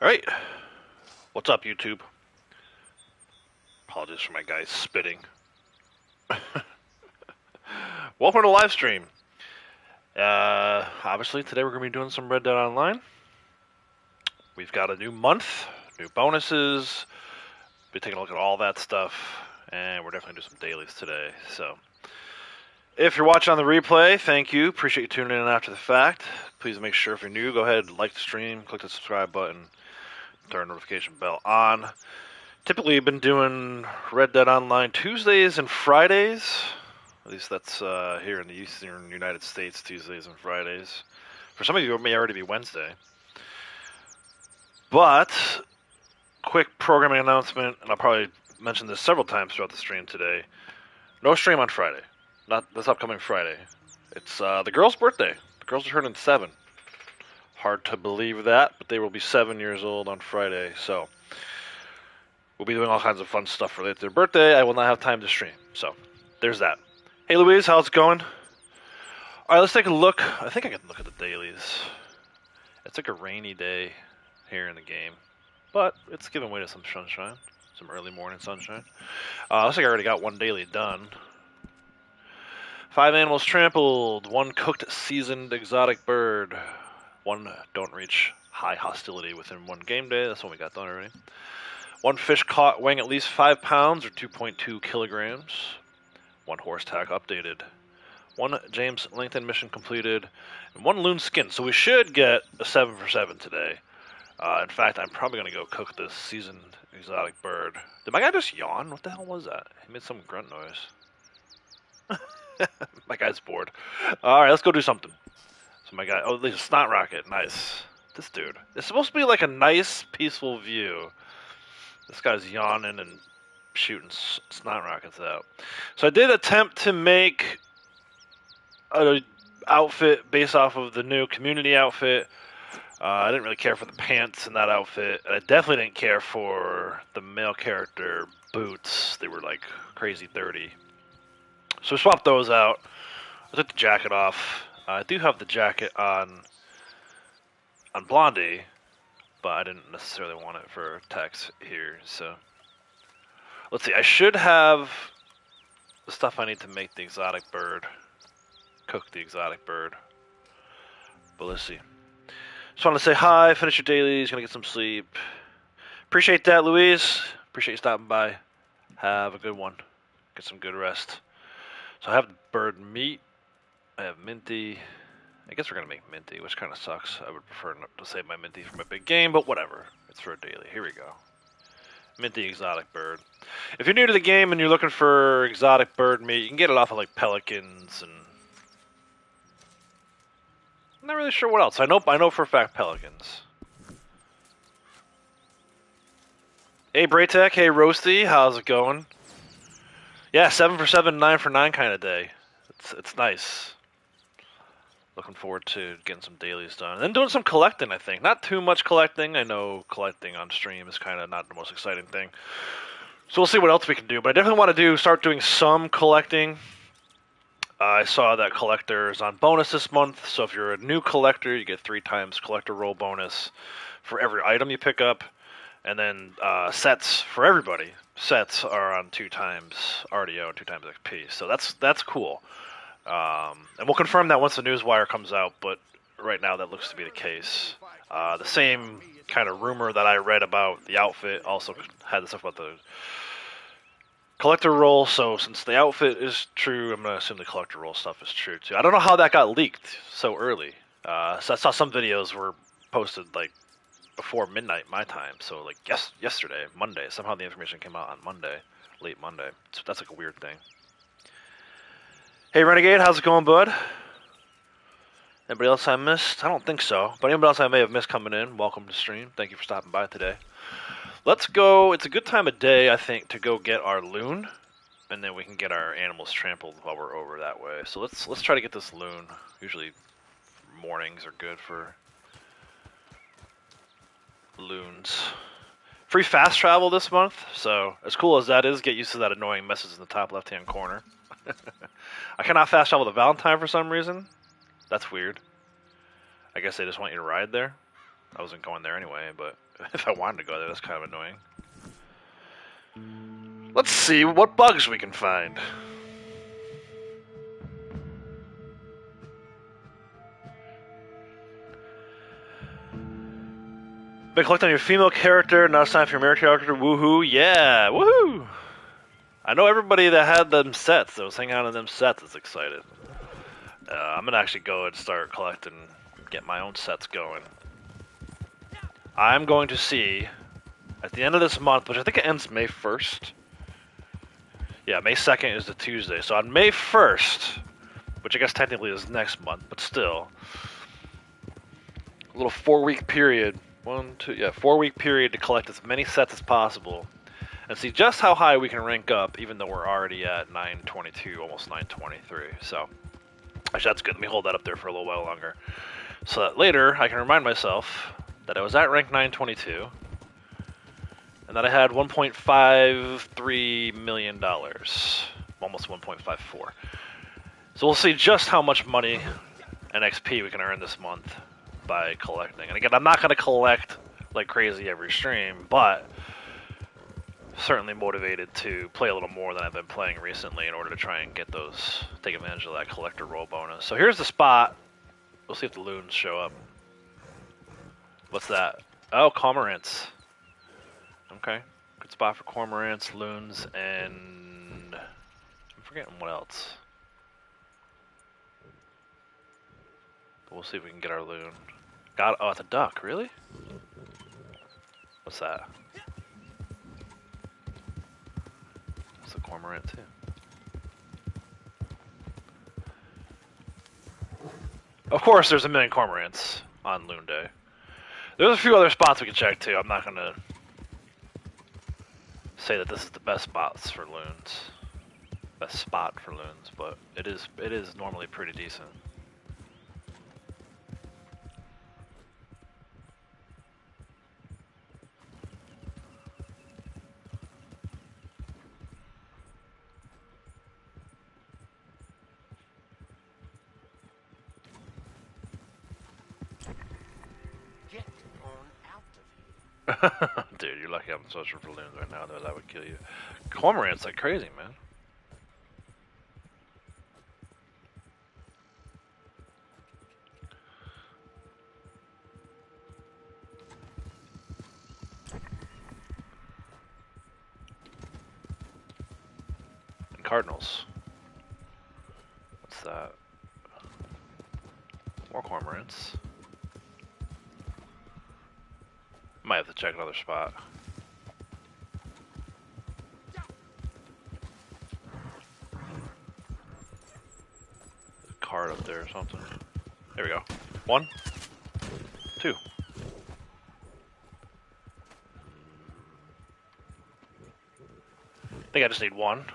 Alright, what's up, YouTube? Apologies for my guy spitting. Welcome to the live stream. Obviously, today we're going to be doing some Red Dead Online. We've got a new month, new bonuses, be taking a look at all that stuff, and we're definitely going to do some dailies today. So, if you're watching on the replay, thank you. Appreciate you tuning in after the fact. Please make sure if you're new, go ahead, like the stream, click the subscribe button, turn notification bell on. Typically, I've been doing Red Dead Online Tuesdays and Fridays. At least that's here in the Eastern United States, Tuesdays and Fridays. For some of you, it may already be Wednesday. But, quick programming announcement, and I'll probably mention this several times throughout the stream today. No stream on Friday. Not this upcoming Friday. It's the girl's birthday. The girls are turning 7. Hard to believe that, but they will be 7 years old on Friday, so we'll be doing all kinds of fun stuff related to their birthday. I will not have time to stream, so there's that. Hey Louise, how's it going? Alright, let's take a look. I think I can look at the dailies. It's like a rainy day here in the game, but it's giving way to some sunshine, some early morning sunshine. Looks like I already got one daily done. 5 animals trampled, 1 cooked seasoned exotic bird, 1 don't reach high hostility within 1 game day. That's one we got done already. 1 fish caught weighing at least 5 pounds or 2.2 kilograms. 1 horse tack updated. 1 James Langton mission completed. And 1 loon skin. So we should get a 7 for 7 today. In fact, I'm probably going to go cook this seasoned exotic bird. Did my guy just yawn? What the hell was that? He made some grunt noise. My guy's bored. Alright, let's go do something. So my guy... Oh, there's a snot rocket. Nice. This dude. It's supposed to be like a nice, peaceful view. This guy's yawning and shooting snot rockets out. So I did attempt to make an outfit based off of the new community outfit. I didn't really care for the pants in that outfit. And I definitely didn't care for the male character boots. They were like crazy dirty. So we swapped those out. I took the jacket off. I do have the jacket on Blondie, but I didn't necessarily want it for text here, so let's see, I should have the stuff I need to make the exotic bird, cook the exotic bird, but let's see. Just want to say hi, finish your dailies, gonna get some sleep. Appreciate that, Louise. Appreciate you stopping by. Have a good one. Get some good rest. So I have the bird meat, I have minty. I guess we're going to make minty, which kind of sucks. I would prefer not to save my minty for my big game, but whatever. It's for a daily. Here we go. Minty exotic bird. If you're new to the game and you're looking for exotic bird meat, you can get it off of like pelicans and... I'm not really sure what else. I know for a fact pelicans. Hey Braytech, hey Roasty, how's it going? Yeah, 7 for 7, 9 for 9 kind of day. It's nice. Looking forward to getting some dailies done. And then doing some collecting, I think. Not too much collecting. I know collecting on stream is kind of not the most exciting thing. So we'll see what else we can do. But I definitely want to start doing some collecting. I saw that collector is on bonus this month. So if you're a new collector, you get 3 times collector roll bonus for every item you pick up. And then sets for everybody. Sets are on 2 times RDO and 2 times XP. So that's cool. And we'll confirm that once the newswire comes out, but right now that looks to be the case. The same kind of rumor that I read about the outfit also had the stuff about the collector roll, so since the outfit is true, I'm going to assume the collector roll stuff is true too. I don't know how that got leaked so early. So I saw some videos were posted like before midnight my time, so like yesterday, Monday. Somehow the information came out on Monday, late Monday. So that's like a weird thing. Hey Renegade, how's it going, bud? Anybody else I missed? I don't think so. But anybody else I may have missed coming in, welcome to stream. Thank you for stopping by today. Let's go. It's a good time of day, I think, to go get our loon, and then we can get our animals trampled while we're over that way. So let's try to get this loon. Usually mornings are good for loons. Free fast travel this month, so as cool as that is, get used to that annoying message in the top left-hand corner. I cannot fast travel to Valentine for some reason. That's weird. I guess they just want you to ride there. I wasn't going there anyway, but if I wanted to go there, that's kind of annoying. Let's see what bugs we can find. Been collecting your female character, now it's time for your male character. Woohoo, yeah, woohoo! I know everybody that had them sets, that was hanging out in them sets, is excited. I'm gonna actually go and start collecting, get my own sets going. I'm going to see, at the end of this month, which I think it ends May 1st. Yeah, May 2nd is the Tuesday, so on May 1st, which I guess technically is next month, but still, a little 4-week period, 4-week period to collect as many sets as possible, and see just how high we can rank up, even though we're already at 922, almost 923, so... Actually, that's good. Let me hold that up there for a little while longer. So that later, I can remind myself that I was at rank 922, and that I had $1.53 million. Almost 1.54. So we'll see just how much money and XP we can earn this month by collecting. And again, I'm not going to collect like crazy every stream, but certainly motivated to play a little more than I've been playing recently in order to try and get those, take advantage of that collector roll bonus. So here's the spot. We'll see if the loons show up. What's that? Oh, cormorants. Okay. Good spot for cormorants, loons, and... I'm forgetting what else. But we'll see if we can get our loon. Oh, it's a duck. Really? What's that? It's a cormorant, too. Of course, there's a million cormorants on Loon Day. There's a few other spots we can check, too. I'm not going to say that this is the best spots for loons. Best spot for loons, but it is normally pretty decent. Dude, you're lucky I'm searching for loons right now, though. That would kill you. Cormorants like crazy, man. And cardinals. What's that? More cormorants. Might have to check another spot. There's a card up there or something. There we go. 1, 2. I think I just need 1.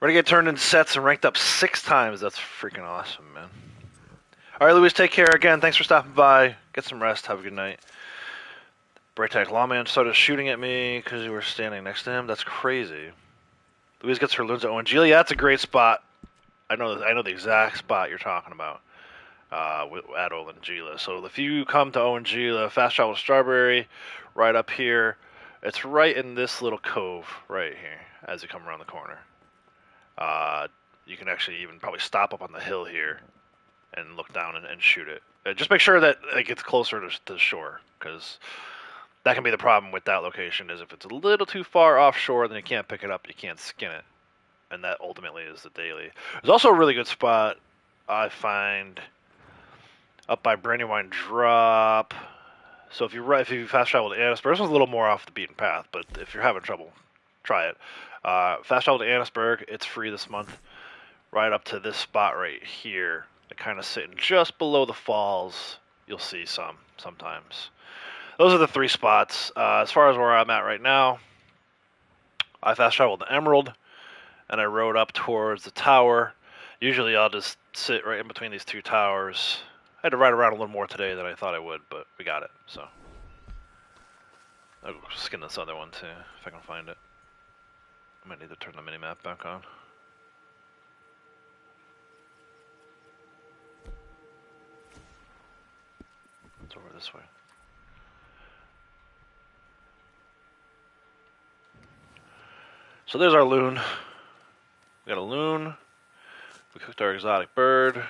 Renegade turned into sets and ranked up 6 times. That's freaking awesome, man. Alright, Luis, take care again. Thanks for stopping by. Get some rest. Have a good night. Braytech Lawman started shooting at me because you were standing next to him. That's crazy. Luis gets her loons at ONG. Yeah, that's a great spot. I know the exact spot you're talking about. At Olangila. So if you come to Olangila, fast travel to Strawberry, right up here. It's right in this little cove right here as you come around the corner. You can actually even probably stop up on the hill here and look down and shoot it. Just make sure that it gets closer to the shore, because that can be the problem with that location, is if it's a little too far offshore, then you can't pick it up, you can't skin it. And that ultimately is the daily. There's also a really good spot I find up by Brandywine Drop. So if you fast travel to Annisburg, this one's a little more off the beaten path, but if you're having trouble, try it. Fast travel to Annisburg, it's free this month. Right up to this spot right here, kind of sitting just below the falls. You'll see sometimes. Those are the 3 spots. As far as where I'm at right now, I fast traveled to Emerald, and I rode up towards the tower. Usually I'll just sit right in between these 2 towers. I had to ride around a little more today than I thought I would, but we got it, so. I'll skin this other one too, if I can find it. I might need to turn the minimap back on. this way. So there's our loon. We got a loon. We cooked our exotic bird.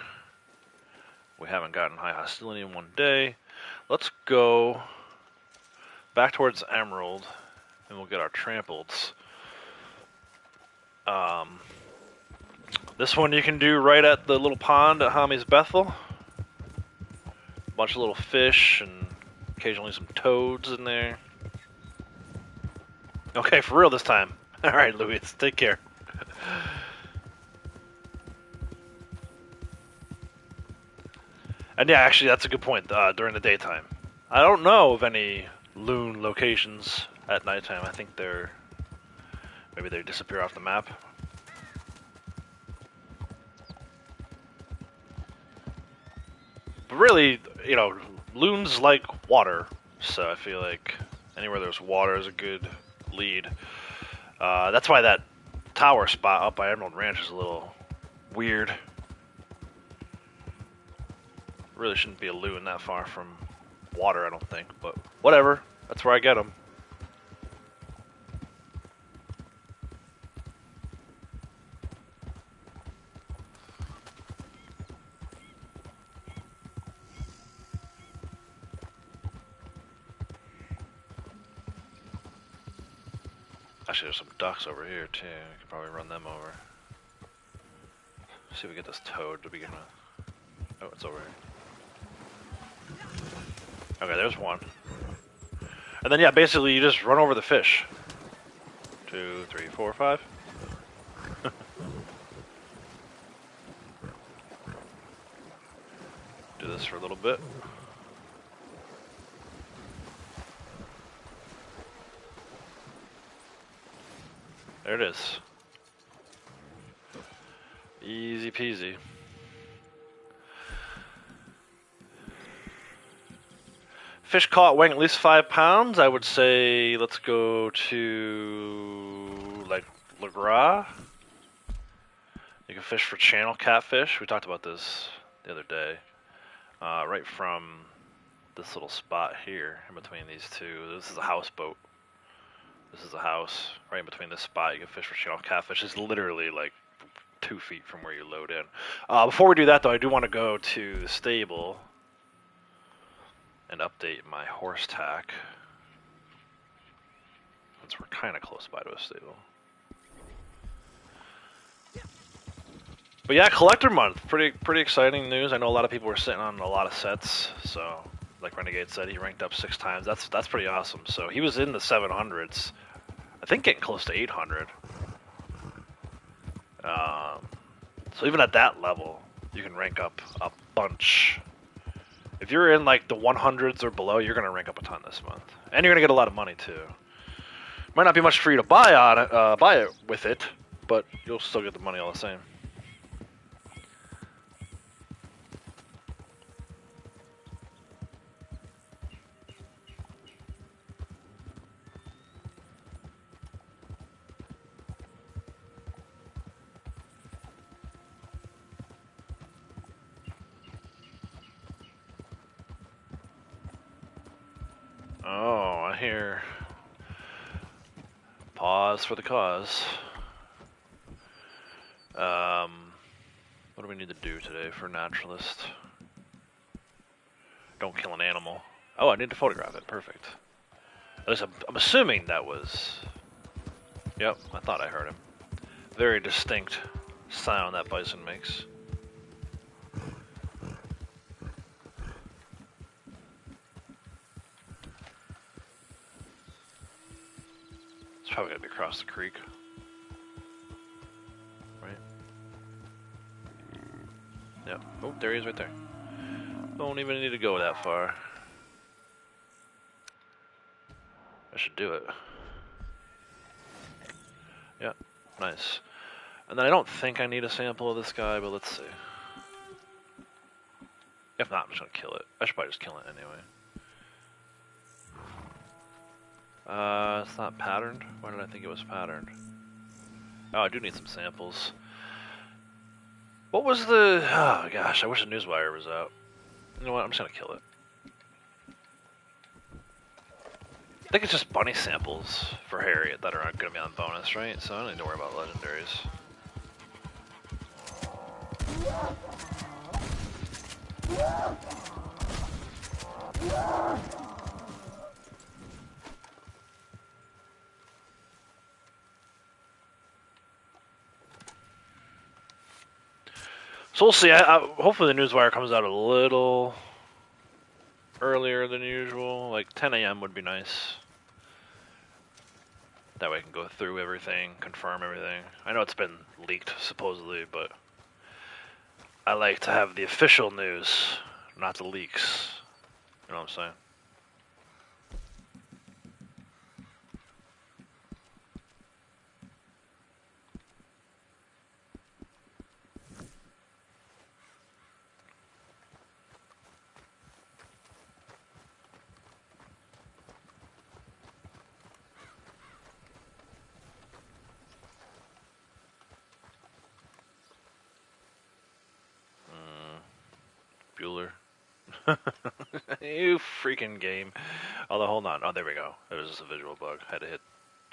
We haven't gotten high hostility in 1 day. Let's go back towards Emerald, and we'll get our trampleds. This one you can do right at the little pond at Hami's Bethel. A bunch of little fish and occasionally some toads in there. Okay, for real this time. Alright, Louis, take care. And yeah, actually, that's a good point, during the daytime. I don't know of any loon locations at nighttime. I think maybe they disappear off the map. But really, you know, loons like water, so I feel like anywhere there's water is a good lead. That's why that tower spot up by Emerald Ranch is a little weird. Really shouldn't be a loon that far from water, I don't think, but whatever. That's where I get them. Actually, there's some ducks over here too. I could probably run them over. See if we get this toad to begin with. Oh, it's over here. Okay, there's one. And then yeah, basically you just run over the fish. 2, 3, 4, 5. Do this for a little bit. There it is. Easy peasy. Fish caught weighing at least 5 pounds. I would say let's go to like Le Gras. You can fish for channel catfish. We talked about this the other day. Right from this little spot here in between these two. This is a houseboat. This is a house. Right in between this spot, you can fish for channel catfish. It's literally like 2 feet from where you load in. Before we do that, though, I do want to go to the stable and update my horse tack. Since we're kind of close by to a stable. But yeah, collector month. Pretty exciting news. I know a lot of people were sitting on a lot of sets, so like Renegade said, he ranked up 6 times. That's pretty awesome. So he was in the 700s. I think getting close to 800. So even at that level, you can rank up a bunch. If you're in like the 100s or below, you're gonna rank up a ton this month, and you're gonna get a lot of money too. Might not be much for you to buy it with it, but you'll still get the money all the same. Oh, I hear. Pause for the cause. What do we need to do today for naturalist? Don't kill an animal. Oh, I need to photograph it. Perfect. At least I'm assuming that was... Yep, I thought I heard him. Very distinct sound that bison makes. It's probably gonna be across the creek. Right? Yep. Oh, there he is right there. Don't even need to go that far. I should do it. Yep, nice. And then I don't think I need a sample of this guy, but let's see. If not, I'm just gonna kill it. I should probably just kill it anyway. It's not patterned? Why did I think it was patterned? Oh, I do need some samples. What was the... Oh gosh, I wish the newswire was out. You know what, I'm just gonna kill it. I think it's just bunny samples for Harriet that are not going to be on bonus, right? So I don't need to worry about legendaries. So we'll see. Hopefully the newswire comes out a little earlier than usual. Like 10 a.m. would be nice. That way I can go through everything, confirm everything. I know it's been leaked, supposedly, but I like to have the official news, not the leaks. You know what I'm saying? Bueller. You freaking game. Although, hold on. Oh, there we go. It was just a visual bug. I had to hit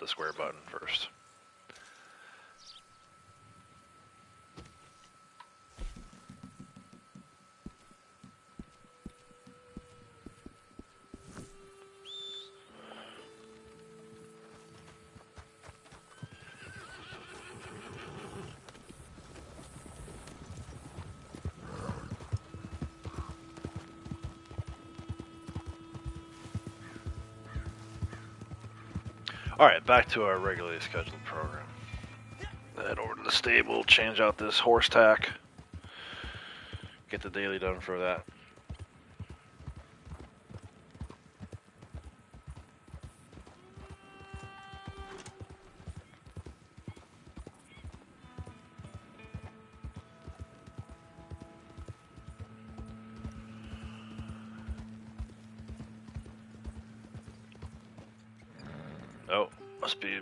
the square button first. Alright, back to our regularly scheduled program. Head over to the stable, change out this horse tack. Get the daily done for that. Oh, must be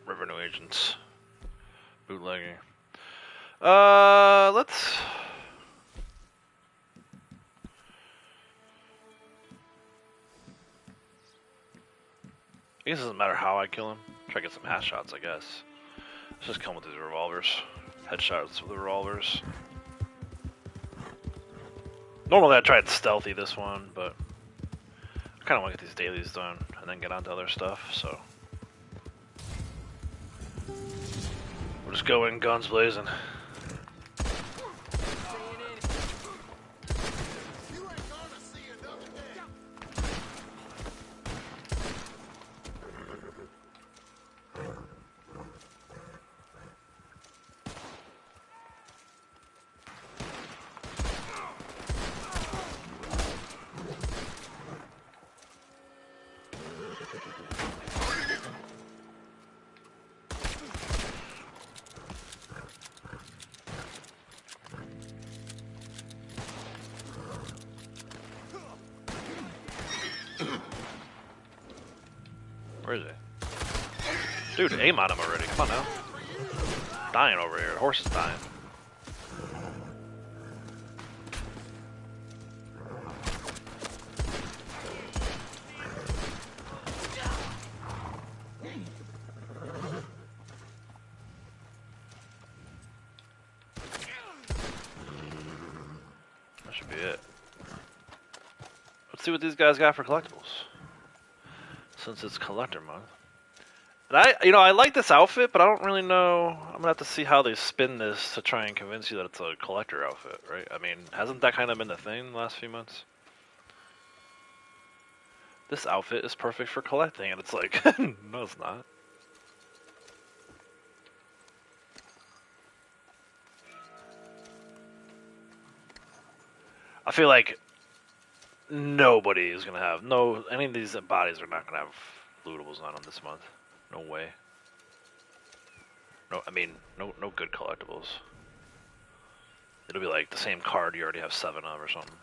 revenue agents. Bootlegging. Let's... I guess it doesn't matter how I kill him. Try to get some hash shots, I guess. Let's just come with these revolvers. Headshots with the revolvers. Normally I tried stealthy this one, but I kind of want to get these dailies done and then get on to other stuff, so... We'll just go in guns blazing. Where is he? Dude, aim on him already. Come on now. Dying over here. The horse is dying. That should be it. Let's see what these guys got for collectibles. Since it's collector month. And I like this outfit, but I don't really know. I'm gonna have to see how they spin this to try and convince you that it's a collector outfit, right? I mean, hasn't that kind of been the thing the last few months? This outfit is perfect for collecting, and it's like, no, it's not. I feel like nobody is gonna have any of these bodies are not gonna have lootables on them this month. No way. No, I mean no good collectibles. It'll be like the same card you already have 7 of or something.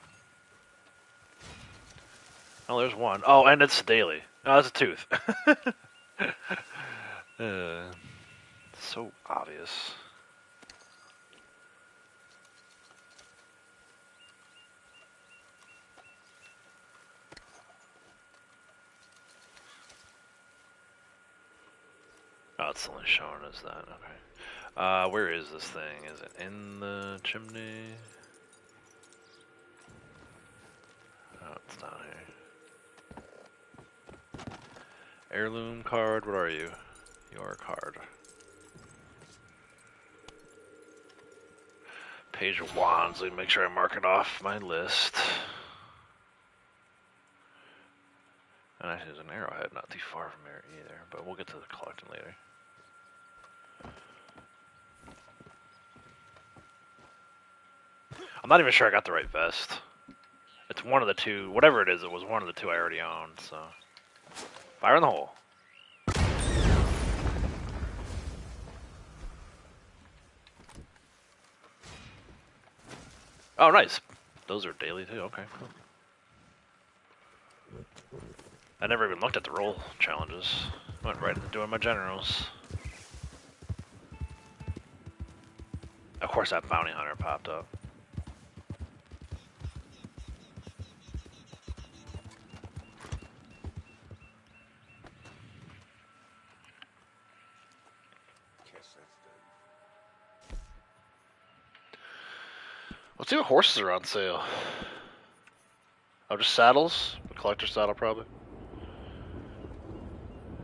Oh, there's one. Oh, and it's daily. Oh, that's a tooth. So obvious. Oh, it's only showing us that. Okay. Where is this thing? Is it in the chimney? Oh, it's down here. Heirloom card. What are you? You are a card. Page of Wands. Let me make sure I mark it off my list. And actually, there's an arrowhead not too far from here either, but we'll get to the collecting later. I'm not even sure I got the right vest. It's one of the two, whatever it is, it was one of the two I already owned, so. Fire in the hole. Oh, nice. Those are daily too, okay, cool. I never even looked at the roll challenges. Went right into doing my generals. Of course that bounty hunter popped up. Let's see what horses are on sale. Oh, just saddles? A collector saddle, probably.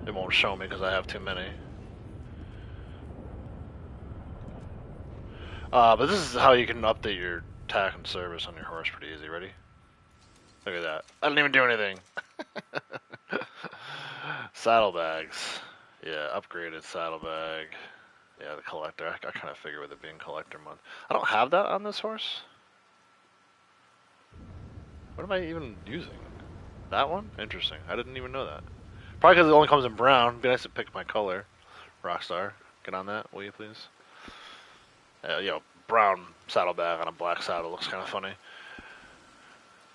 It won't show me because I have too many. But this is how you can update your attack and service on your horse pretty easy. Ready? Look at that. I didn't even do anything. Saddlebags. Yeah, upgraded saddlebag. Yeah, the collector. I kind of figure with it being collector month. I don't have that on this horse. What am I even using? That one? Interesting. I didn't even know that. Probably because it only comes in brown. It'd be nice to pick my color. Rockstar. Get on that, will you please? Brown saddlebag on a black saddle looks kind of funny.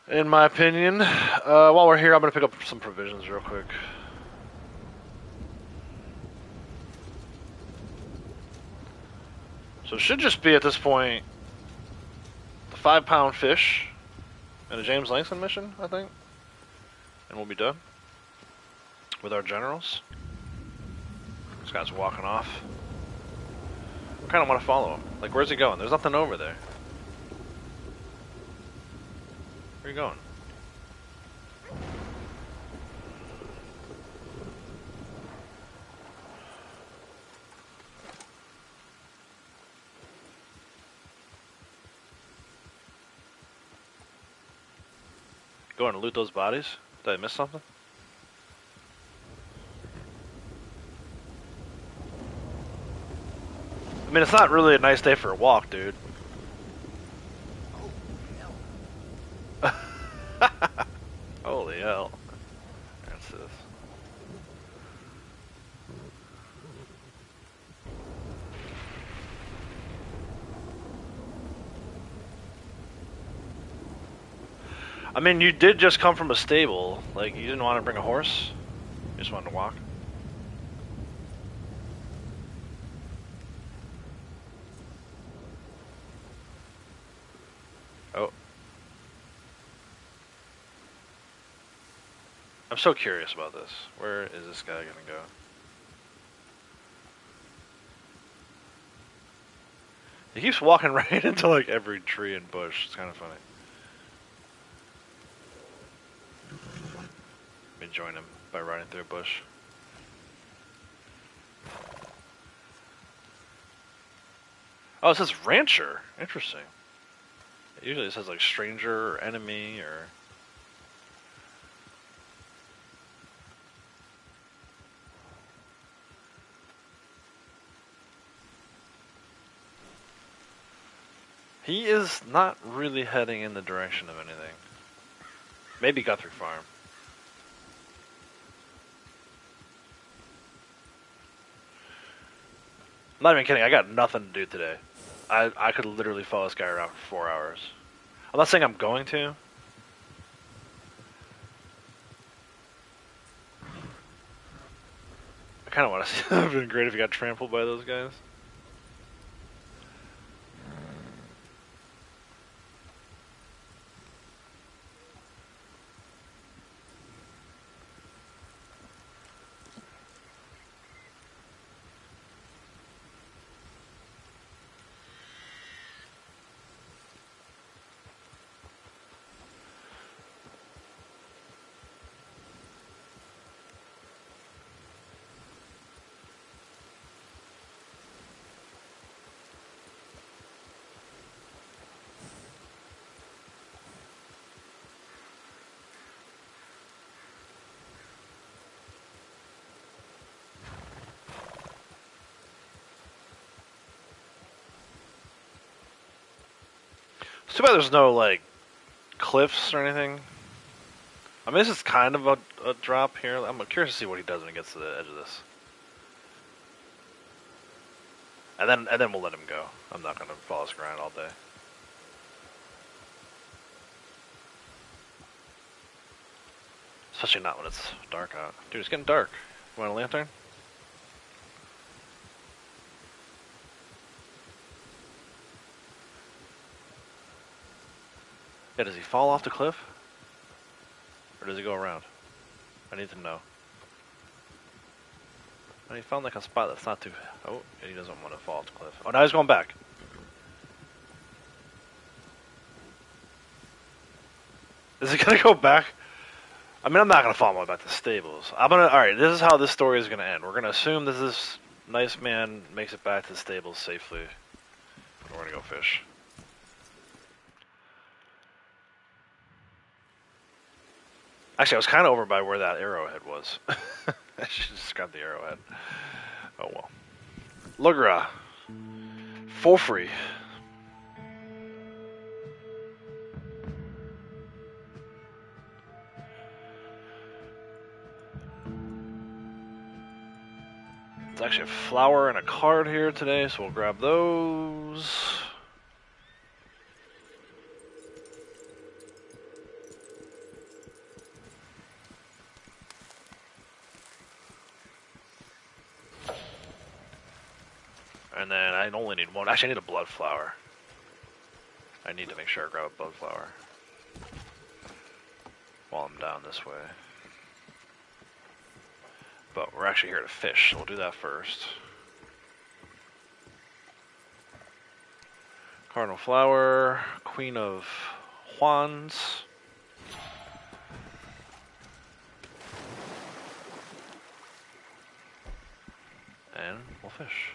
In my opinion. While we're here, I'm going to pick up some provisions real quick. So it should just be, at this point, the 5-pound fish and a James Langston mission, I think. And we'll be done with our generals. This guy's walking off. I kind of want to follow him. Like, where's he going? There's nothing over there. Where are you going? Going to loot those bodies? Did I miss something? I mean, it's not really a nice day for a walk, dude. Holy hell. That's this. I mean, you did just come from a stable. Like, you didn't want to bring a horse? You just wanted to walk? Oh. I'm so curious about this. Where is this guy gonna go? He keeps walking right into, like, every tree and bush. It's kind of funny. Let me join him by riding through a bush. Oh, it says rancher. Interesting. Usually it says like stranger or enemy or... He is not really heading in the direction of anything. Maybe Guthrie Farm. I'm not even kidding, I got nothing to do today. I could literally follow this guy around for 4 hours. I'm not saying I'm going to. I kind of want to see. It would have been great if he got trampled by those guys. Too bad there's no, like, cliffs or anything. I mean, this is kind of a drop here. I'm curious to see what he does when he gets to the edge of this. And then we'll let him go. I'm not gonna follow his grind all day. Especially not when it's dark out. Dude, it's getting dark. You want a lantern? Yeah, does he fall off the cliff? Or does he go around? I need to know. And he found like a spot that's not too... Oh, he doesn't want to fall off the cliff. Oh, now he's going back. Is he gonna go back? I mean, I'm not gonna follow him back to the stables. Alright, this is how this story is gonna end. We're gonna assume that this nice man makes it back to the stables safely. We're gonna go fish. Actually, I was kind of over by where that arrowhead was. I should just grab the arrowhead. Oh well. Lugra. For free. There's actually a flower and a card here today, so we'll grab those. And then I only need one. Actually, I need a blood flower. I need to make sure I grab a blood flower while I'm down this way. But we're actually here to fish, so we'll do that first. Cardinal flower, Queen of Wands. And we'll fish.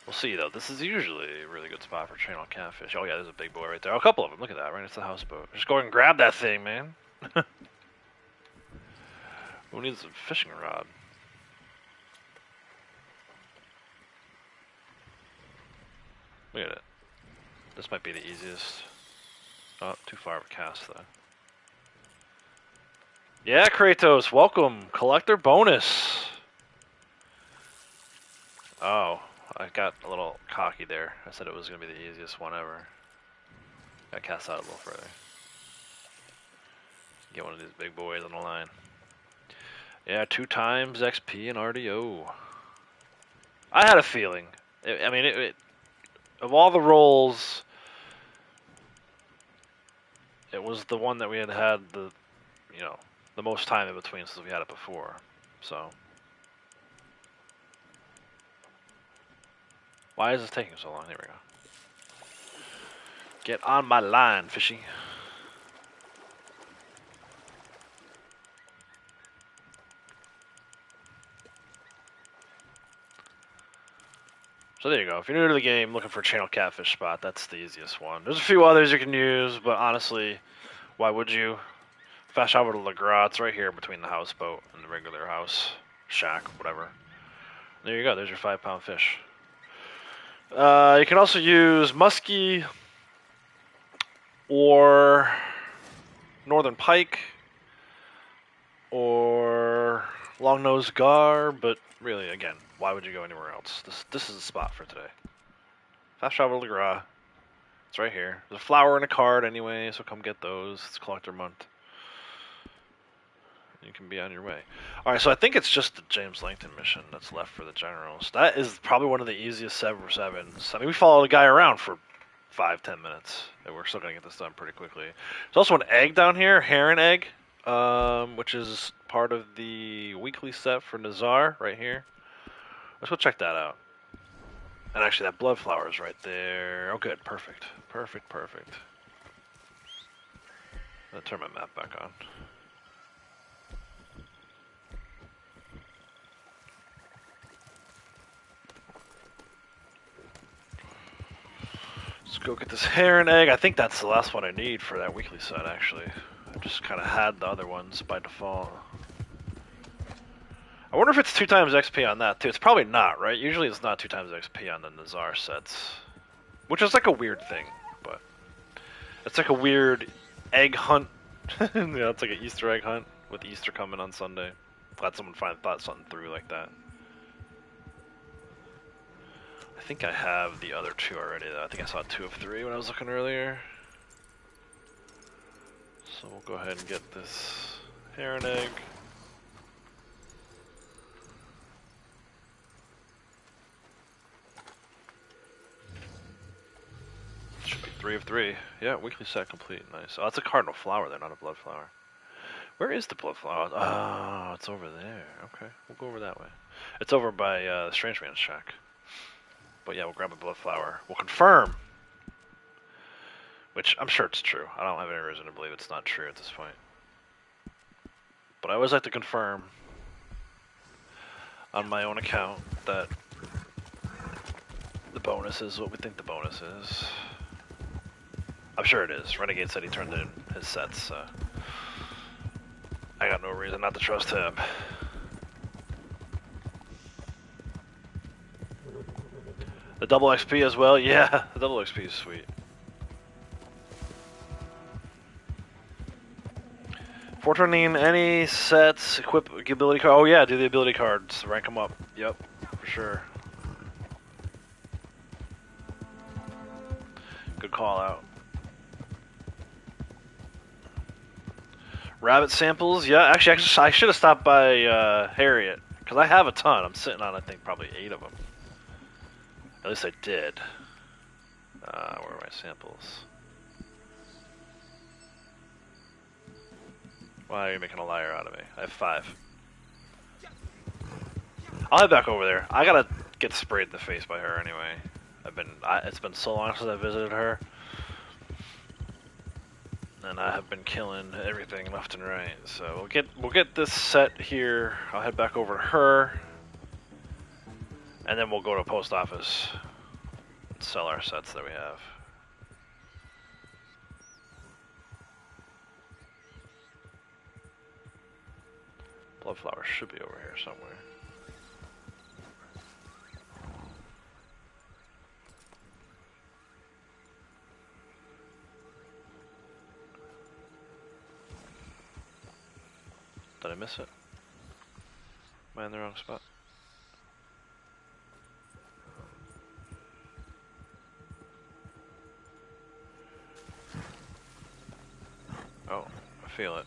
We'll see, though. This is usually a really good spot for channel catfish. Oh, yeah, there's a big boy right there. Oh, a couple of them. Look at that, right next to the houseboat. Just go ahead and grab that thing, man. Who needs a fishing rod? Look at it. This might be the easiest. Oh, too far of a cast, though. Yeah, Kratos, welcome. Collector bonus. Oh. I got a little cocky there. I said it was going to be the easiest one ever. Got cast out a little further. Get one of these big boys on the line. Yeah, 2 times XP and RDO. I had a feeling. I mean, of all the rolls, it was the one that we had the, you know, the most time in between since we had it before. So. Why is this taking so long? There we go. Get on my line, fishy. So there you go. If you're new to the game, looking for a channel catfish spot, that's the easiest one. There's a few others you can use, but honestly, why would you? Fast travel to Lugra. It's right here between the houseboat and the regular house, shack, whatever. There you go. There's your 5-pound fish. You can also use muskie or northern pike or long-nosed gar, but really, again, why would you go anywhere else? This is the spot for today. Fast travel to Gra. It's right here. There's a flower and a card anyway, so come get those. It's collector month. You can be on your way. Alright, so I think it's just the James Langton mission that's left for the generals. That is probably one of the easiest 7-for-7s. I mean, we followed a guy around for 5-10 minutes, and we're still going to get this done pretty quickly. There's also an egg down here, heron egg, which is part of the weekly set for Nazar right here. Let's go check that out. And actually, that blood flower is right there. Oh, good. Perfect. Perfect, perfect. I'll turn my map back on. Let's go get this heron egg. I think that's the last one I need for that weekly set, actually. I just kind of had the other ones by default. I wonder if it's 2 times XP on that, too. It's probably not, right? Usually it's not 2 times XP on the Nazar sets. Which is like a weird thing, but... It's like a weird egg hunt. Yeah, it's like an Easter egg hunt with Easter coming on Sunday. Glad someone thought something through like that. I think I have the other two already though. I think I saw 2 of 3 when I was looking earlier. So we'll go ahead and get this heron egg. Should be 3 of 3. Yeah, weekly set complete. Nice. Oh, that's a cardinal flower there, not a blood flower. Where is the blood flower? Oh, it's over there. Okay, we'll go over that way. It's over by the Strange Man's shack. But yeah, we'll grab a blood flower. We'll confirm! Which, I'm sure it's true. I don't have any reason to believe it's not true at this point. But I always like to confirm on my own account that the bonus is what we think the bonus is. I'm sure it is. Renegade said he turned in his sets, so I got no reason not to trust him. The double XP as well? Yeah, the double XP is sweet. For turning any sets, equip ability card. Oh yeah, do the ability cards. Rank them up. Yep, for sure. Good call out. Rabbit samples. Yeah, actually I should have stopped by Harriet. Because I have a ton. I'm sitting on, I think, probably 8 of them. At least I did. Where are my samples? Why are you making a liar out of me? I have 5. I'll head back over there. I gotta get sprayed in the face by her anyway. It's been so long since I visited her. And I have been killing everything left and right. So we'll get this set here. I'll head back over to her. And then we'll go to a post office and sell our sets that we have. Bloodflower should be over here somewhere. Did I miss it? Am I in the wrong spot? Oh, I feel it.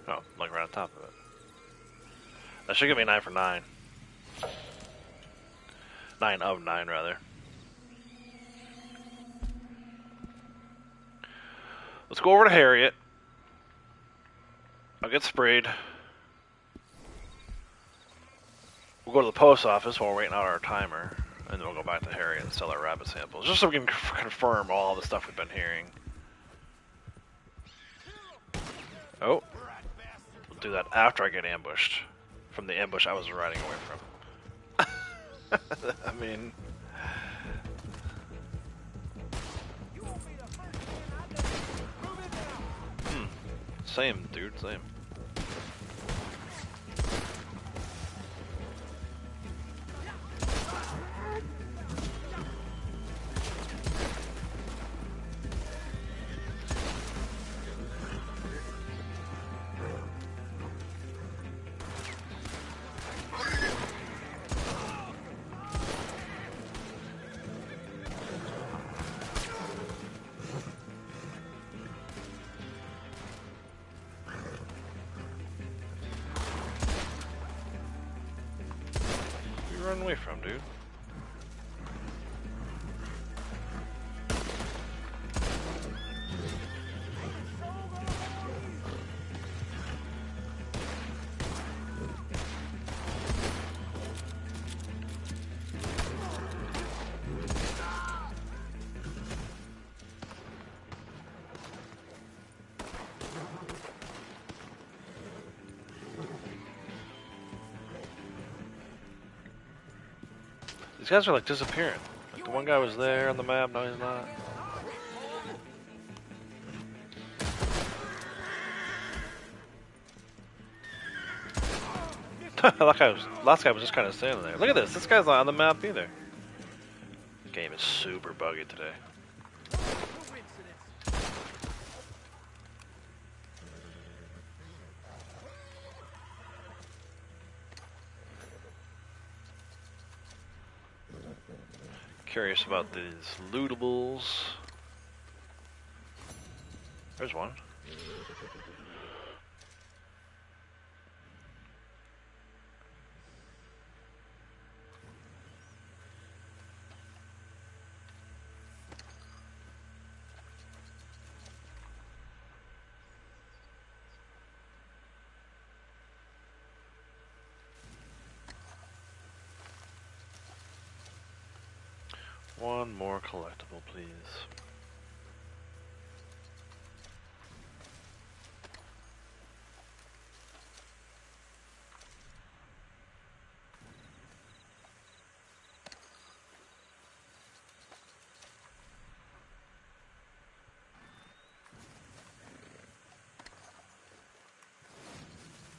Oh, like right on top of it. That should give me 9 for 9. 9 of 9, rather. Let's go over to Harriet. I'll get sprayed. We'll go to the post office while we're waiting out our timer. And then we'll go back to Harriet and sell our rabbit samples. Just so we can confirm all the stuff we've been hearing. Oh. We'll do that after I get ambushed. From the ambush I was riding away from. I mean... Same, dude, same. Run away from, dude. These guys are like disappearing. Like the one guy was there on the map, now he's not. Last guy was just kind of standing there. Look at this. This guy's not on the map either. Game is super buggy today. Curious about these lootables. There's one. One more collectible, please.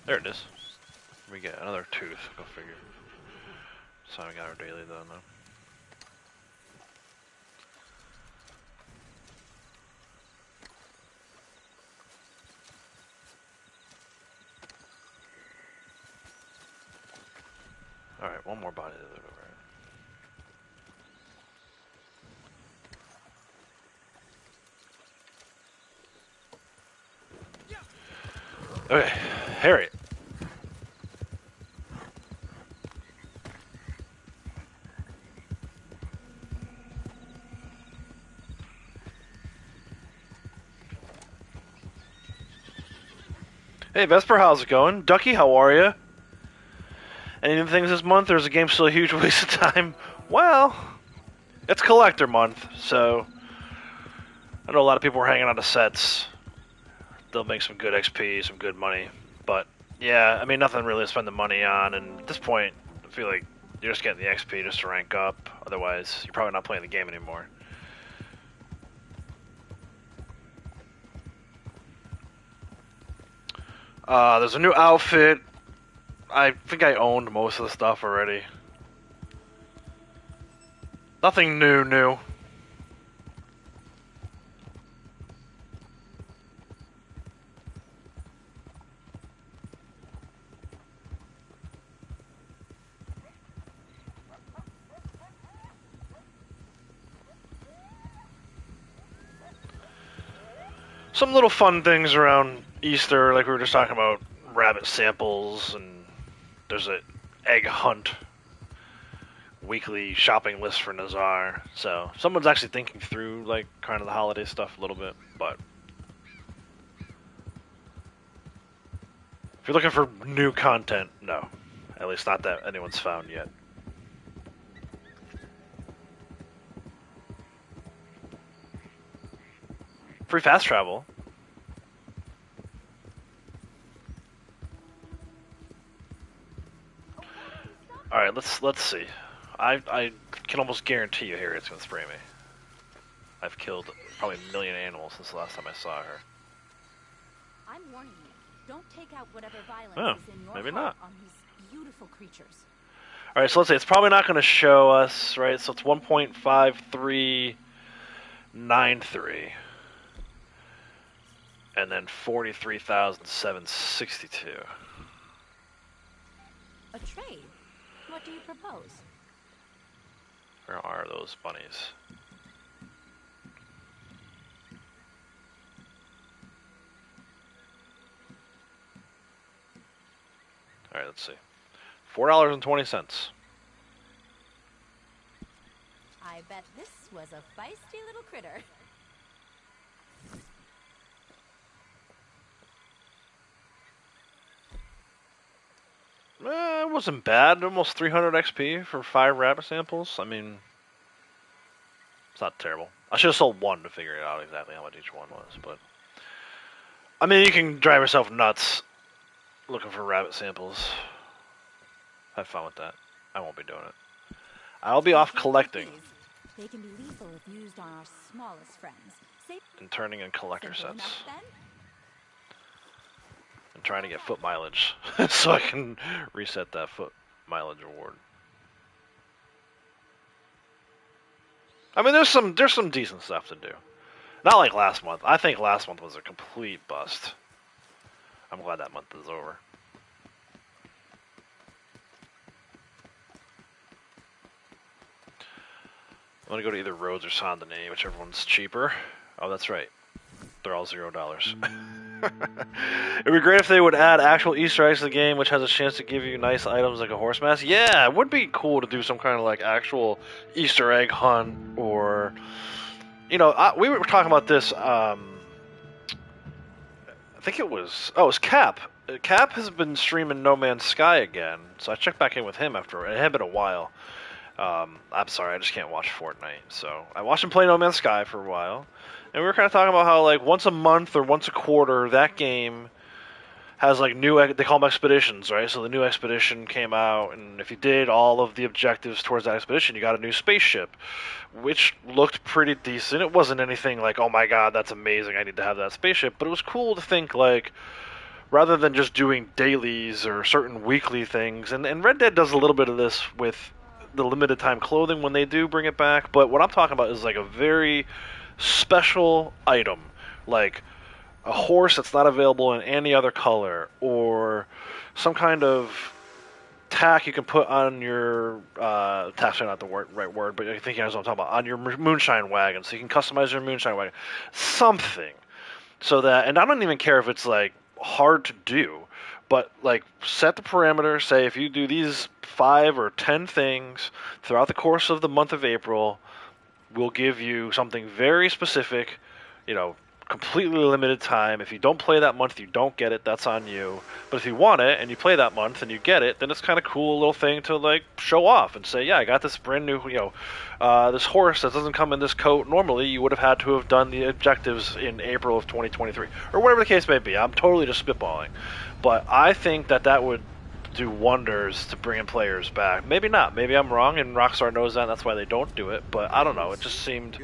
There it is. We get another tooth, go figure. So we got our daily done though. Alright, one more body to loot over. Okay, Harriet. Hey Vesper, how's it going? Ducky, how are you? Any new things this month, or is the game still a huge waste of time? Well, it's collector month, so I know a lot of people are hanging on to sets. They'll make some good XP, some good money, but yeah, I mean nothing really to spend the money on, and at this point, I feel like you're just getting the XP just to rank up, otherwise you're probably not playing the game anymore. There's a new outfit. I think I owned most of the stuff already. Nothing new. Some little fun things around Easter, like we were just talking about rabbit samples, and there's an egg hunt weekly shopping list for Nazar. So someone's actually thinking through like kind of the holiday stuff a little bit, but if you're looking for new content, no. At least not that anyone's found yet. Free fast travel. All right, let's see. I can almost guarantee you Harriet's gonna spray me. I've killed probably a million animals since the last time I saw her. I'm warning you. Don't take out whatever violence is in your maybe heart not. on these beautiful creatures. All right, so let's say it's probably not going to show us, right? So it's 1.5393, and then 43,762. A trade? What do you propose? Where are those bunnies? All right, let's see. $4.20. I bet this was a feisty little critter. It wasn't bad. Almost 300 XP for 5 rabbit samples. I mean, it's not terrible. I should have sold one to figure out exactly how much each one was, but I mean, you can drive yourself nuts looking for rabbit samples. Have fun with that. I won't be doing it. I'll be off collecting. They can be lethal if used on our smallest friends. And turning in collector Simple sets. enough, then? And trying to get foot mileage so I can reset that foot mileage reward. I mean, there's some decent stuff to do. Not like last month. I think last month was a complete bust. I'm glad that month is over. I'm gonna go to either Rhodes or Saint Denis, whichever one's cheaper. Oh, that's right. They're all $0. It'd be great if they would add actual Easter eggs to the game, which has a chance to give you nice items like a horse mask. Yeah, it would be cool to do some kind of like actual Easter egg hunt, or we were talking about this. I think it was Cap. Cap has been streaming No Man's Sky again, so I checked back in with him after it had been a while. I'm sorry, I just can't watch Fortnite, so I watched him play No Man's Sky for a while. And we were kind of talking about how, like, once a month or once a quarter, that game has, like, they call them expeditions, right? So the new expedition came out, and if you did all of the objectives towards that expedition, you got a new spaceship, which looked pretty decent. It wasn't anything like, oh my god, that's amazing, I need to have that spaceship, but it was cool to think, like, rather than just doing dailies or certain weekly things, and Red Dead does a little bit of this with the limited time clothing when they do bring it back, but what I'm talking about is, like, a very special item, like a horse that's not available in any other color, or some kind of tack you can put on your tack's not the right word, but I think you know what I'm talking about, on your moonshine wagon, so you can customize your moonshine wagon, something, so that, and I don't even care if it's like hard to do, but like set the parameters, say if you do these 5 or 10 things throughout the course of the month of April, we'll give you something very specific, completely limited time. If you don't play that month, you don't get it. That's on you. But if you want it and you play that month and you get it, then it's kind of cool little thing to like show off and say, yeah, I got this brand new, this horse that doesn't come in this coat. Normally, you would have had to have done the objectives in April of 2023 or whatever the case may be. I'm totally just spitballing, but I think that would do wonders to bringing players back. Maybe not. Maybe I'm wrong, and Rockstar knows that, and that's why they don't do it. But I don't know. It just seemed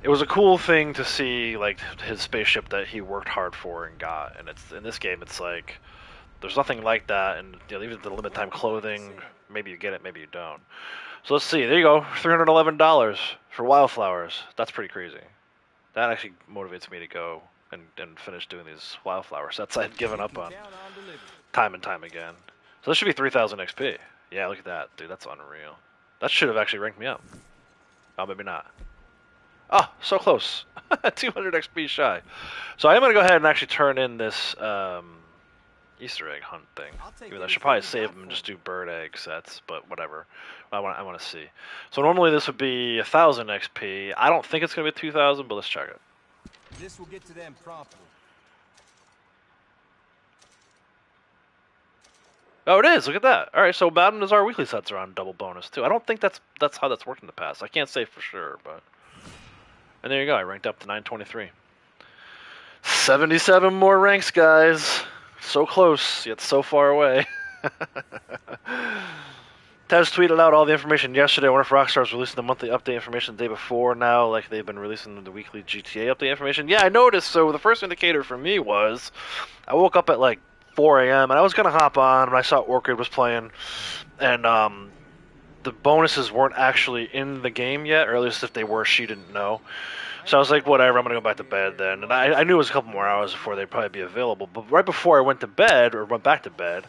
it was a cool thing to see, like his spaceship that he worked hard for and got. And it's in this game, it's like there's nothing like that. And even the limited time clothing, maybe you get it, maybe you don't. So let's see. There you go, $311 for Wildflowers. That's pretty crazy. That actually motivates me to go and finish doing these Wildflower sets I'd given up on time and time again. So this should be 3,000 XP. Yeah, look at that. Dude, that's unreal. That should have actually ranked me up. Oh, maybe not. Oh, so close. 200 XP shy. So I am going to go ahead and actually turn in this Easter egg hunt thing. Even though I should probably save them and just do bird egg sets, but whatever. I want to see. So normally this would be 1,000 XP. I don't think it's going to be 2,000, but let's check it. This will get to them promptly. Oh, it is. Look at that. All right, so Madden is our weekly sets are on double bonus too. I don't think that's how that's worked in the past. I can't say for sure, but and there you go. I ranked up to 923. 77 more ranks, guys. So close, yet so far away. Tez tweeted out all the information yesterday. I wonder if Rockstar's releasing the monthly update information the day before now, like they've been releasing the weekly GTA update information. Yeah, I noticed. So the first indicator for me was I woke up at like 4 a.m. and I was going to hop on and I saw Orchid was playing, and the bonuses weren't actually in the game yet, or at least if they were, she didn't know. So I was like, whatever, I'm going to go back to bed then. And I knew it was a couple more hours before they'd probably be available. But right before I went to bed, or went back to bed,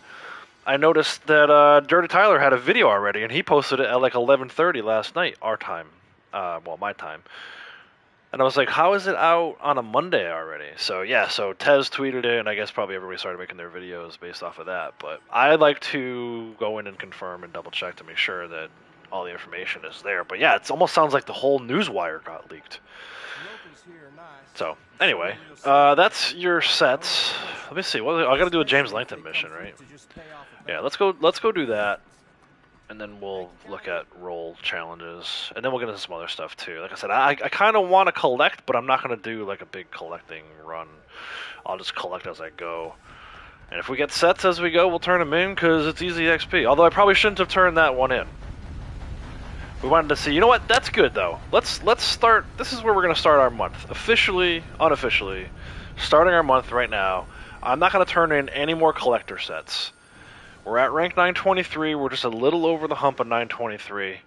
I noticed that Dirty Tyler had a video already, and he posted it at like 11:30 last night, our time. Well, my time. And I was like, how is it out on a Monday already? So yeah, so Tez tweeted it, and I guess probably everybody started making their videos based off of that. But I like to go in and confirm and double check to make sure that all the information is there. But yeah, it almost sounds like the whole newswire got leaked. So anyway, that's your sets. Let me see. Well, I got to do a James Langton mission, right? Yeah, let's go do that. And then we'll look at role challenges, and then we'll get into some other stuff too. Like I said, I kind of want to collect, but I'm not going to do like a big collecting run. I'll just collect as I go. And if we get sets as we go, we'll turn them in because it's easy XP. Although I probably shouldn't have turned that one in. We wanted to see. You know what? That's good though. Let's start. This is where we're going to start our month, officially, unofficially, starting our month right now. I'm not going to turn in any more collector sets. We're at rank 923. We're just a little over the hump of 923.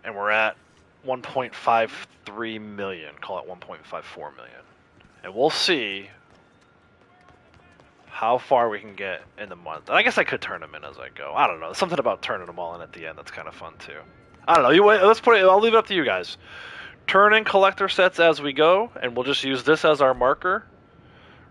And we're at 1.53 million. Call it 1.54 million. And we'll see how far we can get in the month. And I guess I could turn them in as I go. I don't know. Something about turning them all in at the end that's kind of fun too. I don't know. Let's put it. I'll leave it up to you guys. Turn in collector sets as we go, and we'll just use this as our marker.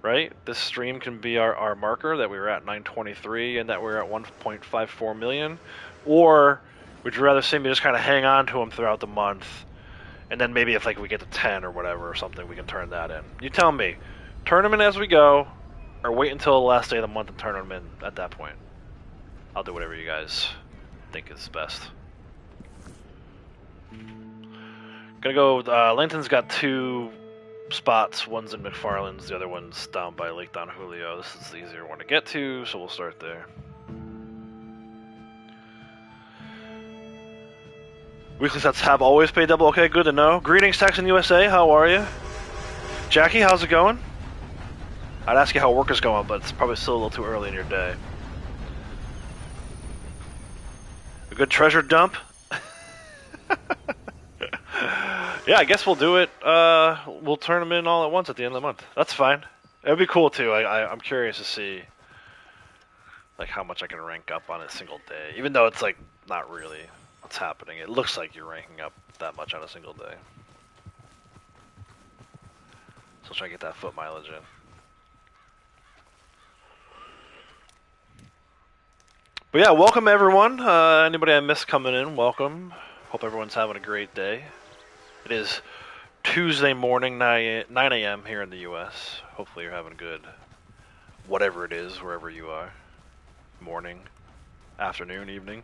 Right? This stream can be our marker that we were at 923 and that we're at 1.54 million. Or would you rather see me just kind of hang on to them throughout the month, and then maybe if like we get to 10 or whatever or something, we can turn that in. You tell me. Turn them in as we go, or wait until the last day of the month and turn them in at that point. I'll do whatever you guys think is best. Gonna go. Linton's got 2 spots. One's in McFarland's, the other one's down by Lake Don Julio. This is the easier one to get to, so we'll start there. Weekly sets have always paid double. Okay, good to know. Greetings, Texan USA. How are you? Jackie, how's it going? I'd ask you how work is going, but it's probably still a little too early in your day. A good treasure dump? Yeah, I guess we'll do it. We'll turn them in all at once at the end of the month. That's fine. It would be cool too. I'm curious to see like how much I can rank up on a single day, even though it's like not really what's happening. It looks like you're ranking up that much on a single day. So I'll try to get that foot mileage in. But yeah, welcome everyone. Anybody I missed coming in, welcome. Hope everyone's having a great day. It is Tuesday morning, 9 a.m. here in the U.S. Hopefully you're having a good, whatever it is, wherever you are. Morning, afternoon, evening.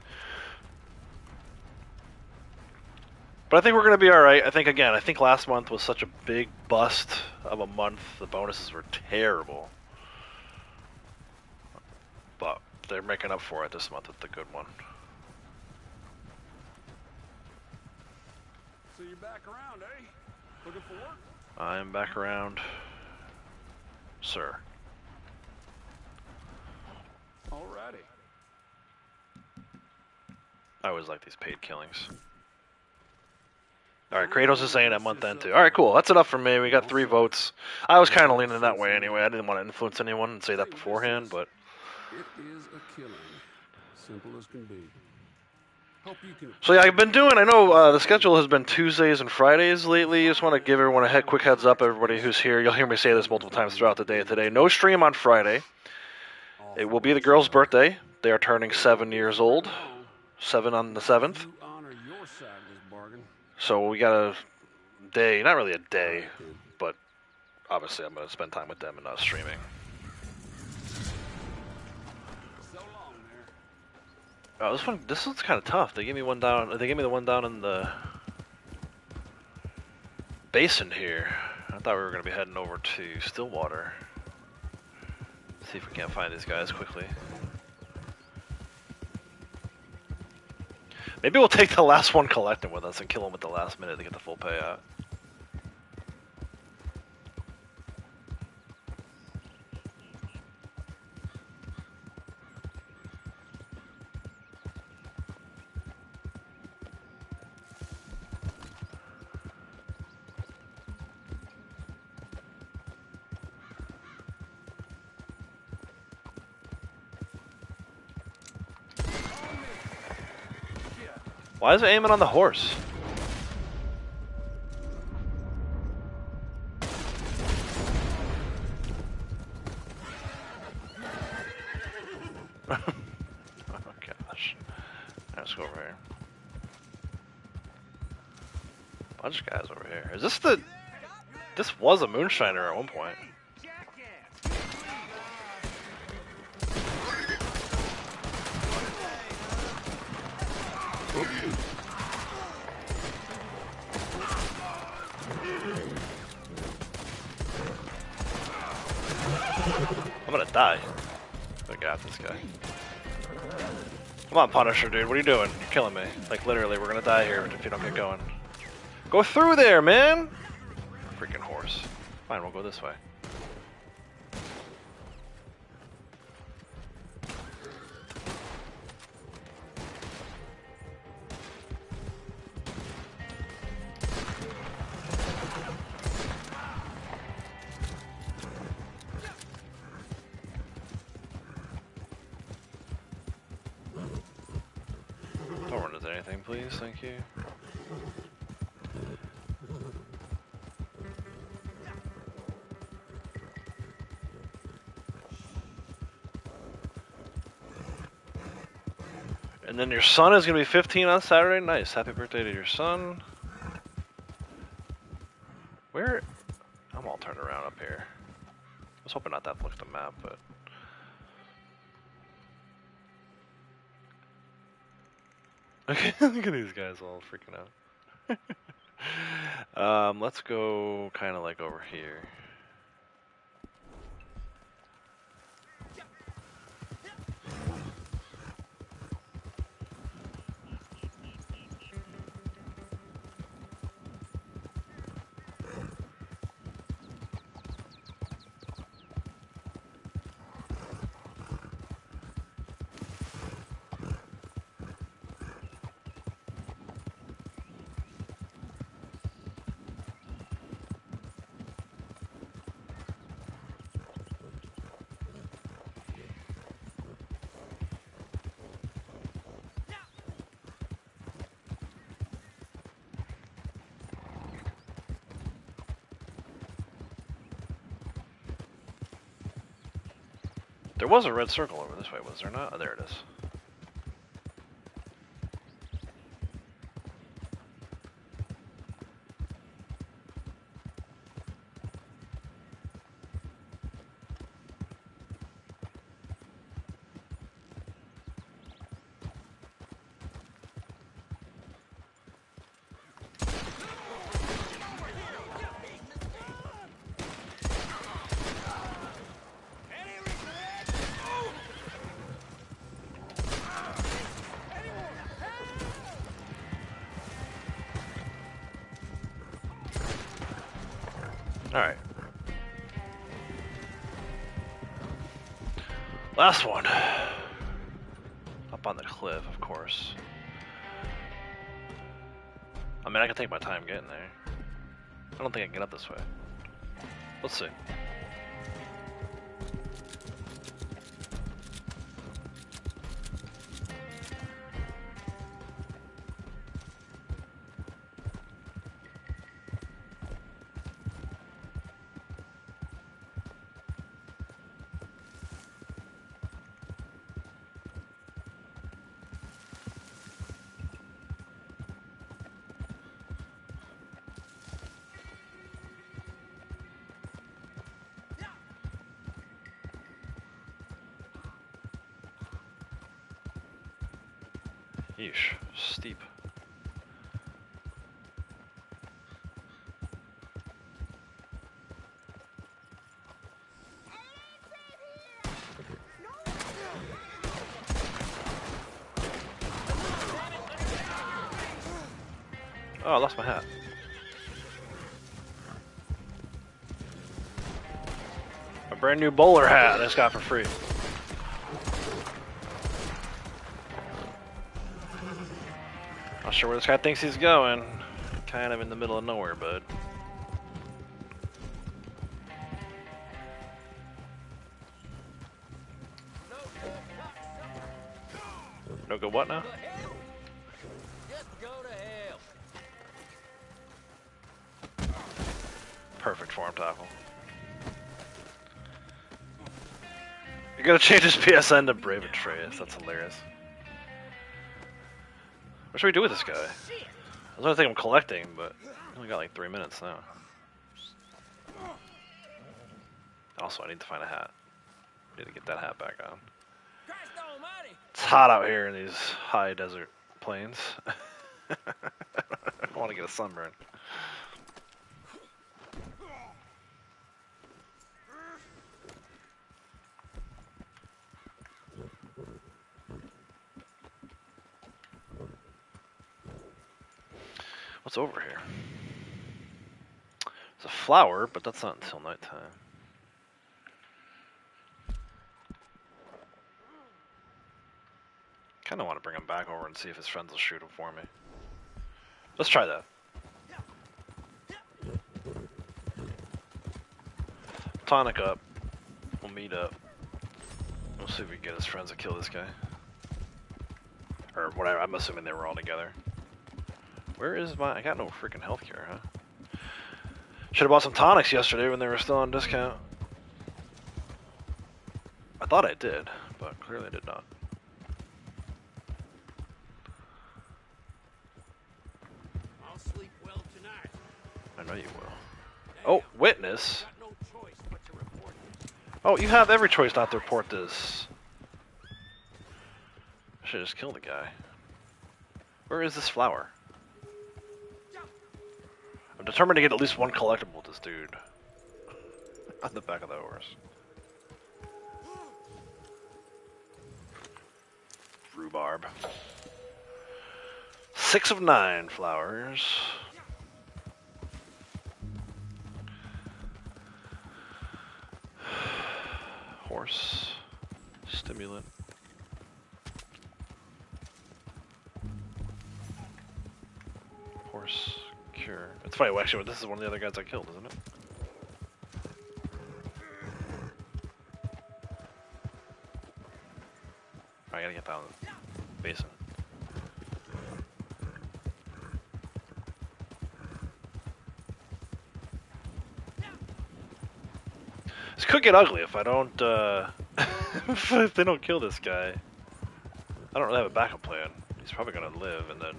But I think we're going to be alright. I think last month was such a big bust of a month. The bonuses were terrible. But they're making up for it this month with the good one. So you're back around, eh? Looking for work? I am back around, sir. Alrighty. I always like these paid killings. Alright, Kratos is saying at month end too. Alright, cool. That's enough for me. We got 3 votes. I was kind of leaning that way anyway. I didn't want to influence anyone and say that beforehand, but... It is a killing. Simple as can be. Hope you can... So yeah, I've been doing, I know the schedule has been Tuesdays and Fridays lately. Just want to give everyone a quick heads up, everybody who's here. You'll hear me say this multiple times throughout the day today. No stream on Friday. It will be the girl's birthday. They are turning 7 years old. 7 on the 7th. You honor your side of this bargain. So we got a day, not really a day, but obviously I'm going to spend time with them and not streaming. So long there. Oh, this one's kind of tough. They gave me one down. They gave me the one down in the basin here. I thought we were going to be heading over to Stillwater. See if we can't find these guys quickly. Maybe we'll take the last one collecting with us and kill him at the last minute to get the full payout. Why is it aiming on the horse? Oh gosh. Let's go over here. Bunch of guys over here. Is this the... This was a moonshiner at one point. I'm gonna die. I got this guy. Come on, Punisher, dude. What are you doing? You're killing me. Like, literally, we're gonna die here if you don't get going. Go through there, man! Freaking horse. Fine, we'll go this way. please. Thank you. And then your son is going to be 15 on Saturday. Nice. Happy birthday to your son. Where? I'm all turned around up here. I was hoping not to have to look at the map, but... Okay, look at these guys all freaking out. Let's go kind of like over here. There was a red circle over this way, was there not? Oh, there it is. Alright. Last one. Up on the cliff, of course. I mean, I can take my time getting there. I don't think I can get up this way. Let's see. Yeesh, steep. Oh, I lost my hat. A brand new bowler hat I just got for free. Not sure where this guy thinks he's going. Kind of in the middle of nowhere, bud. No good what now? Perfect form tackle. You're gonna change his PSN to Brave Atreus. That's hilarious. What should we do with this guy? I was gonna think I'm collecting, but I only got like 3 minutes now. Also, I need to find a hat. Need to get that hat back on. It's hot out here in these high desert plains. I want to get a sunburn. What's over here? It's a flower, but that's not until nighttime. Kind of want to bring him back over and see if his friends will shoot him for me. Let's try that. Tonic up. We'll meet up. We'll see if we can get his friends to kill this guy. Or whatever, I'm assuming they were all together. Where is my... I got no freaking healthcare, huh? Should have bought some tonics yesterday when they were still on discount. I thought I did, but clearly I did not. I'll sleep well tonight. I know you will. Oh, witness? Got no choice but to report this. Oh, you have every choice not to report this. I should just kill the guy. Where is this flower? I'm determined to get at least one collectible with this dude. On the back of the horse. Rhubarb. 6 of 9 flowers. Horse. Stimulant. Horse. Cure. It's funny, actually, this is one of the other guys I killed, isn't it? I gotta get down the basin. This could get ugly if I don't, if they don't kill this guy. I don't really have a backup plan. He's probably gonna live, and then...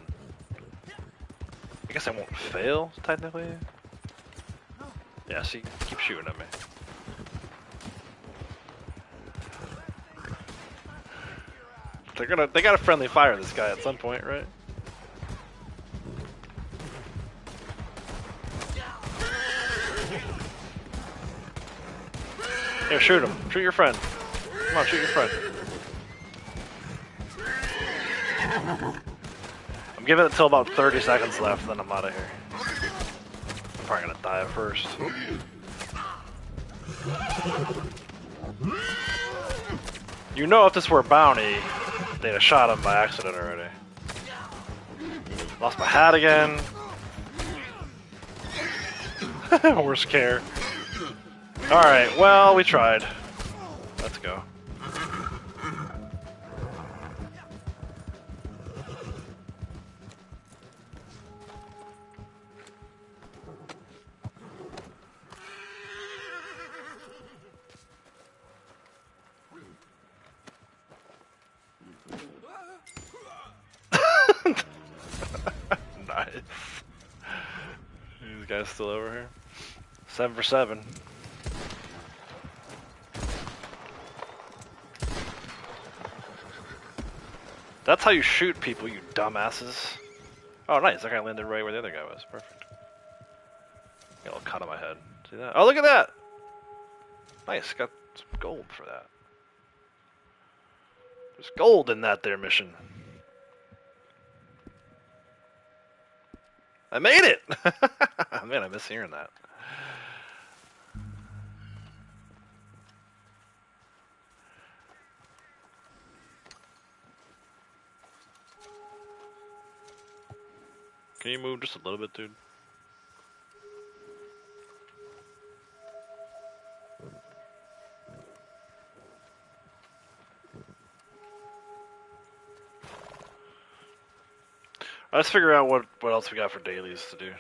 I guess I won't fail, technically? Yeah, see, keep shooting at me. They gotta friendly fire this guy at some point, right? Here, shoot him. Shoot your friend. Come on, shoot your friend. I'm giving it till about 30 seconds left, then I'm out of here. I'm probably gonna die at first. You know, if this were a bounty, they'd have shot him by accident already. Lost my hat again. Worst care. Alright, well, we tried. Let's go. Nice. These guys still over here? 7 for 7. That's how you shoot people, you dumbasses. Oh, nice. That guy landed right where the other guy was. Perfect. Got a little cut on my head. See that? Oh, look at that! Nice. Got some gold for that. There's gold in that there mission. I made it! Man, I miss hearing that. Can you move just a little bit, dude? Let's figure out what else we got for dailies to do.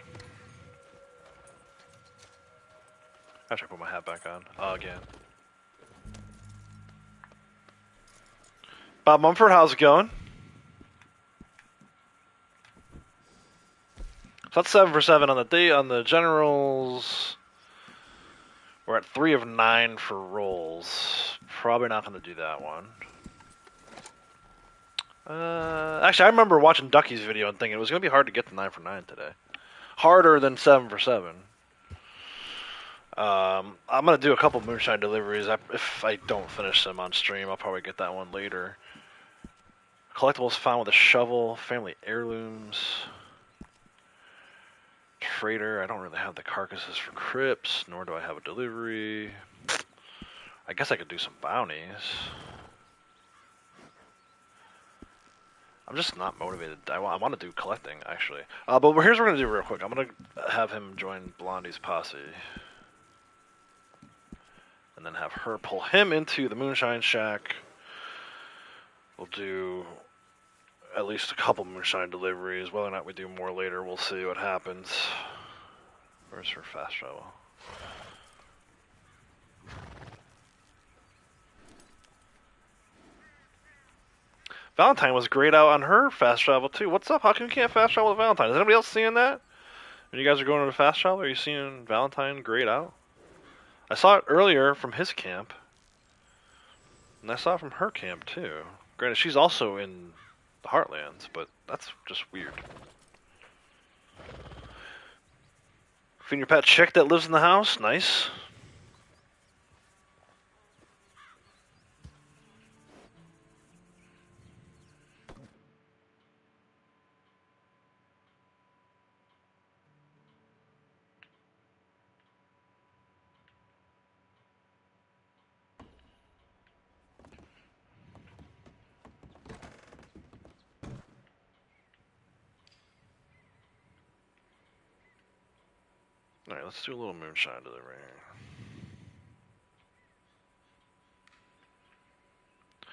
Actually, I put my hat back on. Again. Bob Mumford, how's it going? So that's 7 for 7 on the generals. We're at 3 of 9 for rolls. Probably not going to do that one. Actually, I remember watching Ducky's video and thinking it was going to be hard to get to 9 for 9 today. Harder than 7 for 7. I'm going to do a couple moonshine deliveries. If I don't finish them on stream, I'll probably get that one later. Collectibles found with a shovel, family heirlooms. Trader, I don't really have the carcasses for crypts, nor do I have a delivery. I guess I could do some bounties. I'm just not motivated. I want to do collecting, actually. But here's what we're going to do real quick. I'm going to have him join Blondie's posse. And then have her pull him into the Moonshine Shack. We'll do at least a couple moonshine deliveries. Whether or not we do more later, we'll see what happens. Where's her fast travel? Valentine was great out on her fast travel too. What's up? How come you can't fast travel with Valentine? Is anybody else seeing that? When you guys are going to the fast travel, are you seeing Valentine grayed out? I saw it earlier from his camp. And I saw it from her camp too. Granted, she's also in the Heartlands, but that's just weird. Feeding your pet chick that lives in the house? Nice. Alright, let's do a little moonshine delivery here.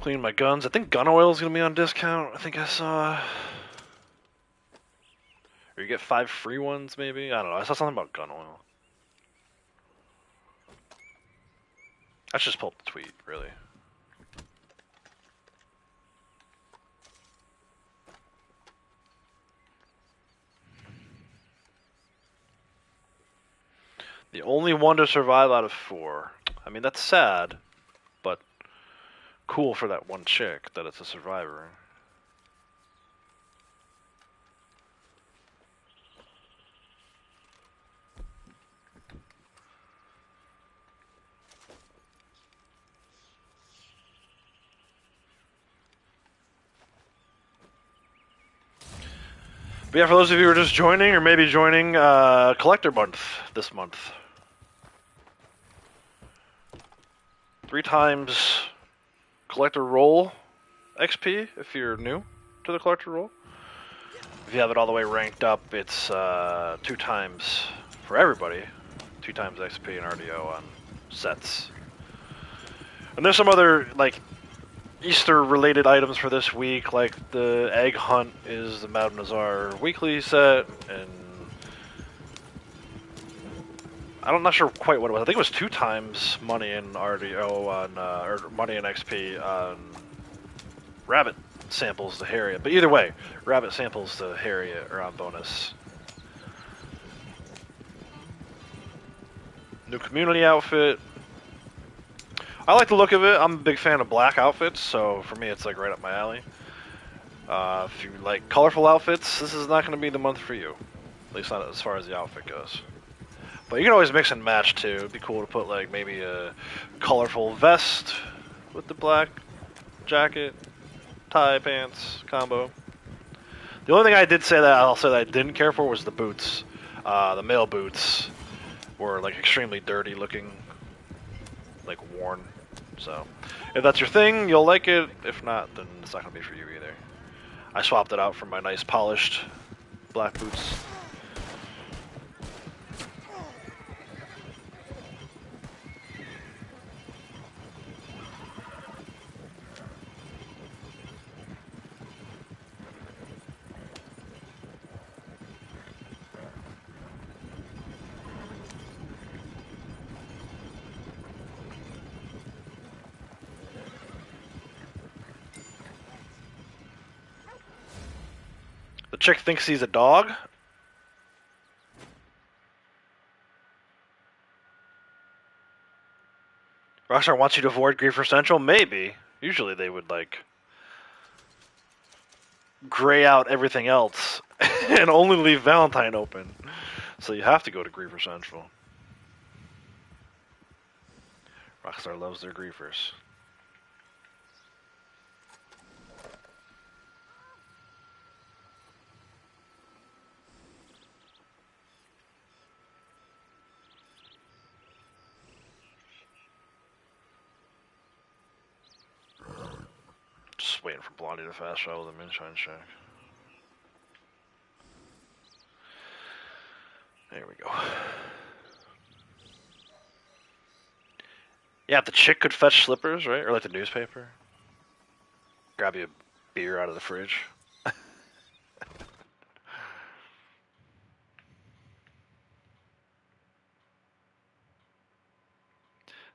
Clean my guns. I think gun oil is going to be on discount. I think I saw. Or you get 5 free ones, maybe? I don't know. I saw something about gun oil. I should just pull up the tweet, really. The only one to survive out of 4. I mean, that's sad, but cool for that one chick that it's a survivor. But yeah, for those of you who are just joining, or maybe joining Collector Month this month. 3 times Collector Roll XP if you're new to the Collector Roll. If you have it all the way ranked up, it's 2 times for everybody. 2 times XP and RDO on sets. And there's some other, like, Easter-related items for this week, like the Egg Hunt is the Madame Nazar weekly set, and I'm not sure quite what it was. I think it was 2 times money in RDO on, or money in XP on Rabbit samples to Harriet. But either way, Rabbit samples to Harriet are on bonus. New community outfit. I like the look of it. I'm a big fan of black outfits, so for me it's like right up my alley. If you like colorful outfits, this is not going to be the month for you. At least not as far as the outfit goes. But you can always mix and match too. It'd be cool to put like maybe a colorful vest with the black jacket, tie, pants combo. The only thing I did say that I'll say that I didn't care for was the boots. The male boots were like extremely dirty looking, like worn. So if that's your thing, you'll like it. If not, then it's not gonna be for you either. I swapped it out for my nice polished black boots. The chick thinks he's a dog. Rockstar wants you to avoid Griefer Central? Maybe. Usually they would, like, gray out everything else and only leave Valentine open. So you have to go to Griefer Central. Rockstar loves their griefers. Just waiting for Blondie to fast travel the Moonshine Shack. There we go. Yeah, if the chick could fetch slippers, right? Or like the newspaper. Grab you a beer out of the fridge.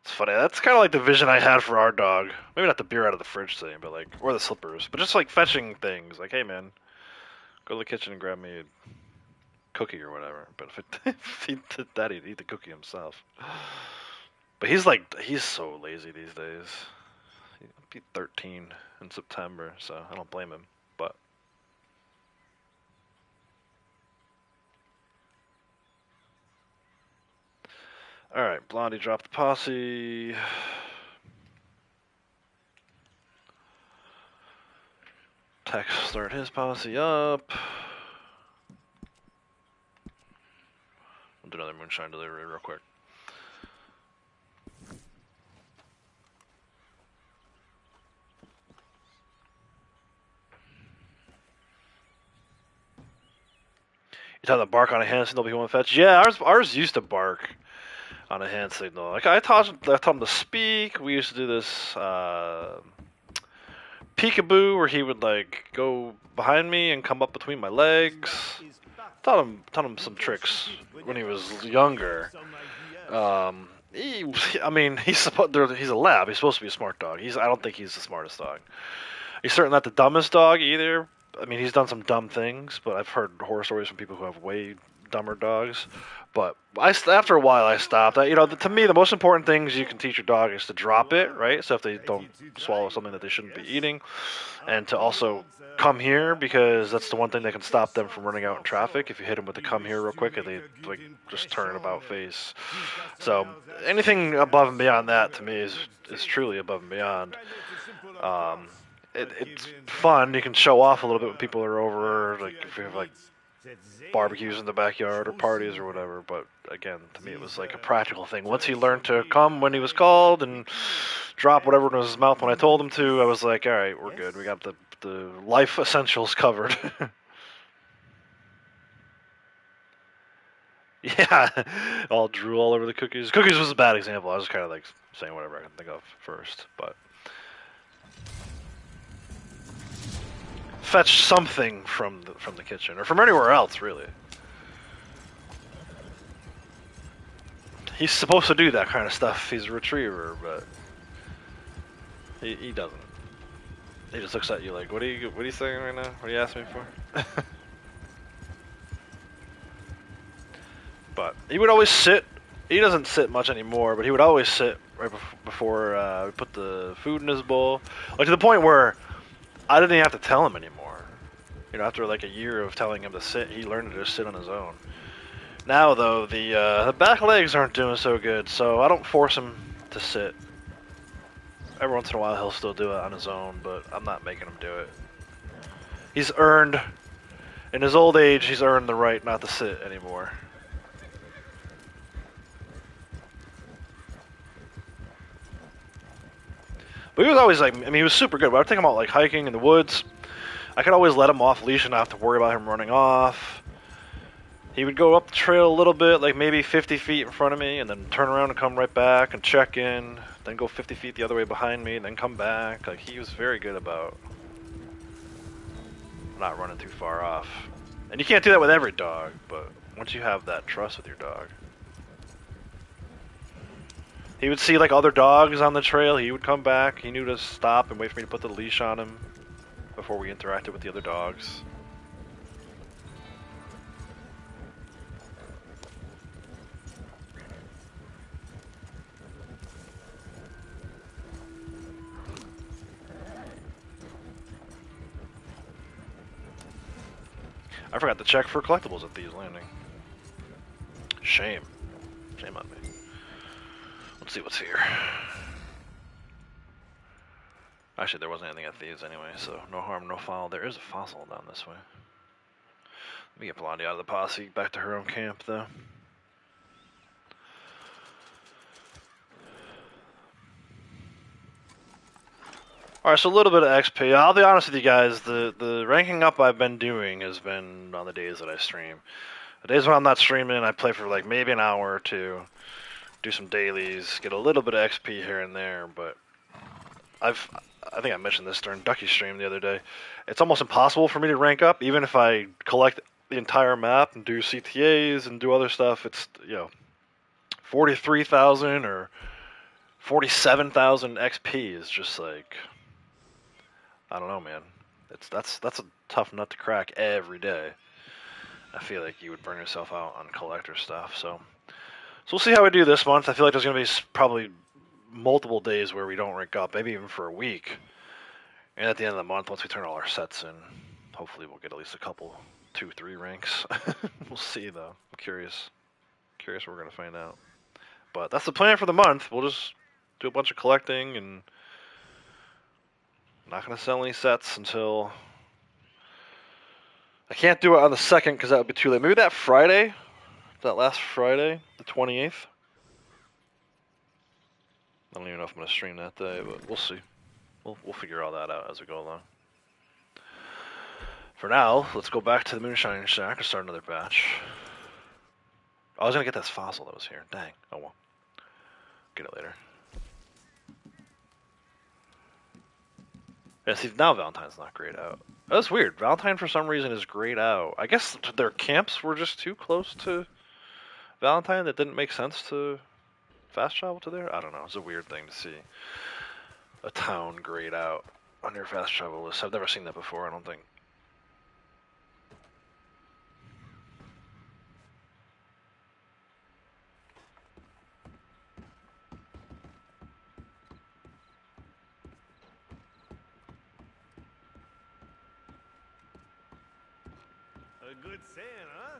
It's funny. That's kind of like the vision I had for our dog. Maybe not the beer out of the fridge thing, but like, or the slippers, but just like fetching things. Like, hey man, go to the kitchen and grab me a cookie or whatever. But if he did that, he'd eat the cookie himself. But he's so lazy these days. He'll be 13 in September, so I don't blame him. But all right, Blondie dropped the posse. Tex start his posse up. I'll do another moonshine delivery real quick. You tell them to bark on a hand signal before one fetch. Yeah, ours used to bark on a hand signal. Like I taught him to speak. We used to do this peekaboo where he would like go behind me and come up between my legs. Taught him some tricks when he was younger. I mean, he's a lab. He's supposed to be a smart dog. I don't think he's the smartest dog. He's certainly not the dumbest dog either. I mean, he's done some dumb things, but I've heard horror stories from people who have way dumber dogs. But after a while, I stopped. To me, the most important things you can teach your dog is to drop it, right? So if they don't swallow something that they shouldn't be eating, and to also come here, because that's the one thing that can stop them from running out in traffic. If you hit them with the come here real quick, and they like just turn about face. So anything above and beyond that to me is truly above and beyond. It's fun. You can show off a little bit when people are over, like if you have like barbecues in the backyard or parties or whatever. But again, to me, it was like a practical thing. Once he learned to come when he was called and drop whatever in his mouth when I told him to, I was like, all right, we're good. We got the life essentials covered. Yeah, all drool all over the cookies. Cookies was a bad example. I was kind of like saying whatever I can think of first, but. Fetch something from the kitchen, or from anywhere else, really. He's supposed to do that kind of stuff. He's a retriever, but he doesn't. He just looks at you like, what are you saying right now? What are you asking me for? But he would always sit. He doesn't sit much anymore, but he would always sit right before we put the food in his bowl, like to the point where I didn't even have to tell him anymore. After like a year of telling him to sit, he learned to just sit on his own. Now, though, the back legs aren't doing so good, so I don't force him to sit. Every once in a while, he'll still do it on his own, but I'm not making him do it. He's earned, in his old age, he's earned the right not to sit anymore. But he was always like, I mean, he was super good. But I'd take him out like hiking in the woods. I could always let him off leash and not have to worry about him running off. He would go up the trail a little bit, like maybe 50 feet in front of me, and then turn around and come right back and check in. Then go 50 feet the other way behind me, and then come back. Like, he was very good about not running too far off. And you can't do that with every dog, but once you have that trust with your dog. He would see like other dogs on the trail, he would come back, he knew to stop and wait for me to put the leash on him before we interacted with the other dogs. I forgot to check for collectibles at Thieves Landing. Shame. Shame on me. Let's see what's here. Actually, there wasn't anything at Thieves anyway, so no harm, no foul. There is a fossil down this way. Let me get Blondie out of the posse, back to her own camp, though. Alright, so a little bit of XP. I'll be honest with you guys, the ranking up I've been doing has been on the days that I stream. The days when I'm not streaming, I play for like maybe an hour or two, do some dailies, get a little bit of XP here and there, but I think I mentioned this during Ducky's stream the other day. It's almost impossible for me to rank up, even if I collect the entire map and do CTAs and do other stuff. It's 43,000 or 47,000 XP is just like, I don't know, man. That's a tough nut to crack every day. I feel like you would burn yourself out on collector stuff. So we'll see how we do this month. I feel like there's gonna be probably multiple days where we don't rank up, maybe even for a week. And at the end of the month, once we turn all our sets in, hopefully we'll get at least a couple, 2, 3 ranks. We'll see though. I'm curious. Curious what we're gonna find out. But that's the plan for the month. We'll just do a bunch of collecting and not gonna sell any sets until I can't do it on the 2nd because that would be too late. Maybe that Friday, that last Friday, the 28th. I don't even know if I'm gonna stream that day, but we'll see. We'll figure all that out as we go along. For now, let's go back to the Moonshine Shack and start another batch. I was gonna get this fossil that was here. Dang. Oh well. Get it later. Yeah, see, now Valentine's not grayed out. That's weird. Valentine, for some reason, is grayed out. I guess their camps were just too close to Valentine that didn't make sense to fast travel to there? I don't know. It's a weird thing to see. A town grayed out on your fast travel list. I've never seen that before, I don't think. A good saying, huh?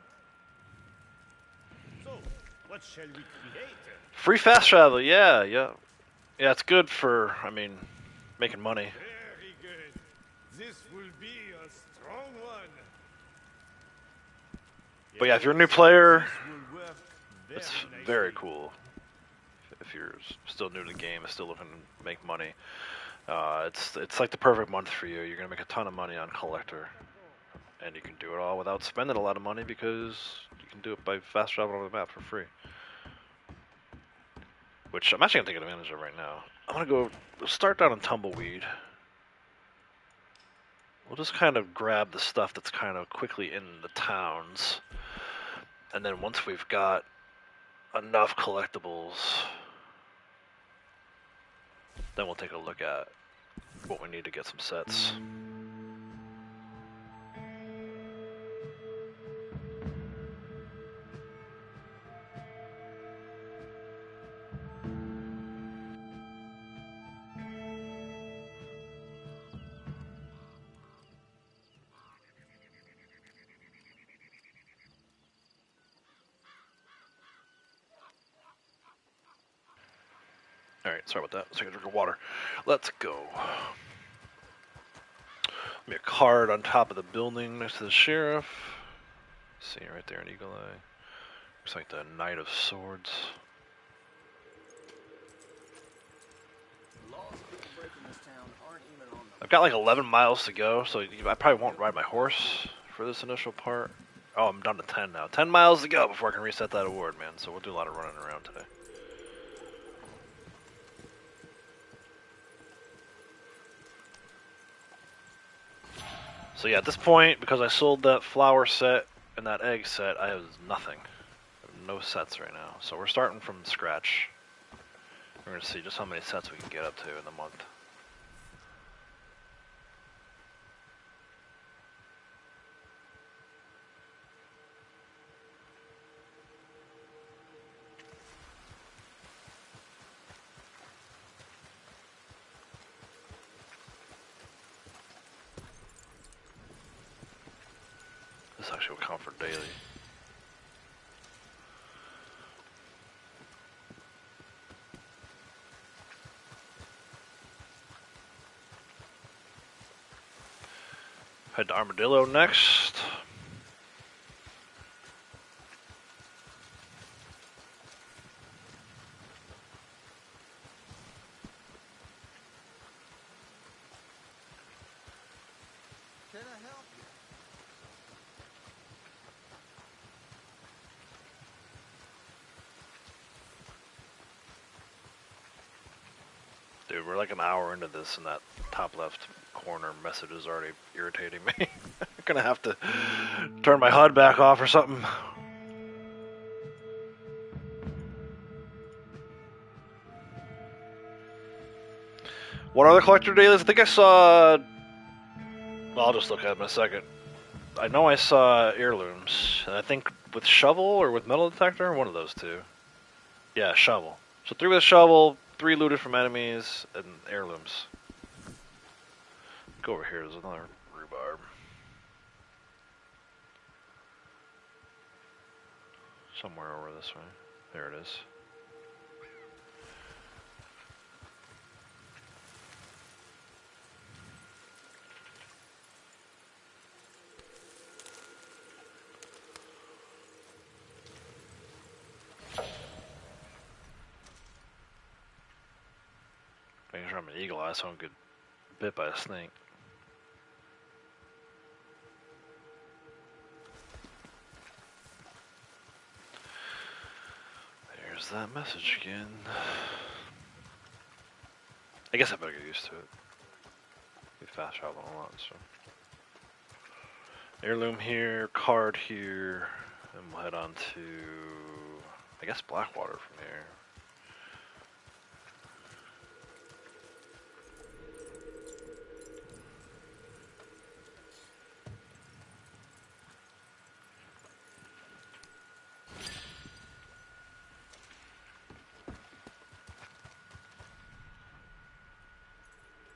So, what shall we create? Free fast travel, yeah. Yeah, it's good for, making money. Very good. This will be a strong one. But yeah, if you're a new player, This will work it's nicely. very cool. If you're still new to the game and still looking to make money, it's like the perfect month for you. You're gonna make a ton of money on collector, and you can do it all without spending a lot of money because you can do it by fast traveling on the map for free. Which I'm actually gonna take advantage of right now. I'm gonna go start down in Tumbleweed. We'll just kind of grab the stuff that's kind of quickly in the towns, and then once we've got enough collectibles, then we'll take a look at what we need to get some sets. Alright, sorry about that. Let's take a drink of water. Let's go. Be a card on top of the building next to the sheriff. See right there in Eagle Eye. Looks like the Knight of Swords. I've got like 11 miles to go, so I probably won't ride my horse for this initial part. Oh, I'm down to 10 now. 10 miles to go before I can reset that award, man. So we'll do a lot of running around today. So yeah, at this point, because I sold that flower set and that egg set, I have nothing. I have no sets right now. So we're starting from scratch. We're going to see just how many sets we can get up to in the month. This actually will count for daily. Head to Armadillo next. Can I help you? Dude, we're like an hour into this, and that top left corner message is already irritating me. I'm gonna have to turn my HUD back off or something. What other collector dailies? I think I saw... Well, I'll just look at them in a second. I know I saw heirlooms, and I think with shovel or with metal detector, one of those two. Yeah, shovel. So 3 with a shovel, 3 looted from enemies, and heirlooms. Go over here, there's another rhubarb. Somewhere over this way. There it is. Making sure I'm an eagle eye so I don't get bit by a snake. There's that message again. I guess I better get used to it. We fast travel a lot, so. Heirloom here, card here, and we'll head on to, I guess, Blackwater from here.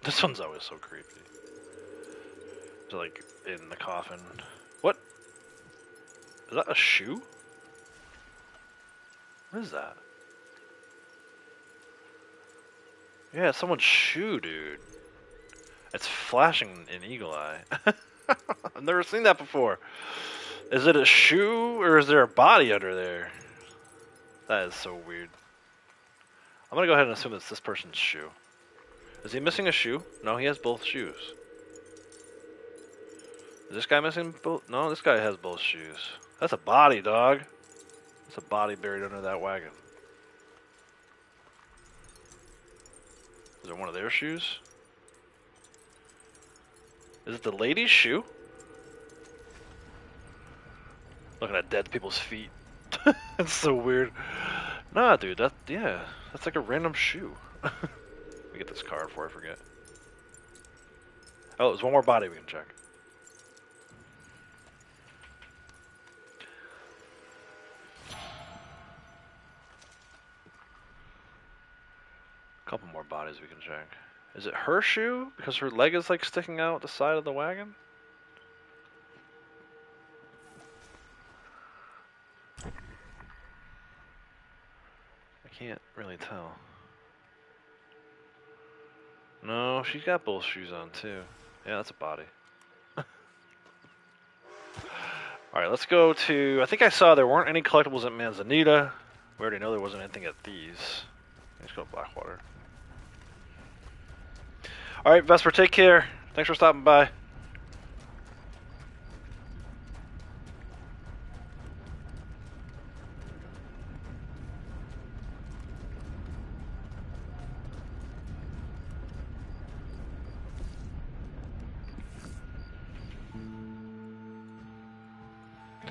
This one's always so creepy. It's like in the coffin. What? Is that a shoe? What is that? Yeah, it's someone's shoe, dude. It's flashing in eagle eye. I've never seen that before. Is it a shoe or is there a body under there? That is so weird. I'm gonna go ahead and assume it's this person's shoe. Is he missing a shoe? No, he has both shoes. Is this guy missing both? No, this guy has both shoes. That's a body, dog. That's a body buried under that wagon. Is it one of their shoes? Is it the lady's shoe? Looking at dead people's feet. That's so weird. Nah, dude, that's like a random shoe. Let me get this card before I forget. Oh, there's one more body we can check. Couple more bodies we can check. Is it her shoe? Because her leg is like sticking out the side of the wagon? I can't really tell. No, she's got both shoes on too. Yeah, that's a body. Alright, let's go to... I think I saw there weren't any collectibles at Manzanita. We already know there wasn't anything at these. Let's go to Blackwater. Alright, Vesper, take care. Thanks for stopping by.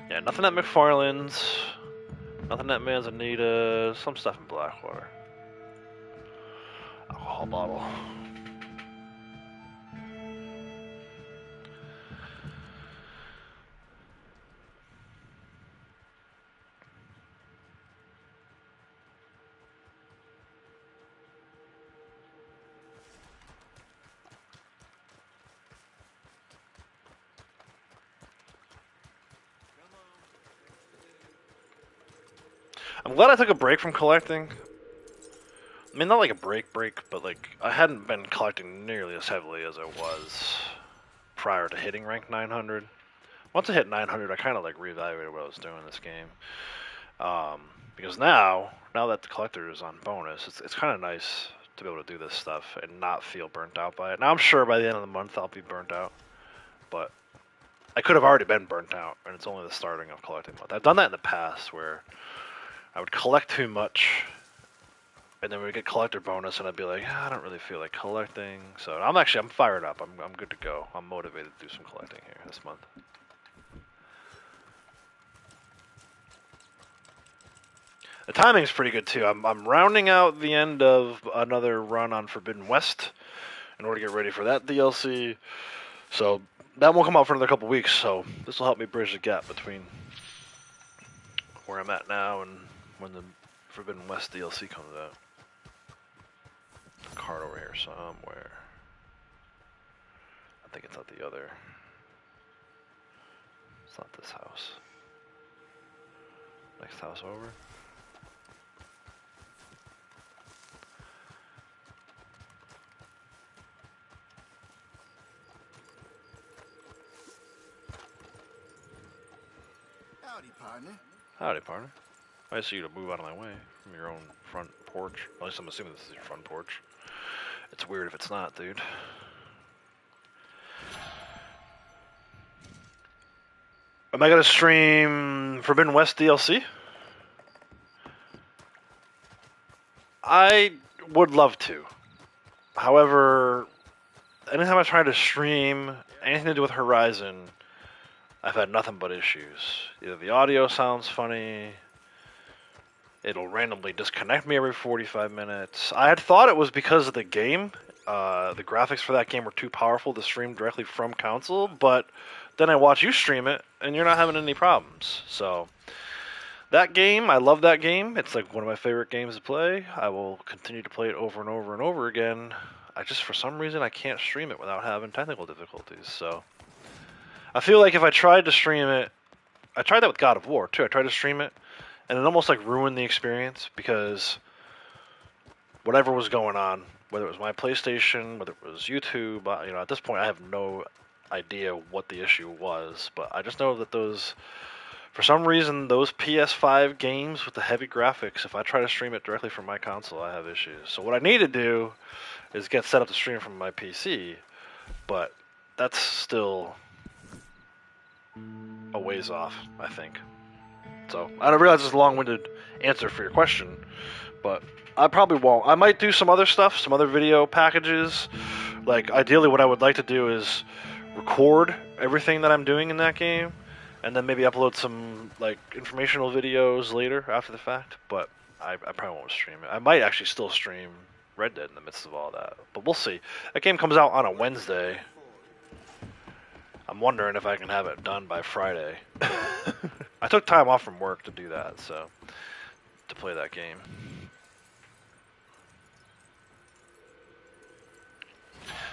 Yeah, nothing at McFarland's. Nothing at Manzanita. Some stuff in Blackwater. Alcohol bottle. I'm glad I took a break from collecting. I mean, not like a break, but like, I hadn't been collecting nearly as heavily as I was prior to hitting rank 900. Once I hit 900, I kind of like reevaluated what I was doing in this game. Because now that the collector is on bonus, it's kind of nice to be able to do this stuff and not feel burnt out by it. Now I'm sure by the end of the month I'll be burnt out, but I could have already been burnt out, and it's only the starting of collecting month. I've done that in the past where I would collect too much, and then we get collector bonus, and I'd be like, "Ah, I don't really feel like collecting. So I'm fired up. I'm good to go. I'm motivated to do some collecting here this month. The timing's pretty good too. I'm rounding out the end of another run on Forbidden West in order to get ready for that DLC. So that won't come out for another couple weeks. So this will help me bridge the gap between where I'm at now and when the Forbidden West DLC comes out. Card over here somewhere. I think it's at the other. It's not this house. Next house over. Howdy, partner. Howdy, partner. I see you to move out of my way from your own front porch. At least I'm assuming this is your front porch. It's weird if it's not, dude. Am I gonna stream Forbidden West DLC? I would love to. However, anytime I try to stream anything to do with Horizon, I've had nothing but issues. Either the audio sounds funny, it'll randomly disconnect me every 45 minutes. I had thought it was because of the game. The graphics for that game were too powerful to stream directly from console, but then I watch you stream it, and you're not having any problems. So, that game, I love that game. It's like one of my favorite games to play. I will continue to play it over and over and over again. I just, for some reason, I can't stream it without having technical difficulties. So, I feel like if I tried to stream it, I tried that with God of War too. I tried to stream it, and it almost like ruined the experience because whatever was going on, whether it was my PlayStation, whether it was YouTube, at this point I have no idea what the issue was. But I just know that for some reason, those PS5 games with the heavy graphics, if I try to stream it directly from my console, I have issues. So what I need to do is get set up to stream from my PC, but that's still a ways off, I think. So I realize it's a long-winded answer for your question, but I probably won't. I might do some other stuff, some other video packages. Like, ideally what I would like to do is record everything that I'm doing in that game, and then maybe upload some, like, informational videos later after the fact, but I probably won't stream it. I might actually still stream Red Dead in the midst of all that, but we'll see. That game comes out on a Wednesday. I'm wondering if I can have it done by Friday. I took time off from work to do that, so to play that game.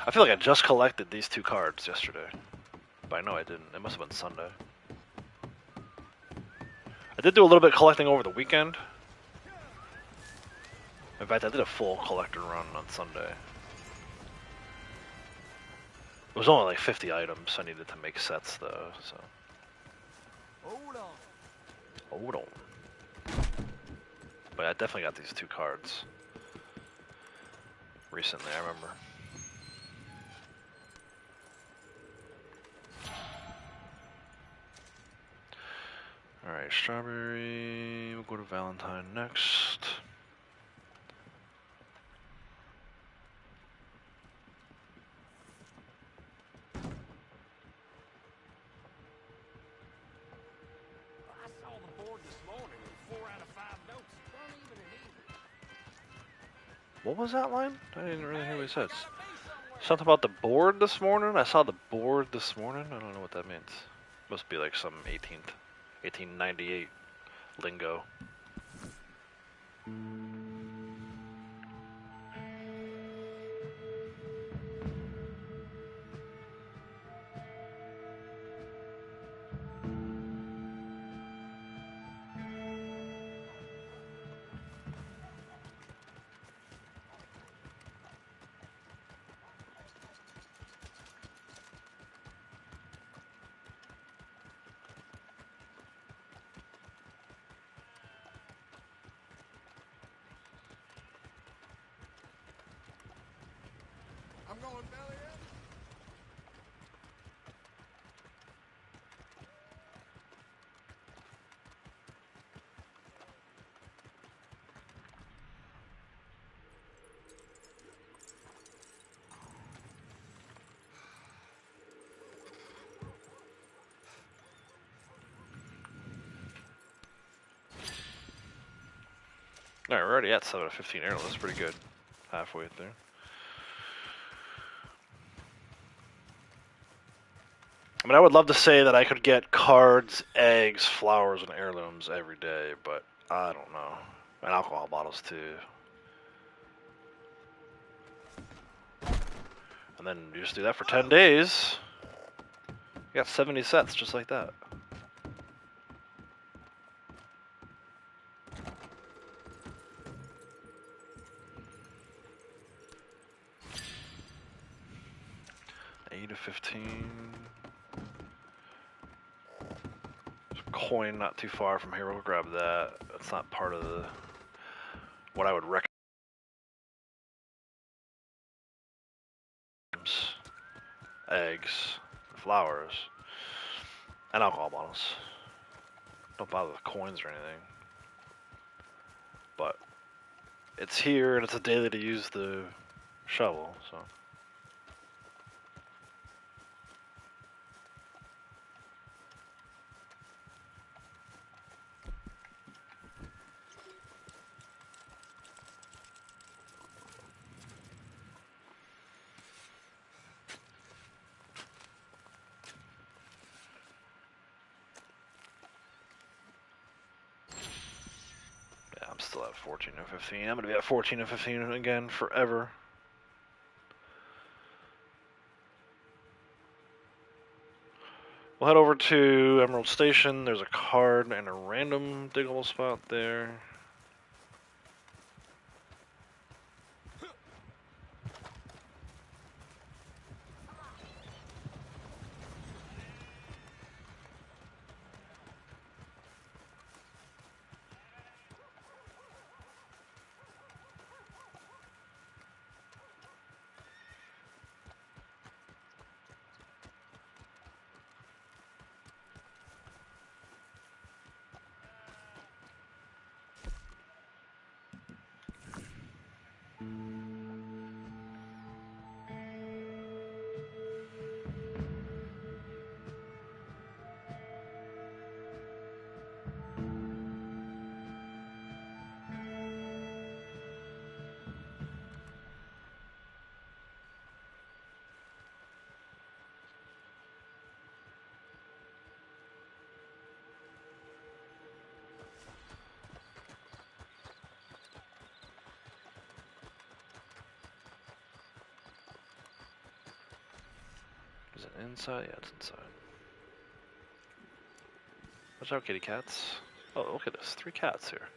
I feel like I just collected these 2 cards yesterday, but I know I didn't. It must have been Sunday. I did do a little bit of collecting over the weekend. In fact, I did a full collector run on Sunday. It was only like 50 items I needed to make sets, though, so. Hold on. But I definitely got these 2 cards recently, I remember. Alright, strawberry. We'll go to Valentine next. I saw the board this morning and 4 out of 5 notes weren't even in English. What was that line? I didn't really hear what he said. Something about the board this morning? I saw the board this morning? I don't know what that means. Must be like some 1898 lingo. Alright, we're already at 7 out of 15 arrows. That's pretty good. Halfway through. I mean, I would love to say that I could get cards, eggs, flowers, and heirlooms every day, but I don't know. And alcohol bottles, too. And then you just do that for 10 days. You got 70 sets just like that. Eight to 15. Coin not too far from here. We'll grab that. That's not part of the what I would recommend. Eggs, flowers, and alcohol bottles. Don't bother with coins or anything. But it's here and it's a daily to use the shovel, so. Yeah, I'm still at 14 and 15. I'm gonna be at 14 and 15 again forever. We'll head over to Emerald Station. There's a card and a random diggable spot there. Is it inside? Yeah, it's inside. Watch out, kitty cats. Oh, look at this. 3 cats here.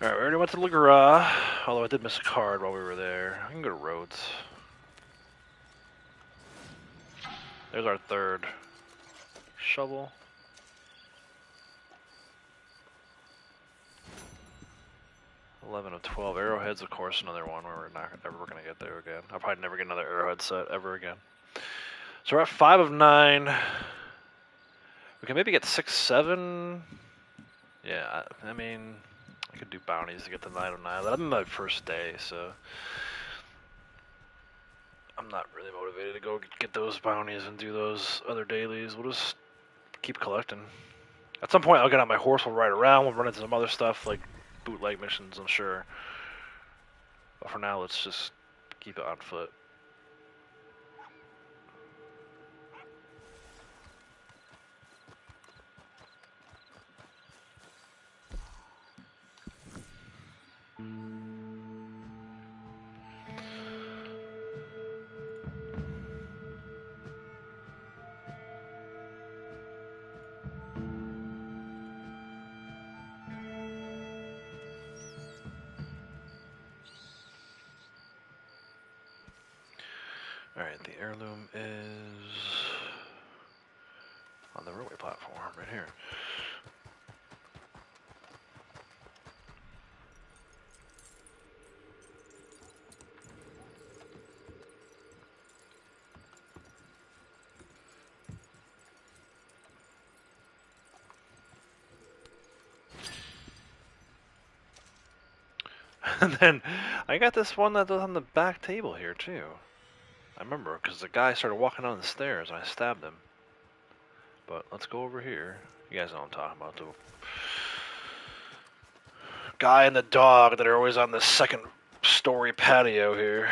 Alright, we already went to Legra, although I did miss a card while we were there. I can go to Rhodes. There's our 3rd shovel. $11 of 12. Arrowheads, of course, another one where we're not ever going to get there again. I'll probably never get another arrowhead set ever again. So we're at 5 of 9. We can maybe get 6, 7. Yeah, I mean, I could do bounties to get to 9 of 9. That'll be my first day, so I'm not really motivated to go get those bounties and do those other dailies. We'll just keep collecting. At some point, I'll get on my horse, we'll ride around, we'll run into some other stuff like bootleg missions, I'm sure. But for now, let's just keep it on foot. Alright, the heirloom is on the railway platform right here. And then I got this one that was on the back table here too. I remember because the guy started walking down the stairs and I stabbed him. But let's go over here. You guys know what I'm talking about. The guy and the dog that are always on the second story patio here.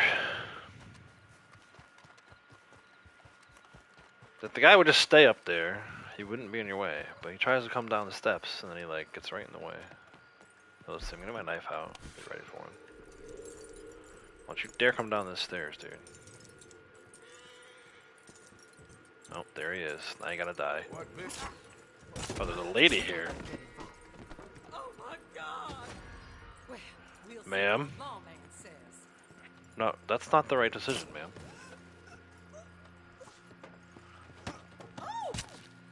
If the guy would just stay up there, he wouldn't be in your way. But he tries to come down the steps and then he like gets right in the way. So let's see, I'm gonna get my knife out. Get ready for him. Don't you dare come down the stairs, dude. Oh, there he is. Now you gotta die. What, bitch? Oh, there's a lady here. Oh my God! Well, we'll see Ma'am? what lawman says. No, that's not the right decision, ma'am.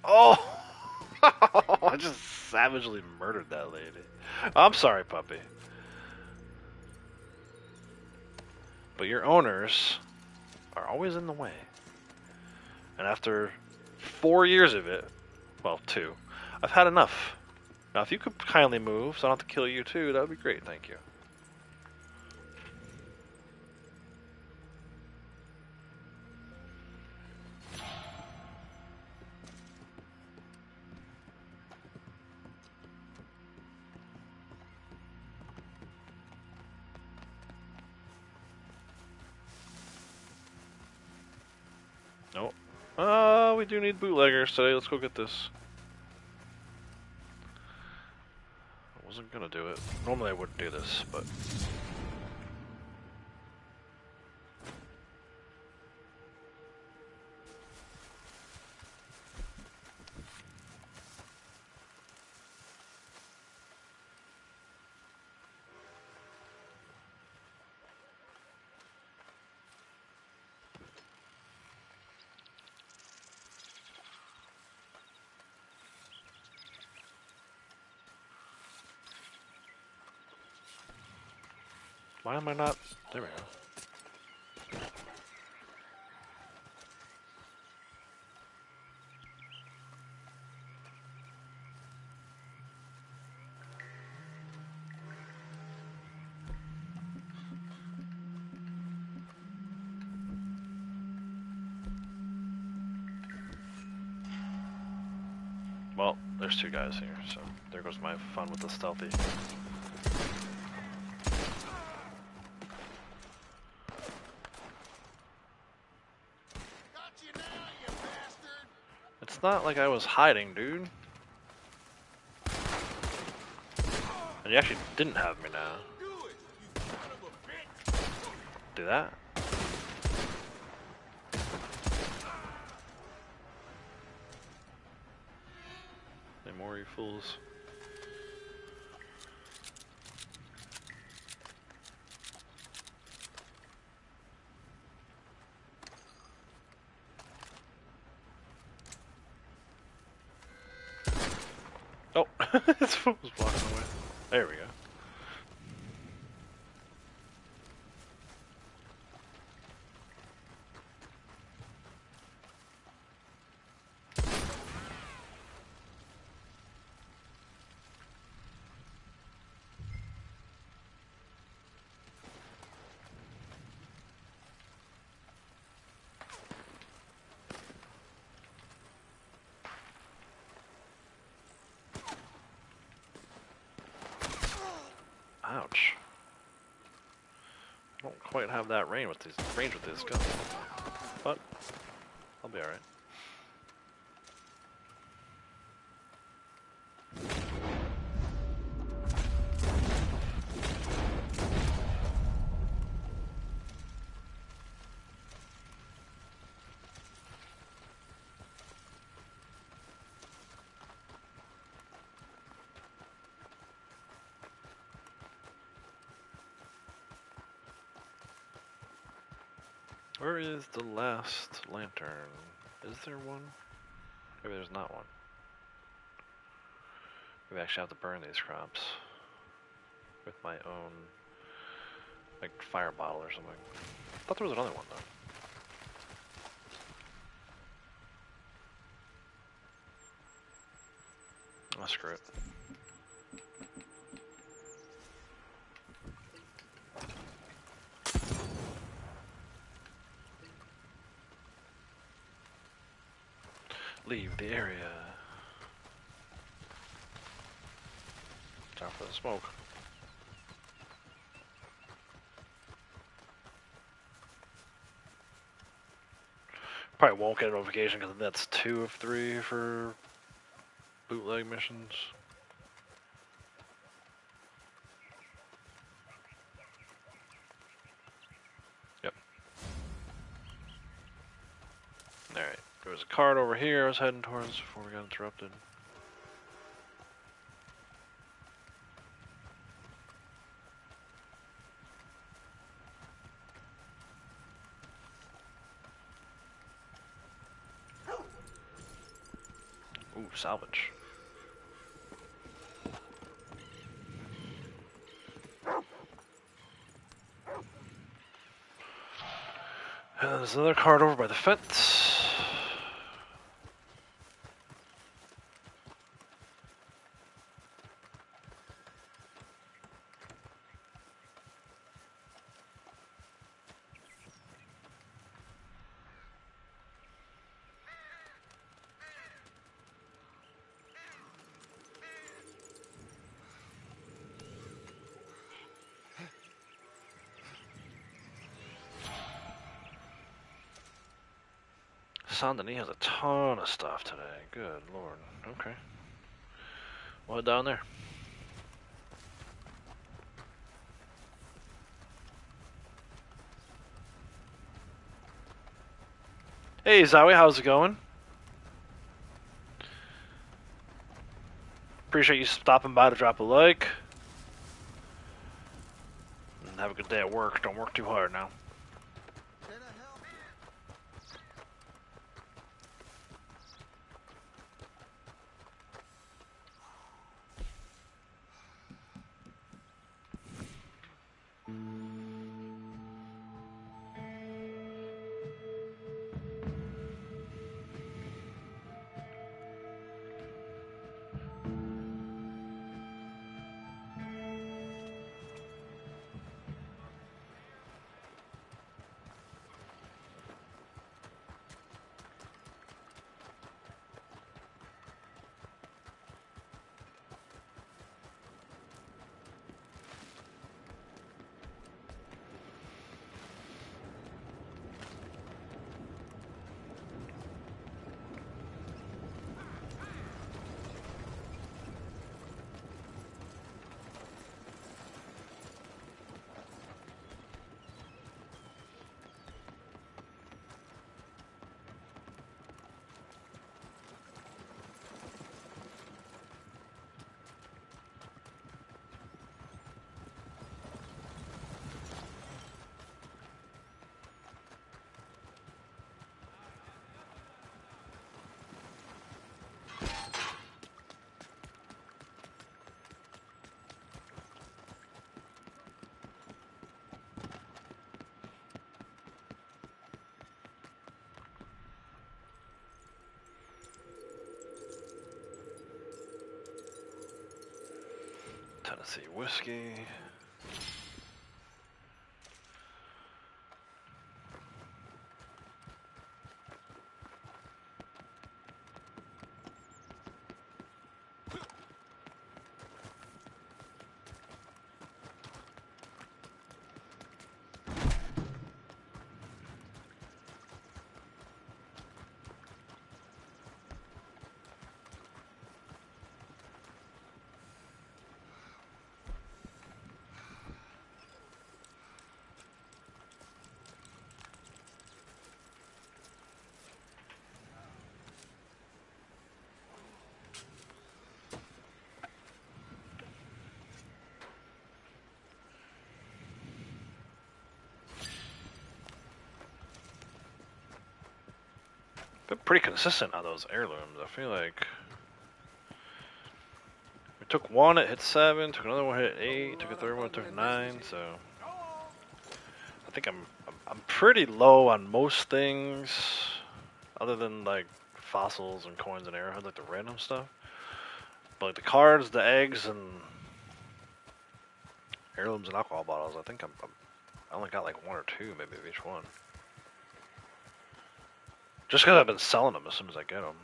Oh! I just savagely murdered that lady. I'm sorry, puppy. But your owners are always in the way. And after 4 years of it, well, 2, I've had enough. Now, if you could kindly move so I don't have to kill you too, that would be great, thank you. Nope. We do need bootleggers today. Let's go get this. I wasn't gonna do it. Normally I wouldn't do this, but... Why am I not... There we go. Well, there's 2 guys here, so there goes my fun with the stealthy. Got you now, you bastard! It's not like I was hiding, dude. And you actually didn't have me now. Do it, you son of a bitch! Do that? Any more, you fools? Oh, this fool was blocking away. There we go. Ouch. I don't quite have that range with these guns. But I'll be alright. Where is the last lantern? Is there one? Maybe there's not one. Maybe I actually have to burn these crops with my own, like, fire bottle or something. I thought there was another one though. Oh, screw it. Leave the area. Time for the smoke. Probably won't get a notification because that's 2 of 3 for bootleg missions. Yep. Alright, there was a card over here I was heading towards before we got interrupted. Ooh, salvage. And there's another card over by the fence. Saint Denis has a ton of stuff today. Good lord. Okay. We'll head down there. Hey Zowie, how's it going? Appreciate you stopping by to drop a like. And have a good day at work. Don't work too hard now. Can I help you? Tennessee whiskey. Been pretty consistent on those heirlooms. I feel like we took one, it hit 7. Took another one, hit 8. Took a third one, it took 9. So I think I'm pretty low on most things, other than like fossils and coins and arrowheads, like the random stuff. But like the cards, the eggs, and heirlooms and alcohol bottles, I think I only got like 1 or 2 maybe of each one. Just because I've been selling them as soon as I get them.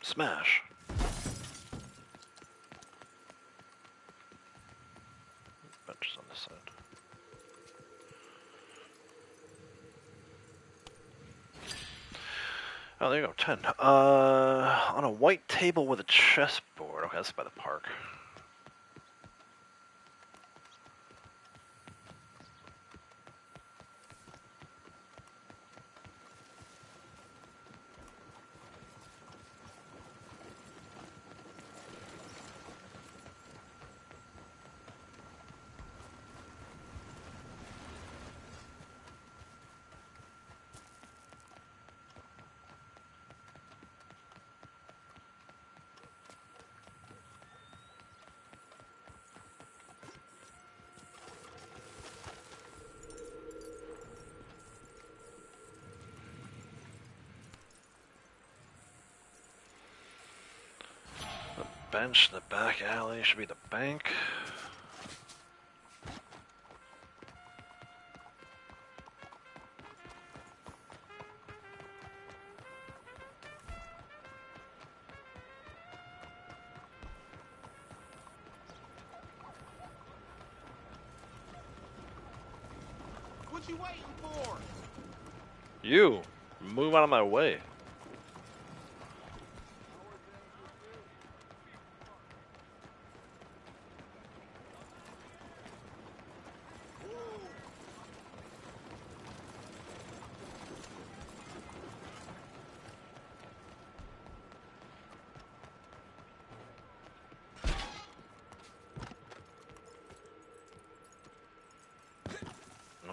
Smash. Benches on this side. Oh, there you go, 10. On a white table with a chessboard. Okay, that's by the park. Bench, the back alley should be the bank. What you waiting for? You! Move out of my way.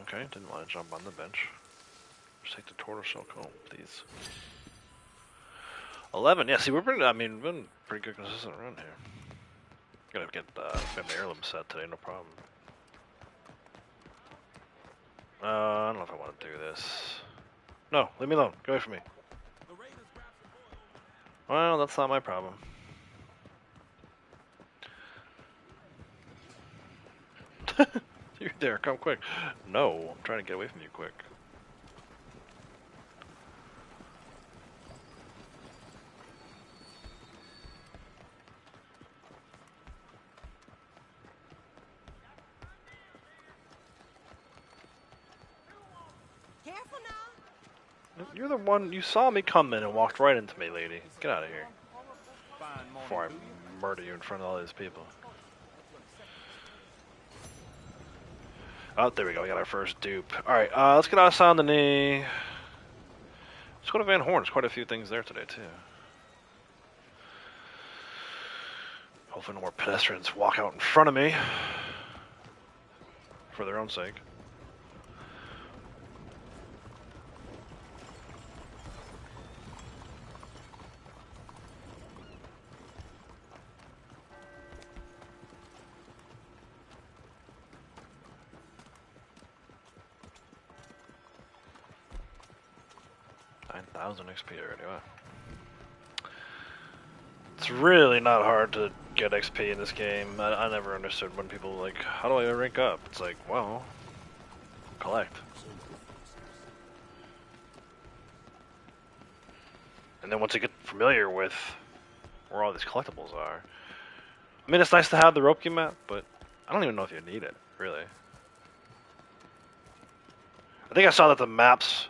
Okay, didn't want to jump on the bench. Just take the tortoiseshell comb, please. 11, yeah, see, we've been pretty good consistent run here. Gonna get an heirloom set today, no problem. I don't know if I want to do this. No, leave me alone. Get away from me. Well, that's not my problem. You're there, come quick. No, I'm trying to get away from you quick. Careful now. You're the one, you saw me come in and walked right into me, lady. Get out of here. Before I murder you in front of all these people. Oh, there we go, we got our first dupe. Alright, let's get out of Saint Denis. Let's go to Van Horn. There's quite a few things there today, too. Hopefully no more pedestrians walk out in front of me. For their own sake. XP already, wow. It's really not hard to get XP in this game. I never understood when people like, how do I rank up? It's like, well, collect. And then once you get familiar with where all these collectibles are, I mean, it's nice to have the Ropkey map, but I don't even know if you need it, really. I think I saw that the maps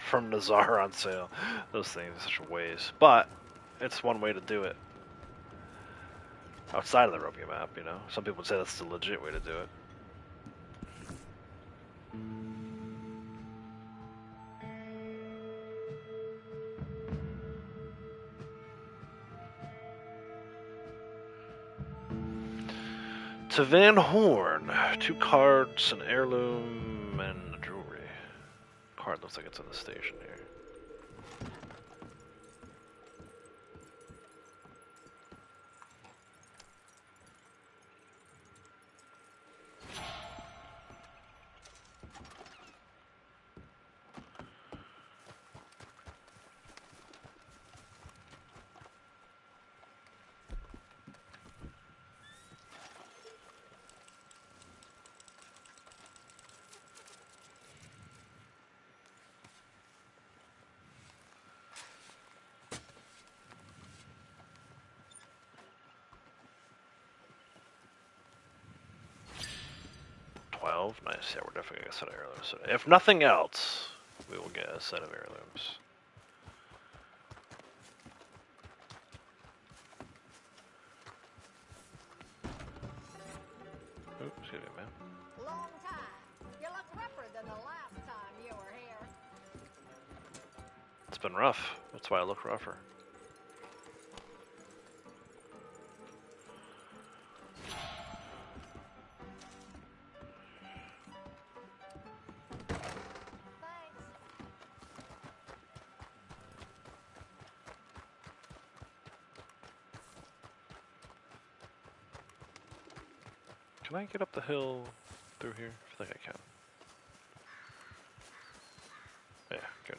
from Nazar are on sale. Those things are such a waste. But it's one way to do it. Outside of the Ropkey map, you know. Some people would say that's the legit way to do it. to Van Horn. 2 cards, an heirloom, and a jewelry. Card looks like it's in the station here. Nice, yeah, we're definitely gonna get a set of heirlooms. So if nothing else, we will get a set of heirlooms. Oops, excuse me, man. Long time. You look rougher than the last time you were here. It's been rough. That's why I look rougher. Can I get up the hill through here? I think I can. Yeah, good.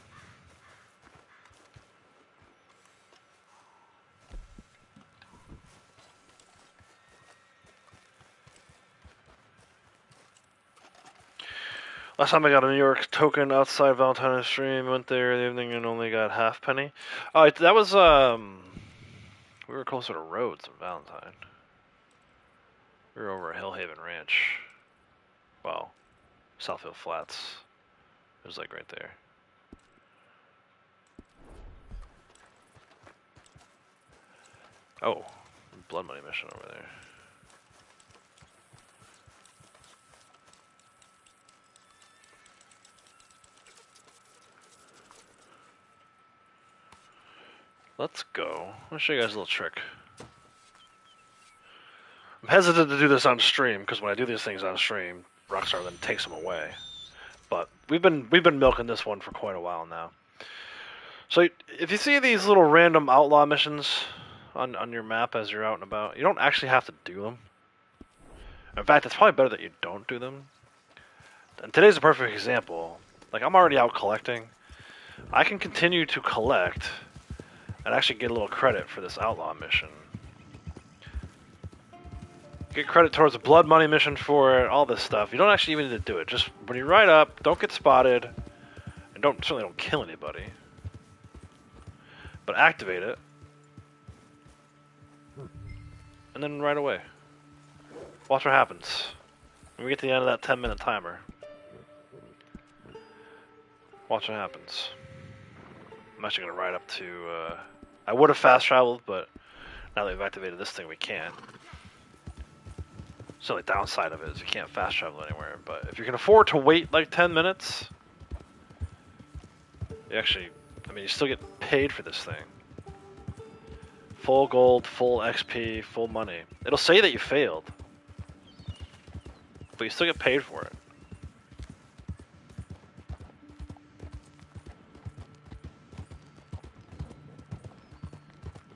Last time I got a New York token outside Valentine's stream, went there in the evening and only got half penny. Oh, that was, we were closer to Rhodes than Valentine. We were over at Hillhaven Ranch. Well, Southfield Flats. It was like right there. Oh, blood money mission over there. Let's go. I'm gonna show you guys a little trick. I'm hesitant to do this on stream because when I do these things on stream, Rockstar then takes them away. But we've been milking this one for quite a while now. So if you see these little random outlaw missions on your map as you're out and about, you don't actually have to do them. In fact, it's probably better that you don't do them. And today's a perfect example. Like, I'm already out collecting. I can continue to collect and actually get a little credit for this outlaw mission. Get credit towards a blood money mission for it, all this stuff. You don't actually even need to do it. Just when you ride up, don't get spotted, and certainly don't kill anybody. But activate it, and then right away. Watch what happens when we get to the end of that 10-minute timer. Watch what happens. I'm actually gonna ride up to. I would have fast traveled, but now that we've activated this thing, we can't. So the downside of it is you can't fast travel anywhere. But if you can afford to wait like 10 minutes, you actually, you still get paid for this thing. Full gold, full XP, full money. It'll say that you failed, but you still get paid for it.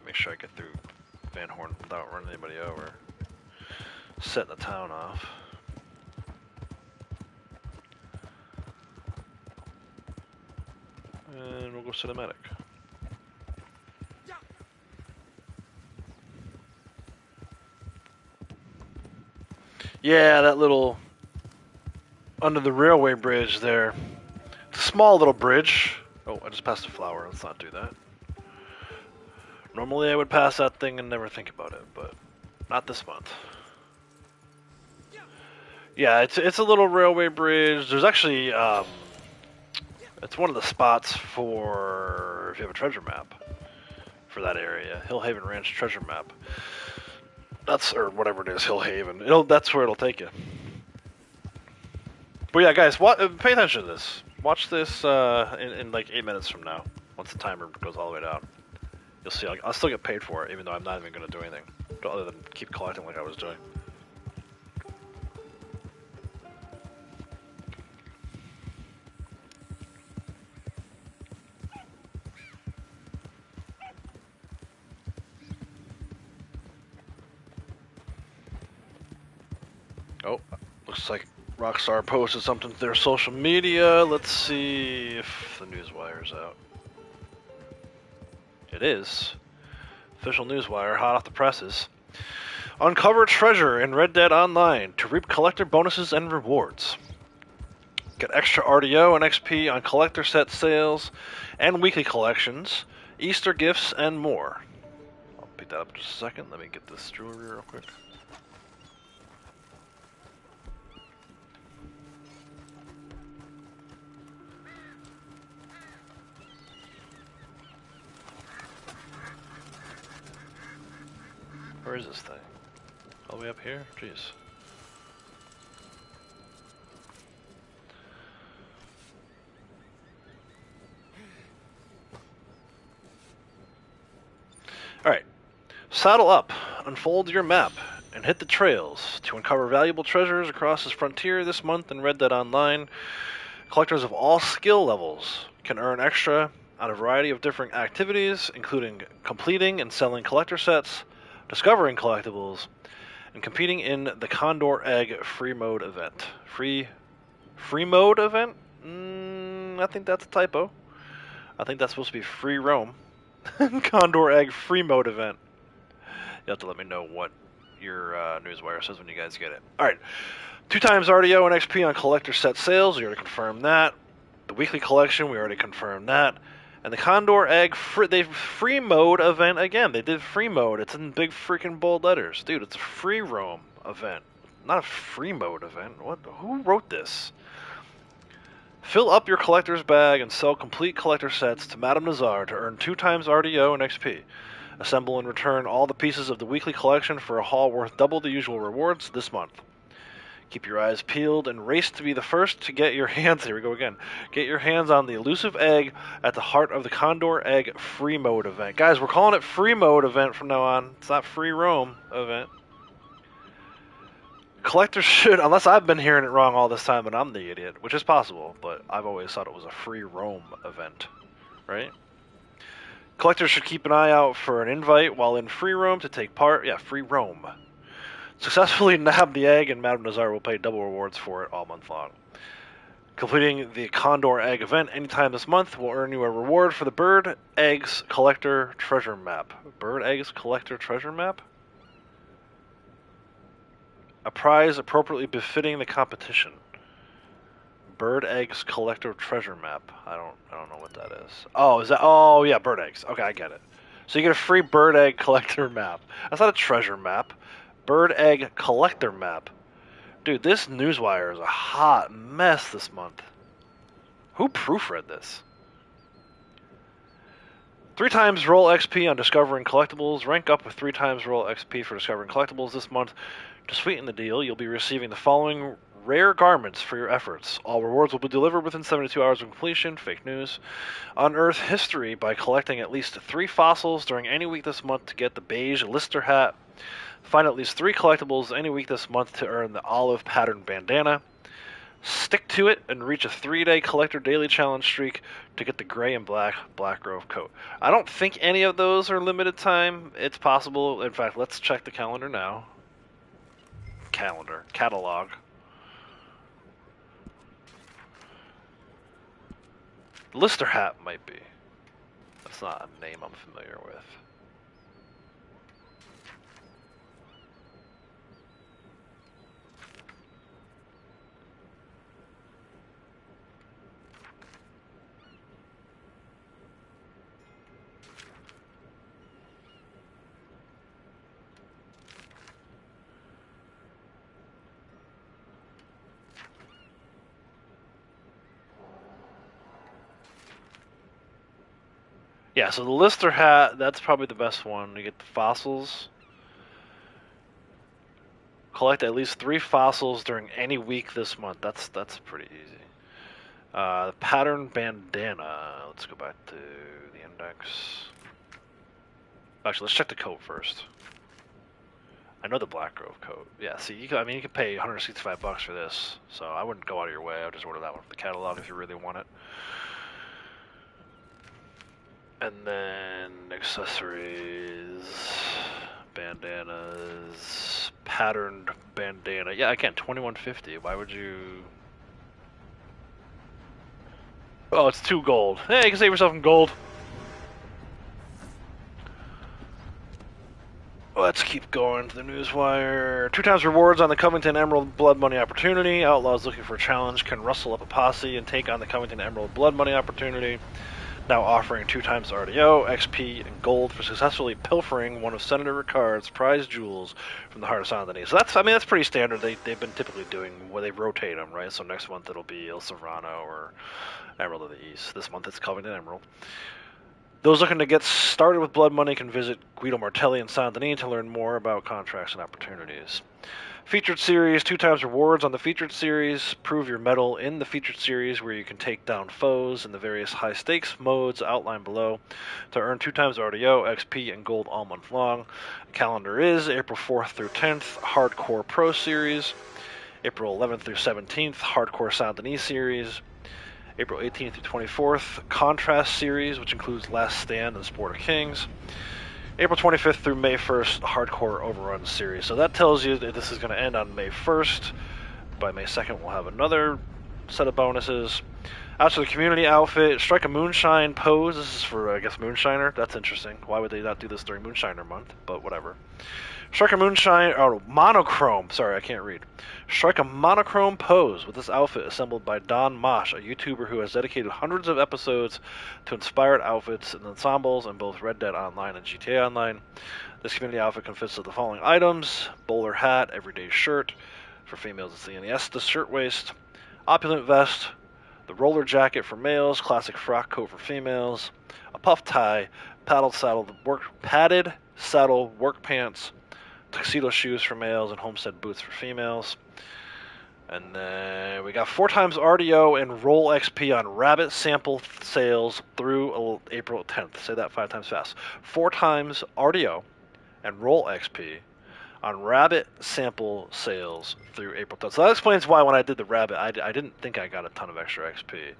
Make sure I get through Van Horn without running anybody over. Setting the town off. And we'll go cinematic. Yeah, that little under the railway bridge there. It's a small little bridge. Oh, I just passed a flower. Let's not do that. Normally I would pass that thing and never think about it, but not this month. Yeah, it's a little railway bridge. There's actually it's one of the spots for if you have a treasure map for that area, Hillhaven Ranch treasure map. That's or whatever it is, Hillhaven. That's where it'll take you. But yeah, guys, pay attention to this. Watch this in like 8 minutes from now, once the timer goes all the way down. You'll see. I'll still get paid for it, even though I'm not even going to do anything other than keep collecting like I was doing. Oh, looks like Rockstar posted something to their social media. Let's see if the newswire's out. It is. Official newswire, hot off the presses. Uncover treasure in Red Dead Online to reap collector bonuses and rewards. Get extra RDO and XP on collector set sales and weekly collections, Easter gifts, and more. I'll pick that up in just a second. Let me get this jewelry real quick. Where is this thing? All the way up here? Jeez. Alright. Saddle up, unfold your map, and hit the trails to uncover valuable treasures across this frontier this month in Red Dead Online. Collectors of all skill levels can earn extra on a variety of different activities, including completing and selling collector sets, discovering collectibles, and competing in the Condor Egg free mode event. Free mode event? I think that's a typo. I think that's supposed to be free roam. Condor Egg free mode event. You have to let me know what your newswire says when you guys get it. Alright. 2 times RDO and XP on collector set sales. We already confirmed that. The weekly collection, we already confirmed that. And the Condor Egg free mode event again. They did free mode. It's in big freaking bold letters. Dude, it's a free roam event. Not a free mode event. Who wrote this? Fill up your collector's bag and sell complete collector sets to Madame Nazar to earn 2 times RDO and XP. Assemble and return all the pieces of the weekly collection for a haul worth double the usual rewards this month. Keep your eyes peeled and race to be the first to get your hands. Here we go again. Get your hands on the elusive egg at the heart of the Condor Egg free mode event. Guys, we're calling it free mode event from now on. It's not free roam event. Collectors should, unless I've been hearing it wrong all this time and I'm the idiot, which is possible, but I've always thought it was a free roam event, right? Collectors should keep an eye out for an invite while in free roam to take part. Yeah, free roam. Successfully nab the egg, and Madame Nazar will pay double rewards for it all month long. Completing the Condor Egg event anytime this month will earn you a reward for the Bird Eggs Collector Treasure Map. Bird Eggs Collector Treasure Map? A prize appropriately befitting the competition. Bird Eggs Collector Treasure Map. I don't know what that is. Oh, is that? Oh, yeah, bird eggs. Okay, I get it. So you get a free Bird Egg Collector map. That's not a treasure map. Bird Egg Collector map. Dude, this newswire is a hot mess this month. Who proofread this? 3 times roll XP on discovering collectibles. Rank up with 3 times roll XP for discovering collectibles this month. To sweeten the deal, you'll be receiving the following rare garments for your efforts. All rewards will be delivered within 72 hours of completion. Fake news. Unearth history by collecting at least 3 fossils during any week this month to get the beige Lister hat. Find at least 3 collectibles any week this month to earn the olive pattern bandana. Stick to it and reach a 3-day collector daily challenge streak to get the gray and black Grove coat. I don't think any of those are limited time. It's possible. In fact, let's check the calendar now. Catalog. Lister hat might be. That's not a name I'm familiar with. Yeah, so the Lister hat, that's probably the best one. You get the fossils. Collect at least 3 fossils during any week this month. That's pretty easy. The pattern bandana. Let's go back to the index. Actually, let's check the coat first. I know the Black Grove coat. Yeah, see, you can pay $165 for this, so I wouldn't go out of your way. I would just order that one from the catalog if you really want it. And then accessories, bandanas, patterned bandana. Yeah, again, 2150. Why would you? Oh, it's 2 gold. Hey, you can save yourself some gold. Let's keep going to the newswire. 2 times rewards on the Covington Emerald Blood Money opportunity. Outlaws looking for a challenge can rustle up a posse and take on the Covington Emerald Blood Money opportunity. Now offering 2 times RDO, XP, and gold for successfully pilfering one of Senator Ricard's prized jewels from the heart of Saint Denis. So that's pretty standard. They've been typically doing where they rotate them, right? So next month it'll be El Serrano or Emerald of the East. This month it's Covington Emerald. Those looking to get started with blood money can visit Guido Martelli and Saint Denis to learn more about contracts and opportunities. Featured series, 2 times rewards on the featured series. Prove your mettle in the featured series where you can take down foes in the various high stakes modes outlined below to earn 2 times RDO, XP, and gold all month long. The calendar is April 4th through 10th, Hardcore Pro Series. April 11th through 17th, Hardcore Saint Denis Series. April 18th through 24th, Contrast Series, which includes Last Stand and Sport of Kings. April 25th through May 1st, Hardcore Overrun Series. So that tells you that this is going to end on May 1st. By May 2nd, we'll have another set of bonuses. Out to the community outfit, Strike a Moonshine Pose. This is for, I guess, Moonshiner. That's interesting. Why would they not do this during Moonshiner month? But whatever. Strike a Moonshine, or Monochrome. Sorry, I can't read. Strike a monochrome pose with this outfit assembled by Don Mosh, a YouTuber who has dedicated hundreds of episodes to inspired outfits and ensembles in both Red Dead Online and GTA Online. This community outfit consists of the following items: bowler hat, everyday shirt. For females, it's the Iniesta shirtwaist, opulent vest, the roller jacket for males, classic frock coat for females, a puff tie, padded saddle work pants, tuxedo shoes for males, and homestead boots for females. And then we got 4 times RDO and roll XP on rabbit sample sales through April 10th. Say that 5 times fast. 4 times RDO and roll XP on rabbit sample sales through April 10th. So that explains why when I did the rabbit, I didn't think I got a ton of extra XP.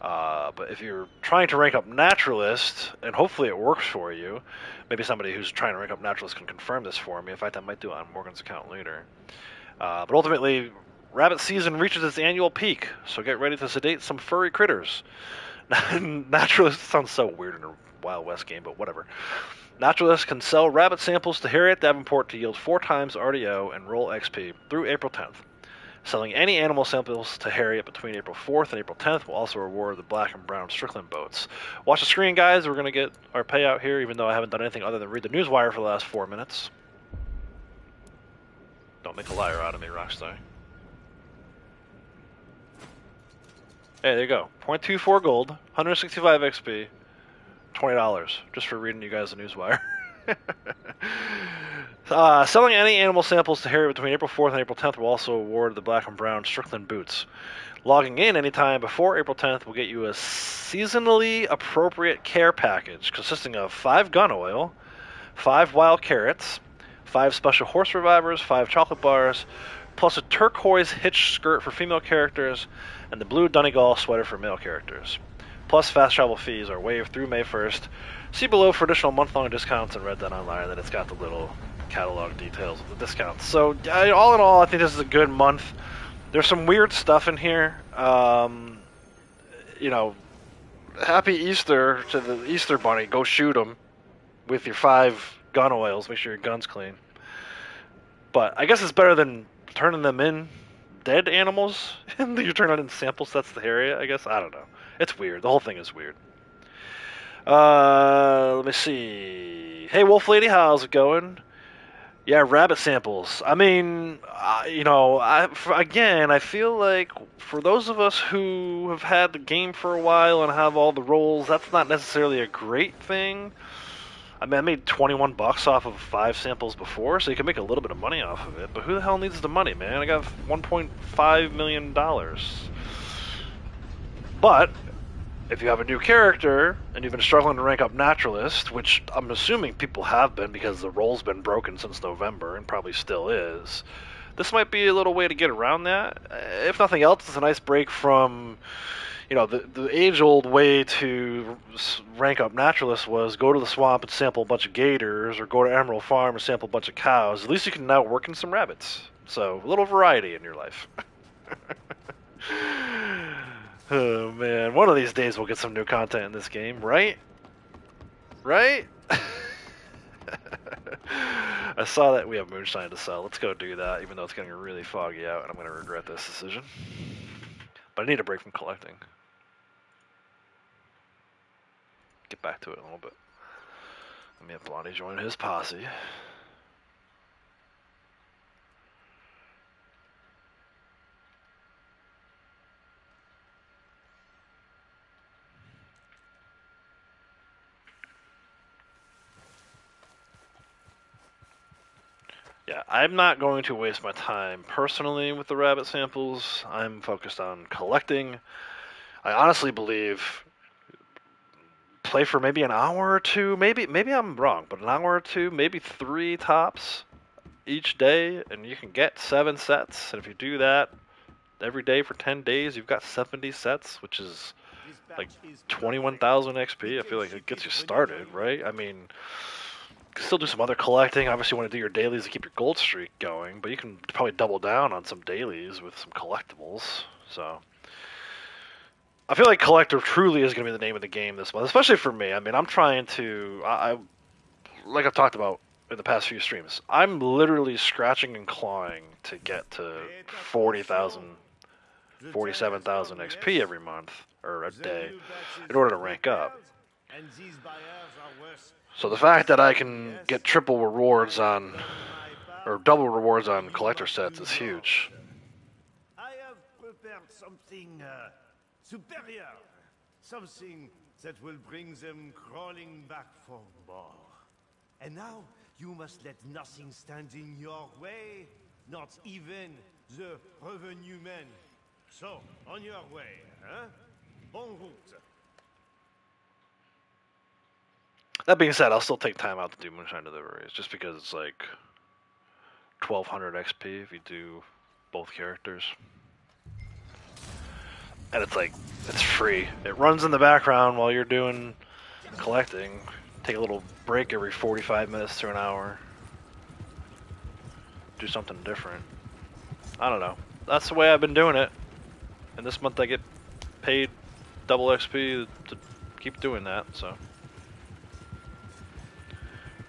But if you're trying to rank up Naturalist, and hopefully it works for you, maybe somebody who's trying to rank up Naturalist can confirm this for me. In fact, I might do it on Morgan's account later. But ultimately, rabbit season reaches its annual peak, so get ready to sedate some furry critters. Naturalist sounds so weird in a Wild West game, but whatever. Naturalists can sell rabbit samples to Harriet Davenport to yield 4 times RDO and roll XP through April 10th. Selling any animal samples to Harriet between April 4th and April 10th will also reward the black and brown Strickland boats. Watch the screen, guys. We're going to get our payout here, even though I haven't done anything other than read the newswire for the last 4 minutes. Don't make a liar out of me, Rockstar. Hey, there you go. 0.24 gold, 165 XP, $20 just for reading you guys the newswire. Selling any animal samples to Harriet between April 4th and April 10th will also award the black and brown Strickland boots. Logging in anytime before April 10th will get you a seasonally appropriate care package consisting of 5 gun oil, 5 wild carrots, 5 special horse revivers, 5 chocolate bars, plus a turquoise hitch skirt for female characters, and the blue Donegal sweater for male characters. Plus, fast travel fees are waived through May 1st. See below for additional month-long discounts and Red Dead Online, and it's got the little catalog details of the discounts. So, all in all, I think this is a good month. There's some weird stuff in here. You know, happy Easter to the Easter Bunny. Go shoot him with your 5 gun oils. Make sure your gun's clean. But I guess it's better than turning them in dead animals. And you turn it in sample sets to Harriet, I guess. I don't know. It's weird. The whole thing is weird. Let me see. Hey, Wolf Lady, how's it going? Yeah, rabbit samples. I mean, you know, again, I feel like for those of us who have had the game for a while and have all the rolls, that's not necessarily a great thing. I mean, I made 21 bucks off of 5 samples before, so you can make a little bit of money off of it. But who the hell needs the money, man? I got $1.5 million. But if you have a new character and you've been struggling to rank up Naturalist, which I'm assuming people have been because the roll's been broken since November and probably still is, this might be a little way to get around that. If nothing else, it's a nice break from, you know, the age-old way to rank up naturalists was go to the swamp and sample a bunch of gators, or go to Emerald Farm and sample a bunch of cows. At least you can now work in some rabbits. So a little variety in your life. Oh man, one of these days we'll get some new content in this game, right? Right? I saw that we have moonshine to sell. Let's go do that, even though it's getting really foggy out, and I'm going to regret this decision. But I need a break from collecting. Get back to it in a little bit. Let me have Blondie join his posse. Yeah, I'm not going to waste my time personally with the rabbit samples. I'm focused on collecting. I honestly believe play for maybe an hour or two. Maybe I'm wrong, but an hour or two, maybe 3 tops each day, and you can get 7 sets. And if you do that every day for 10 days, you've got 70 sets, which is like 21,000 XP. I feel like it gets you started, right? I mean, you can still do some other collecting. Obviously, you want to do your dailies to keep your gold streak going, but you can probably double down on some dailies with some collectibles. So I feel like collector truly is going to be the name of the game this month, especially for me. I mean, I'm trying to, I like I've talked about in the past few streams, I'm literally scratching and clawing to get to 40,000, 47,000 XP every month or a day in order to rank up. So the fact that I can get triple rewards on, or double rewards on collector sets is huge. I have prepared something superior. Something that will bring them crawling back for more. And now, you must let nothing stand in your way, not even the revenue men. So, on your way, huh? Bon route. That being said, I'll still take time out to do Moonshine Deliveries, just because it's like 1,200 XP if you do both characters. And it's like, it's free. It runs in the background while you're doing collecting. Take a little break every 45 minutes to an hour. Do something different. I don't know. That's the way I've been doing it. And this month I get paid double XP to keep doing that, so.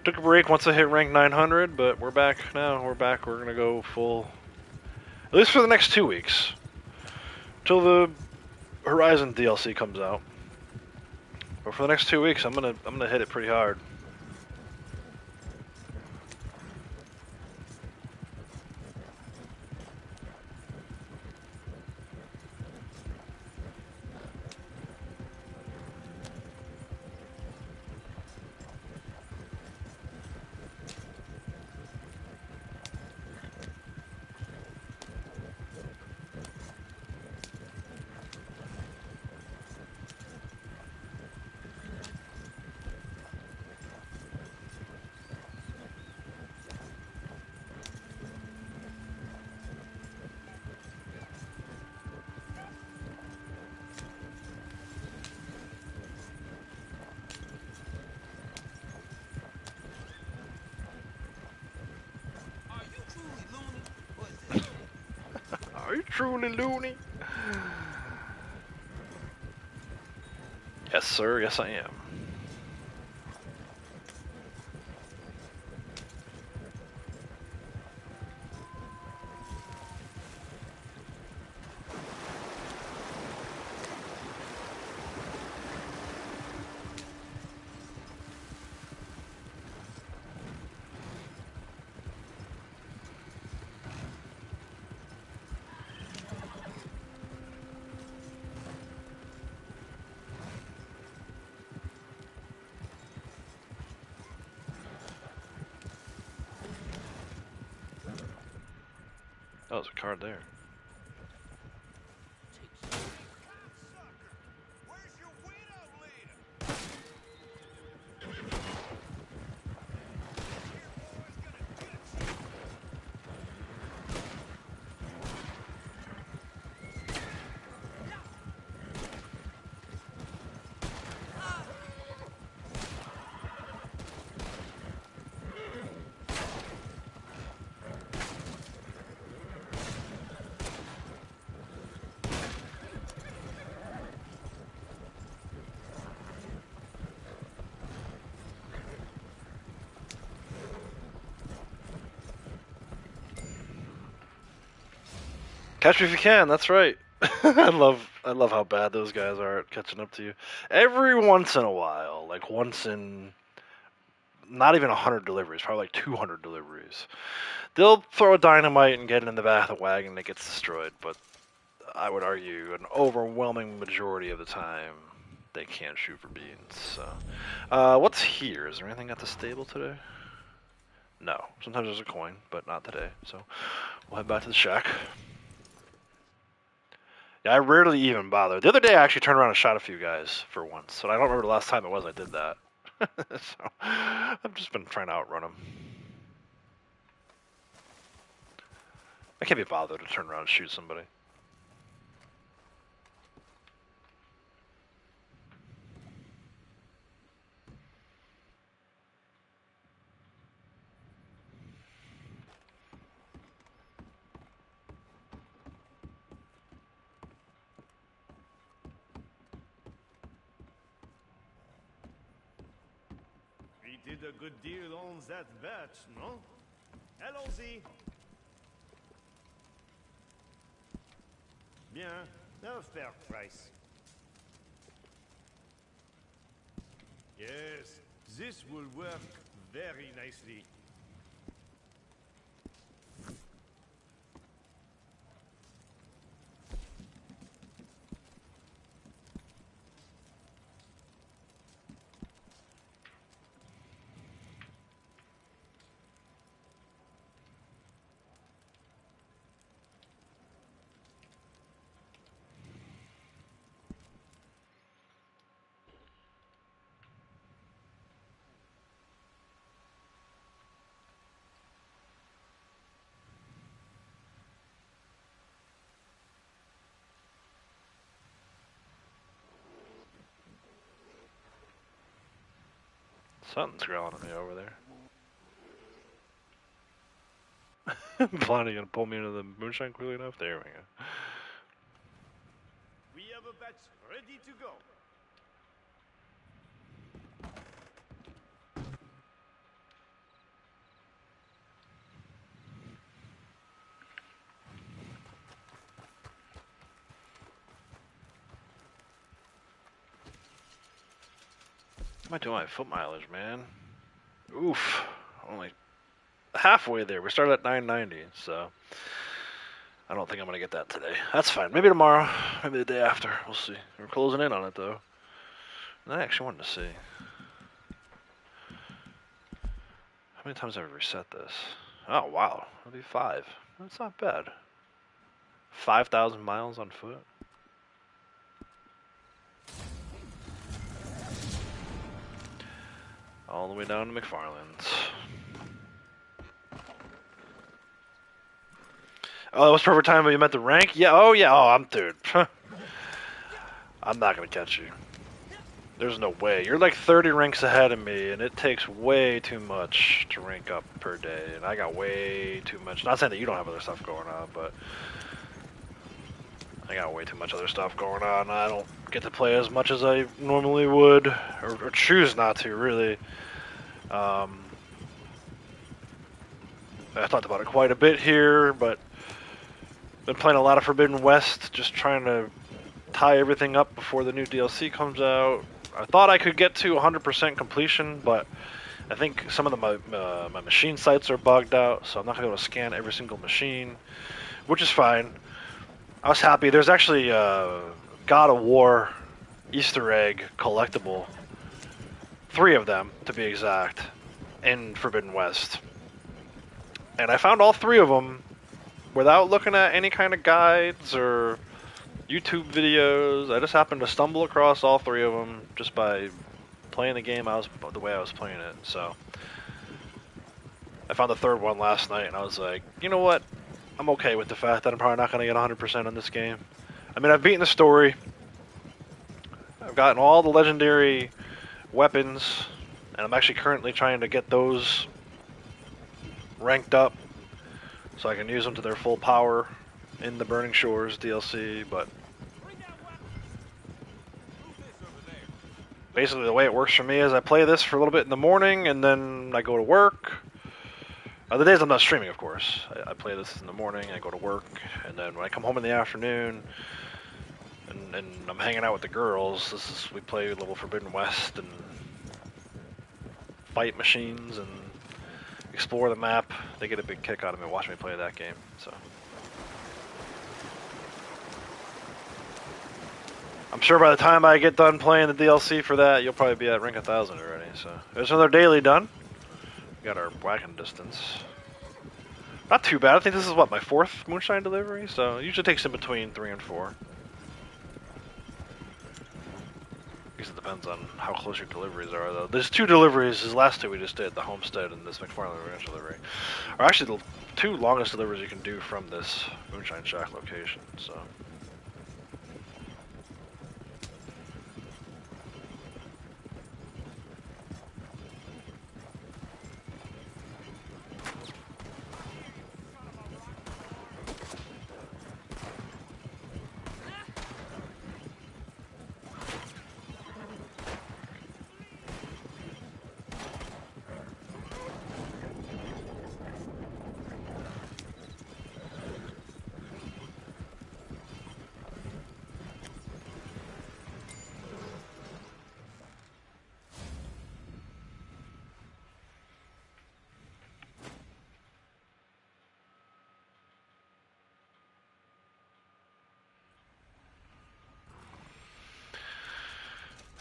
Took a break once I hit rank 900, but we're back now. We're back. We're gonna go full, at least for the next 2 weeks, till the Horizon DLC comes out. But for the next 2 weeks, I'm gonna hit it pretty hard. Are you truly loony? Yes, sir. Yes, I am. Oh, there's a card there. Catch me if you can. That's right. I love how bad those guys are at catching up to you. Every once in a while, like once in not even 100 deliveries, probably like 200 deliveries, they'll throw a dynamite and get it in the back of the wagon and it gets destroyed. But I would argue an overwhelming majority of the time they can't shoot for beans. So, what's here? Is there anything at the stable today? No. Sometimes there's a coin, but not today. So we'll head back to the shack. Yeah, I rarely even bother. The other day I actually turned around and shot a few guys for once, and I don't remember the last time it was I did that. So I've just been trying to outrun them. I can't be bothered to turn around and shoot somebody. We did a good deal on that batch, no? Allons-y. Bien, a fair price. Yes, this will work very nicely. Something's growling at me over there. Blondie gonna pull me into the moonshine quickly enough? There we go. We have a batch ready to go. What am I doing my foot mileage, man? Oof. Only halfway there. We started at 990, so I don't think I'm gonna get that today. That's fine. Maybe tomorrow. Maybe the day after. We'll see. We're closing in on it though. And I actually wanted to see how many times I've reset this. Oh wow, that'll be 5. That's not bad. 5,000 miles on foot. All the way down to McFarland's. Oh, that was perfect time when you met the rank? Yeah, oh yeah, oh, I'm dude. I'm not gonna catch you. There's no way. You're like 30 ranks ahead of me, and it takes way too much to rank up per day, and I got way too much. Not saying that you don't have other stuff going on, but I got way too much other stuff going on. I don't get to play as much as I normally would, or choose not to, really. I talked about it quite a bit here, but been playing a lot of Forbidden West, just trying to tie everything up before the new DLC comes out. I thought I could get to 100% completion, but I think some of my machine sites are bugged out, so I'm not going to be able to scan every single machine, which is fine. I was happy. There's actually a God of War Easter egg collectible, 3 of them to be exact, in Forbidden West. And I found all 3 of them without looking at any kind of guides or YouTube videos. I just happened to stumble across all 3 of them just by playing the game the way I was playing it. So I found the 3rd one last night, and I was like, you know what? I'm okay with the fact that I'm probably not going to get 100% on this game. I mean, I've beaten the story. I've gotten all the legendary weapons, and I'm actually currently trying to get those ranked up so I can use them to their full power in the Burning Shores DLC, but basically the way it works for me is I play this for a little bit in the morning, and then I go to work. The days I'm not streaming, of course. I play this in the morning, I go to work, and then when I come home in the afternoon, and I'm hanging out with the girls, we play a little Forbidden West and fight machines and explore the map. They get a big kick out of me watching me play that game. So I'm sure by the time I get done playing the DLC for that, you'll probably be at rank 1000 already. So there's another daily done. We got our whacking distance. Not too bad. I think this is what, my 4th moonshine delivery, so it usually takes in between 3 and 4. I guess it depends on how close your deliveries are, though. There's 2 deliveries. This last 2 we just did, the Homestead and this McFarland Ranch delivery, are actually the 2 longest deliveries you can do from this Moonshine Shack location. So.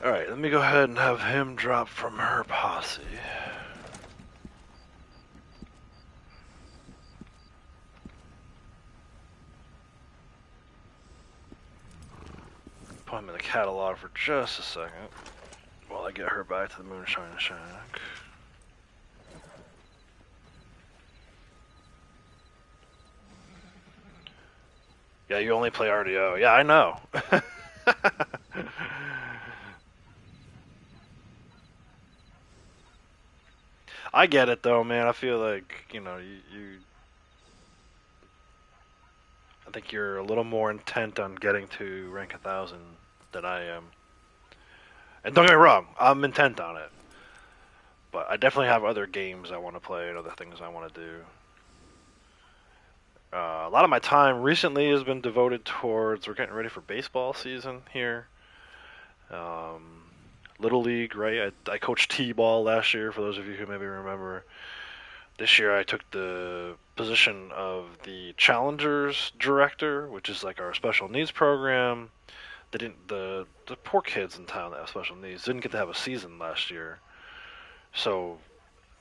Alright, let me go ahead and have him drop from her posse. Put him in the catalog for just a second while I get her back to the Moonshine Shack. Yeah, you only play RDO. Yeah, I know. I get it though, man. I feel like, you know, I think you're a little more intent on getting to rank 1000 than I am. And don't get me wrong, I'm intent on it. But I definitely have other games I want to play and other things I want to do. A lot of my time recently has been devoted towards, we're getting ready for baseball season here. Little League, right? I coached T-ball last year, for those of you who maybe remember. This year I took the position of the Challengers Director, which is like our special needs program. The poor kids in town that have special needs didn't get to have a season last year. So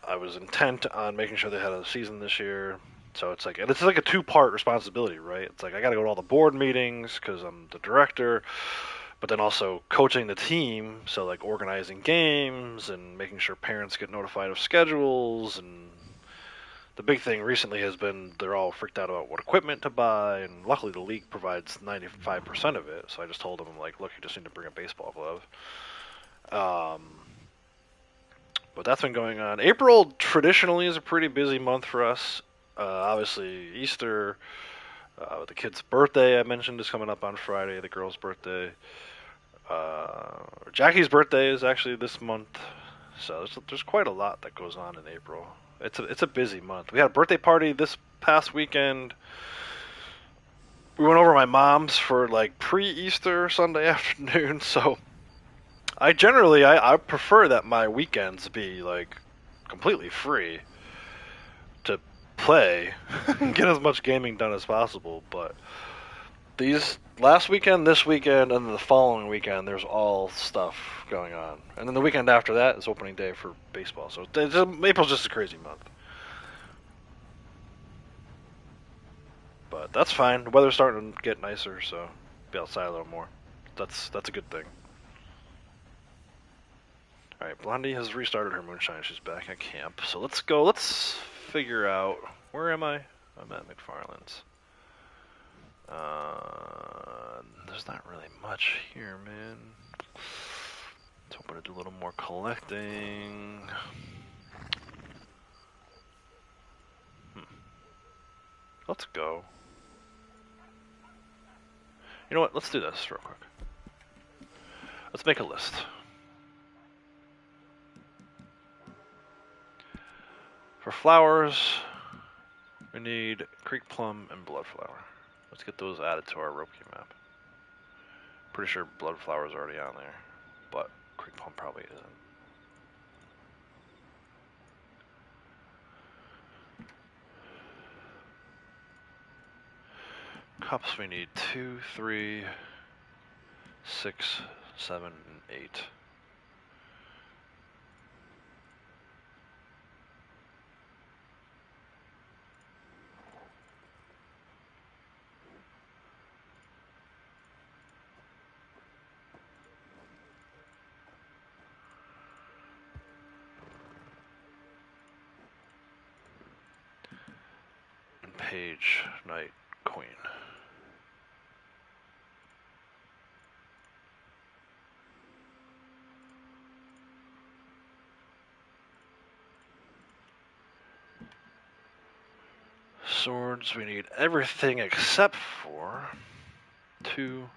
I was intent on making sure they had a season this year. So it's like a 2-part responsibility, right? It's like I got to go to all the board meetings because I'm the director, but then also coaching the team, so like organizing games and making sure parents get notified of schedules. And the big thing recently has been they're all freaked out about what equipment to buy, and luckily the league provides 95% of it. So I just told them, like, look, you just need to bring a baseball glove. But that's been going on. April traditionally is a pretty busy month for us. Obviously Easter, the kid's birthday I mentioned is coming up on Friday, the girl's birthday. Jackie's birthday is actually this month, so there's quite a lot that goes on in April. It's a busy month. We had a birthday party this past weekend. We went over to my mom's for like pre-Easter Sunday afternoon, so I prefer that my weekends be like completely free to play and get as much gaming done as possible. But these last weekend, this weekend, and the following weekend, there's all stuff going on. And then the weekend after that is opening day for baseball. So April's just a crazy month. But that's fine. The weather's starting to get nicer, so be outside a little more. That's a good thing. Alright, Blondie has restarted her moonshine. She's back at camp. So let's go. Let's figure out... Where am I? I'm at McFarland's. There's not really much here, man. Let's hope to do a little more collecting. Let's go. You know what? Let's do this real quick. Let's make a list. For flowers, We need creek plum and bloodflower. Let's get those added to our Ropkey map. Pretty sure bloodflower is already on there, but creek plum probably isn't. Cups we need 2, 3, 6, 7, and 8. And page, knight, queen. Swords, we need everything except for 2,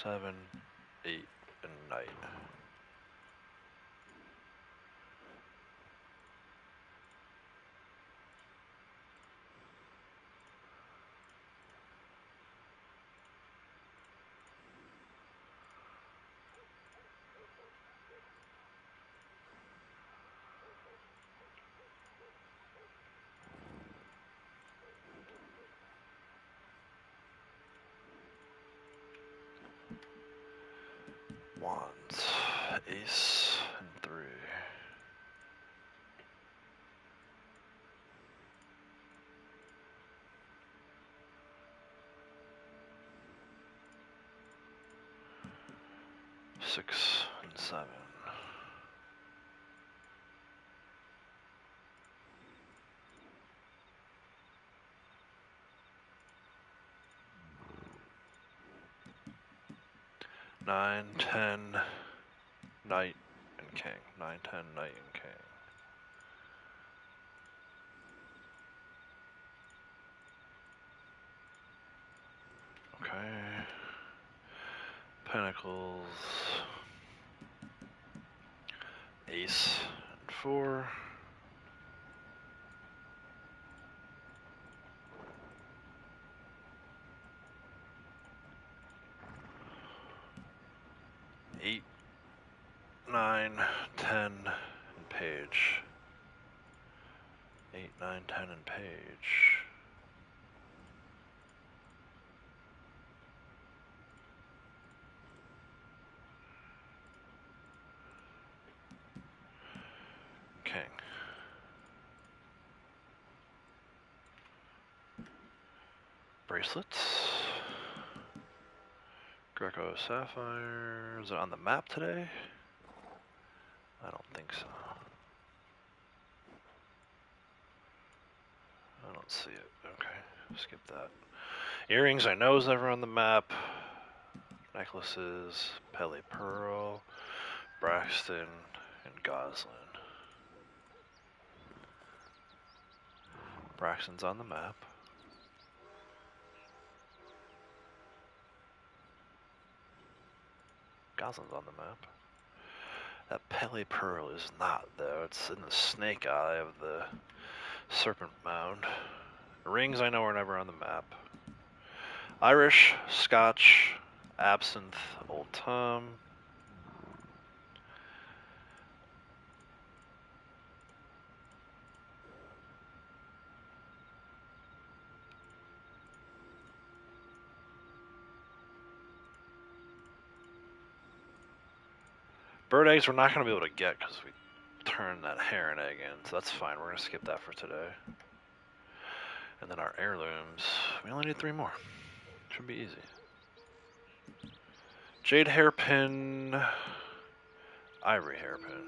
7, 8, and knight. Wands, ace, and 3. Six and 7. Nine, 10, knight, and king. 9, 10, knight, and king. Okay. Pentacles. Ace and 4. Eight, 9, 10, and page. 8, 9, 10, and page. King. Bracelets. Greco Sapphire. Is it on the map today? I don't think so. I don't see it. Okay, skip that. Earrings I know is never on the map. Necklaces, Pele Pearl, Braxton, and Goslin. Braxton's on the map. Goslin's on the map. That Pele Pearl is not, though. It's in the snake eye of the Serpent Mound. Rings I know are never on the map. Irish, Scotch, Absinthe, Old Tom. Bird eggs we're not going to be able to get because we turned that heron egg in, so that's fine. We're going to skip that for today. And then our heirlooms, we only need 3 more. Should be easy. Jade hairpin, ivory hairpin.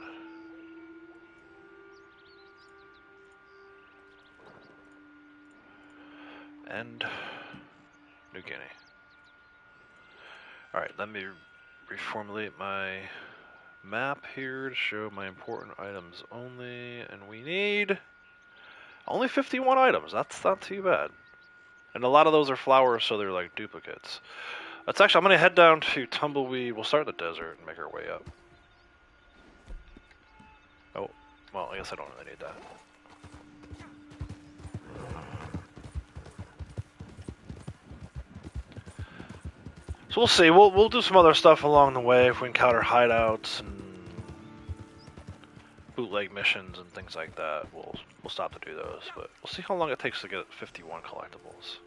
And New Guinea. Alright, let me reformulate my map here to show my important items only, and we need only 51 items. That's not too bad. And a lot of those are flowers, so they're like duplicates. That's actually, I'm going to head down to Tumbleweed. We'll start in the desert and make our way up. Oh, well, I guess I don't really need that. So we'll see. We'll do some other stuff along the way if we encounter hideouts and bootleg missions and things like that. We'll stop to do those, but we'll see how long it takes to get 51 collectibles.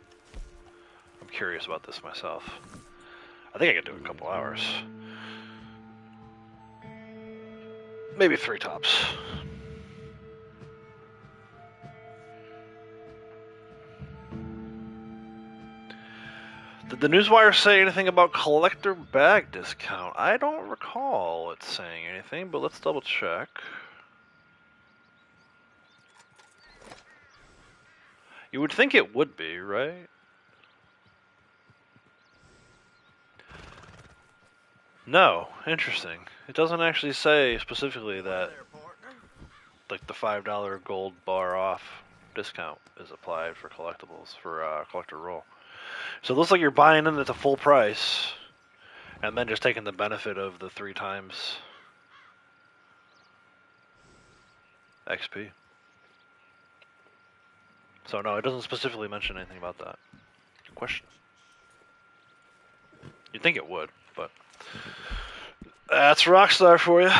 I'm curious about this myself. I think I could do it in a couple hours. Maybe 3 tops. Did the newswire say anything about collector bag discount? I don't recall it saying anything, but let's double check. You would think it would be, right? No, interesting. It doesn't actually say specifically that like the $5 gold bar off discount is applied for collectibles for collector roll. So it looks like you're buying in at the full price and then just taking the benefit of the 3 times XP. So no, it doesn't specifically mention anything about that. Good question. You'd think it would, but that's Rockstar for you.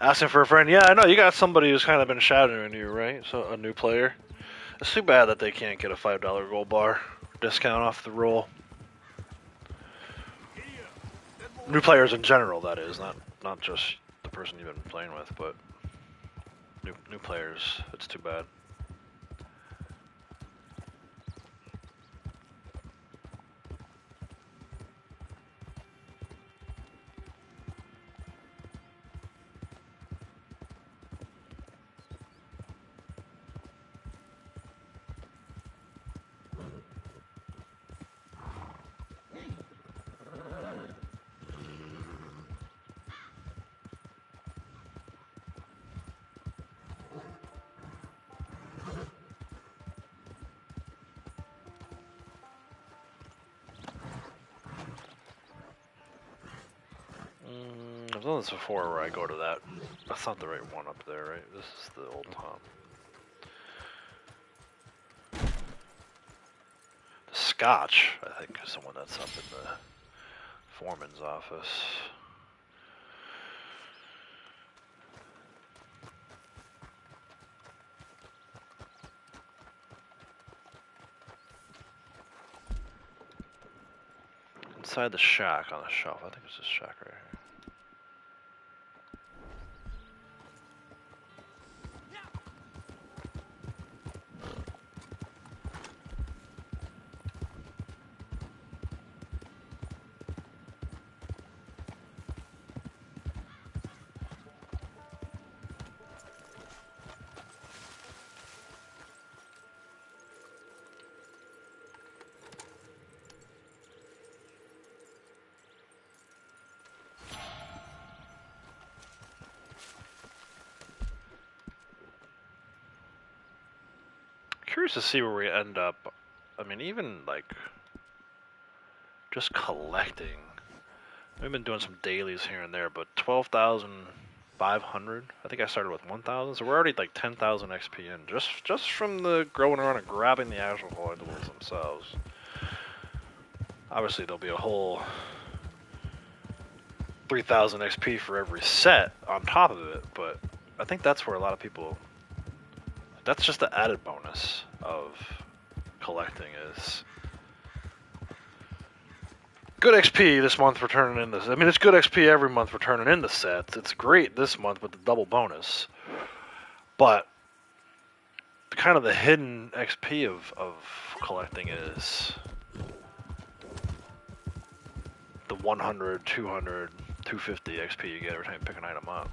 Asking for a friend. Yeah, I know. You got somebody who's kind of been shadowing you, right? So a new player. It's too bad that they can't get a $5 gold bar discount off the roll. New players in general, that is, not just the person you've been playing with, but new players. It's too bad. I've done this before where I go to that. That's not the right one up there, right? This is the old Tom. The Scotch, I think, is the one that's up in the foreman's office. Inside the shack on the shelf. I think it's this shack right here. Curious to see where we end up. I mean, even like just collecting. We've been doing some dailies here and there, but 12,500. I think I started with 1,000, so we're already like 10,000 XP in just from the growing around and grabbing the actual collectibles themselves. Obviously, there'll be a whole 3,000 XP for every set on top of it, but I think that's where a lot of people. That's just the added bonus of collecting is good XP this month for turning in this. I mean, it's good XP every month for turning in the sets. It's great this month with the double bonus, but kind of the hidden XP of collecting is the 100, 200, 250 XP you get every time you pick an item up.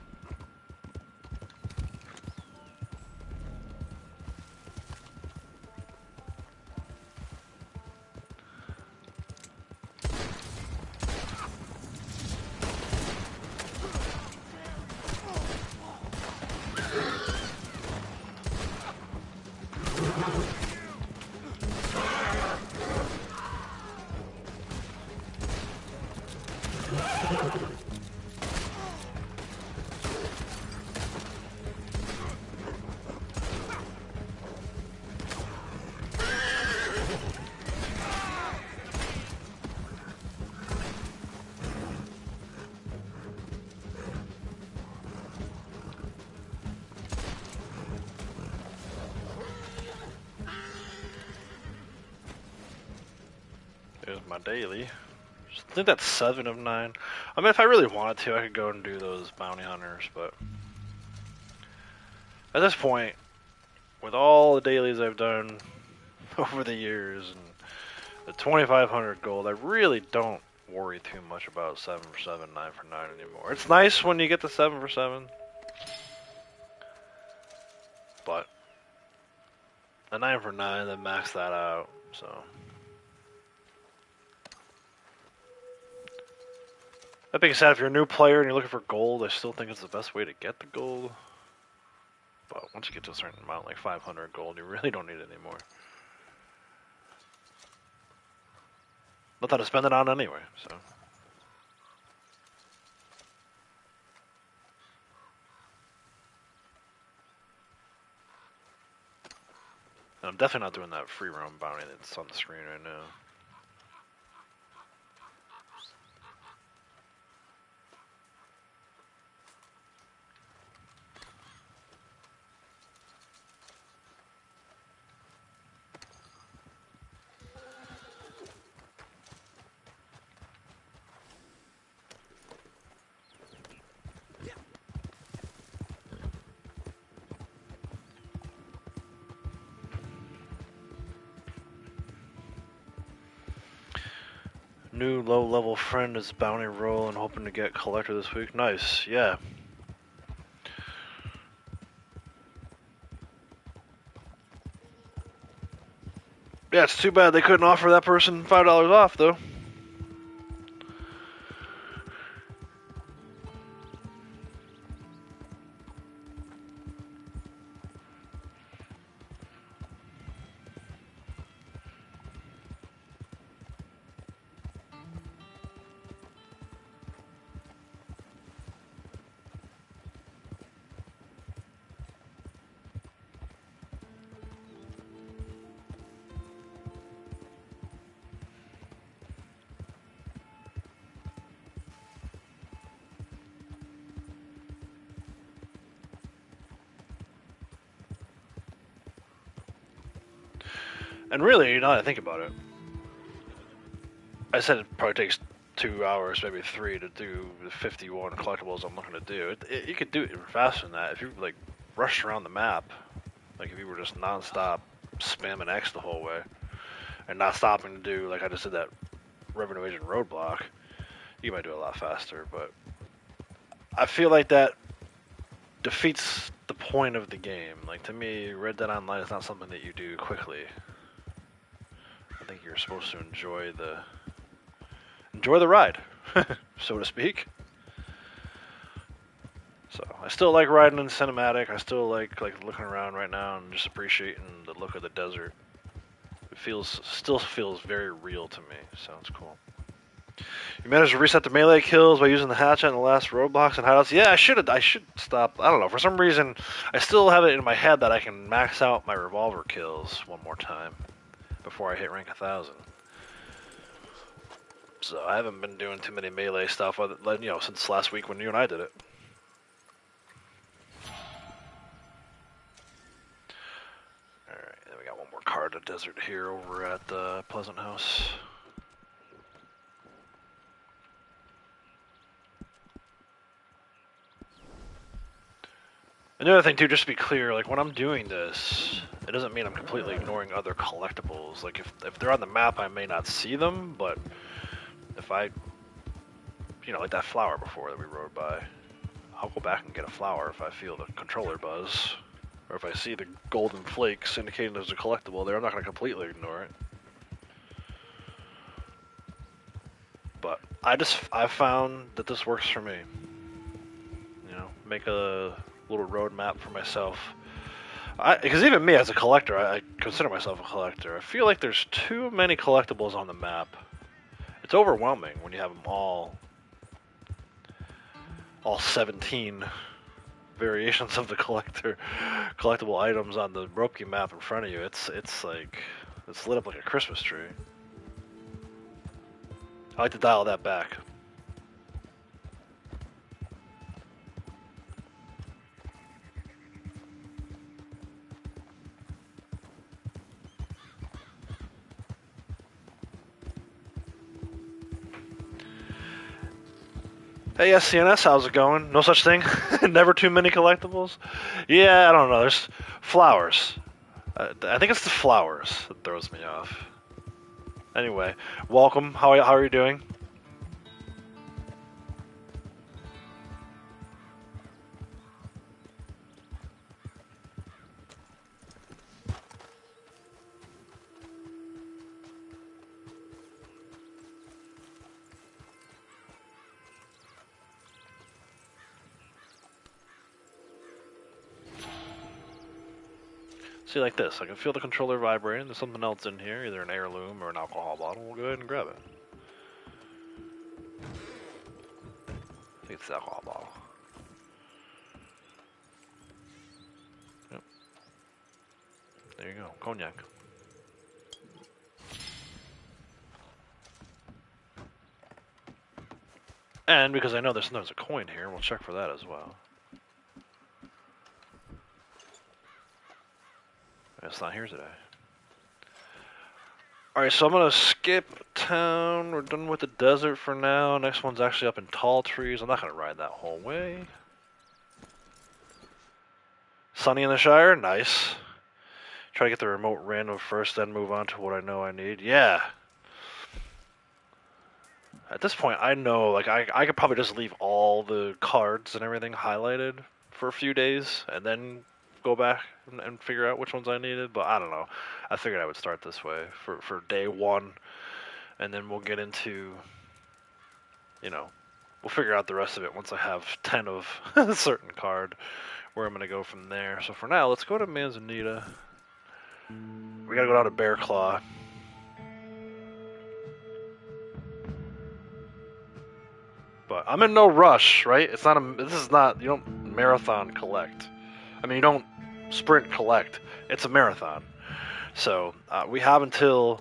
There's my daily. I think that's 7 of 9. I mean, if I really wanted to, I could go and do those bounty hunters, but at this point, with all the dailies I've done over the years and the 2,500 gold, I really don't worry too much about 7 for 7, 9 for 9 anymore. It's nice when you get the 7 for 7, but the 9 for 9, then max that out, so. That being said, if you're a new player and you're looking for gold, I still think it's the best way to get the gold. But once you get to a certain amount, like 500 gold, you really don't need it anymore. Nothing to spend it on anyway, so. And I'm definitely not doing that free roam bounty that's on the screen right now. New low-level friend is bounty roll and hoping to get collector this week. Nice, yeah. Yeah, it's too bad they couldn't offer that person $5 off, though. And really, now that I think about it, I said it probably takes 2 hours, maybe 3, to do the 51 collectibles I'm looking to do. You could do it even faster than that if you like rushed around the map, like if you were just non-stop spamming X the whole way, and not stopping to do, like I just did that revenue agent roadblock. You might do it a lot faster, but I feel like that defeats the point of the game. Like, to me, Red Dead Online is not something that you do quickly. I think you're supposed to enjoy the ride, so to speak. So I still like riding in cinematic. I still like looking around right now and just appreciating the look of the desert. It still feels very real to me, so it's cool. You managed to reset the melee kills by using the hatchet in the last roadblocks and hideouts. Yeah, I should stop. I don't know. For some reason, I still have it in my head that I can max out my revolver kills one more time before I hit rank 1,000. So I haven't been doing too many melee stuff, since last week when you and I did it. Alright, then we got one more card of desert here over at Pleasant House. Another thing too, just to be clear, like when I'm doing this, it doesn't mean I'm completely ignoring other collectibles. Like if they're on the map, I may not see them, but if I, like that flower before that we rode by, I'll go back and get a flower if I feel the controller buzz. Or if I see the golden flakes indicating there's a collectible there, I'm not going to completely ignore it. But I found that this works for me. Make a little roadmap for myself. Because even me as a collector, I consider myself a collector. I feel like there's too many collectibles on the map. It's overwhelming when you have them all 17 variations of the collectible items on the Ropke map in front of you. It's lit up like a Christmas tree. I like to dial that back. Hey SCNS, how's it going? No such thing? Never too many collectibles? Yeah, I don't know. There's flowers. I think it's the flowers that throws me off. Anyway, welcome. How are you doing? See, like this. I can feel the controller vibrating. There's something else in here, either an heirloom or an alcohol bottle. We'll go ahead and grab it. I think it's the alcohol bottle. Yep. There you go. Cognac. And because I know there's a coin here, we'll check for that as well. It's not here today. Alright, so I'm gonna skip town. We're done with the desert for now. Next one's actually up in Tall Trees. I'm not gonna ride that whole way. Sunny in the Shire? Nice. Try to get the remote random first, then move on to what I know I need. Yeah. At this point, I know, like, I could probably just leave all the cards and everything highlighted for a few days, and then go back and figure out which ones I needed, but I don't know. I figured I would start this way for day one, and then we'll get into, we'll figure out the rest of it once I have 10 of a certain card, where I'm going to go from there. So for now, let's go to Manzanita. We got to go down to Bear Claw. But I'm in no rush, right? This is not, you don't marathon collect. I mean, you don't sprint collect. It's a marathon. So, we have until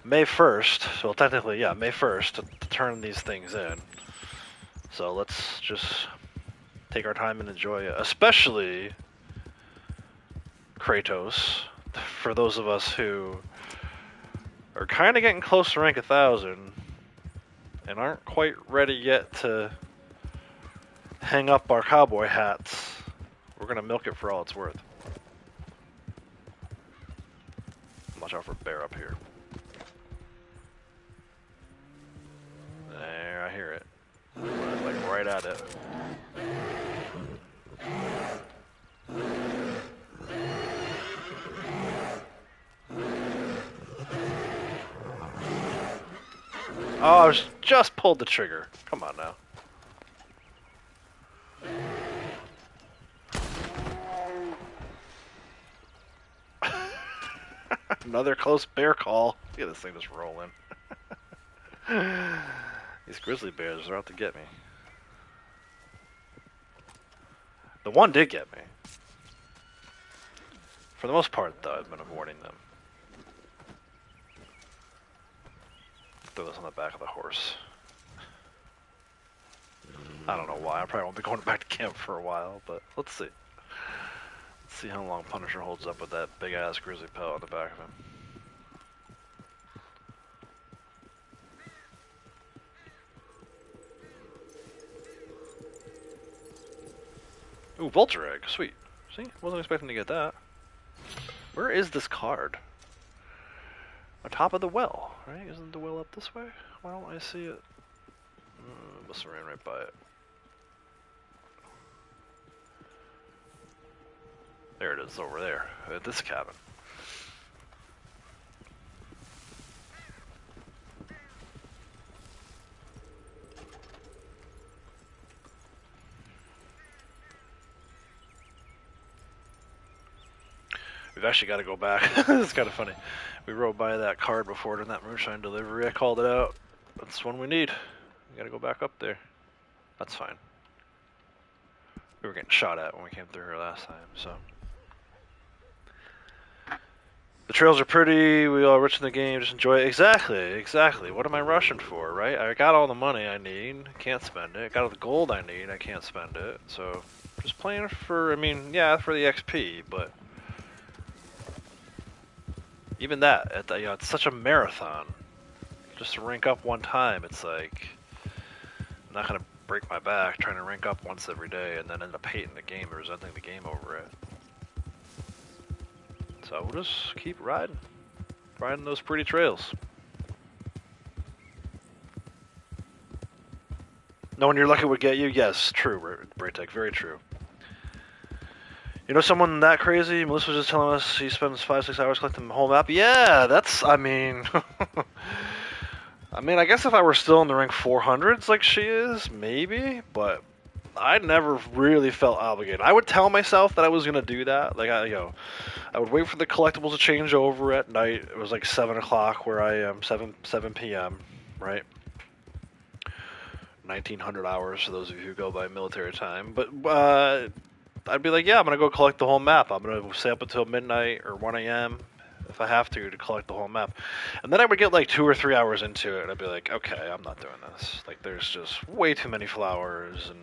May 1st, well, technically, yeah, May 1st to turn these things in. So let's just take our time and enjoy it. Especially Kratos, for those of us who are kind of getting close to rank 1,000 and aren't quite ready yet to hang up our cowboy hats. We're gonna milk it for all it's worth. Watch out for bear up here. There, I hear it. Like right at it. Oh, I just pulled the trigger. Come on now. Another close bear call. Look at this thing just rolling. These grizzly bears are out to get me. The one did get me. For the most part, though, I've been avoiding them. Throw this on the back of the horse. I don't know why. I probably won't be going back to camp for a while, but let's see. Let's see how long Punisher holds up with that big ass grizzly pelt on the back of him. Ooh, vulture egg. Sweet. See? Wasn't expecting to get that. Where is this card? On top of the well, right? Isn't the well up this way? Why don't I see it? Must have ran right by it. There it is, over there, at this cabin. We've actually got to go back. It's kind of funny. We rode by that card before during that moonshine delivery. I called it out. That's one we need. We got to go back up there. That's fine. We were getting shot at when we came through here last time, so. The trails are pretty, we all rich in the game, just enjoy it. Exactly. What am I rushing for, right? I got all the money I need, can't spend it. I got all the gold I need, I can't spend it. So, just playing for, I mean, yeah, for the XP, but even that, you know, it's such a marathon. Just to rank up one time, it's like, I'm not gonna break my back trying to rank up once every day and then end up hating the game or resenting the game over it. So we'll just keep riding those pretty trails. Knowing you're lucky would get you, yes, true, Braytech, very true. You know someone that crazy? Melissa was just telling us he spends 5-6 hours collecting the whole map. Yeah, that's, I mean, I guess if I were still in the rank 400s like she is, maybe, but I never really felt obligated. I would tell myself that I was gonna do that. Like I would wait for the collectibles to change over at night. It was like 7 o'clock where I am, 7 p.m. Right? 1900 hours for those of you who go by military time. But I'd be like, yeah, I'm gonna go collect the whole map. I'm gonna stay up until midnight or 1 a.m. if I have to collect the whole map. And then I would get like 2 or 3 hours into it, and I'd be like, okay, I'm not doing this. Like, there's just way too many flowers and.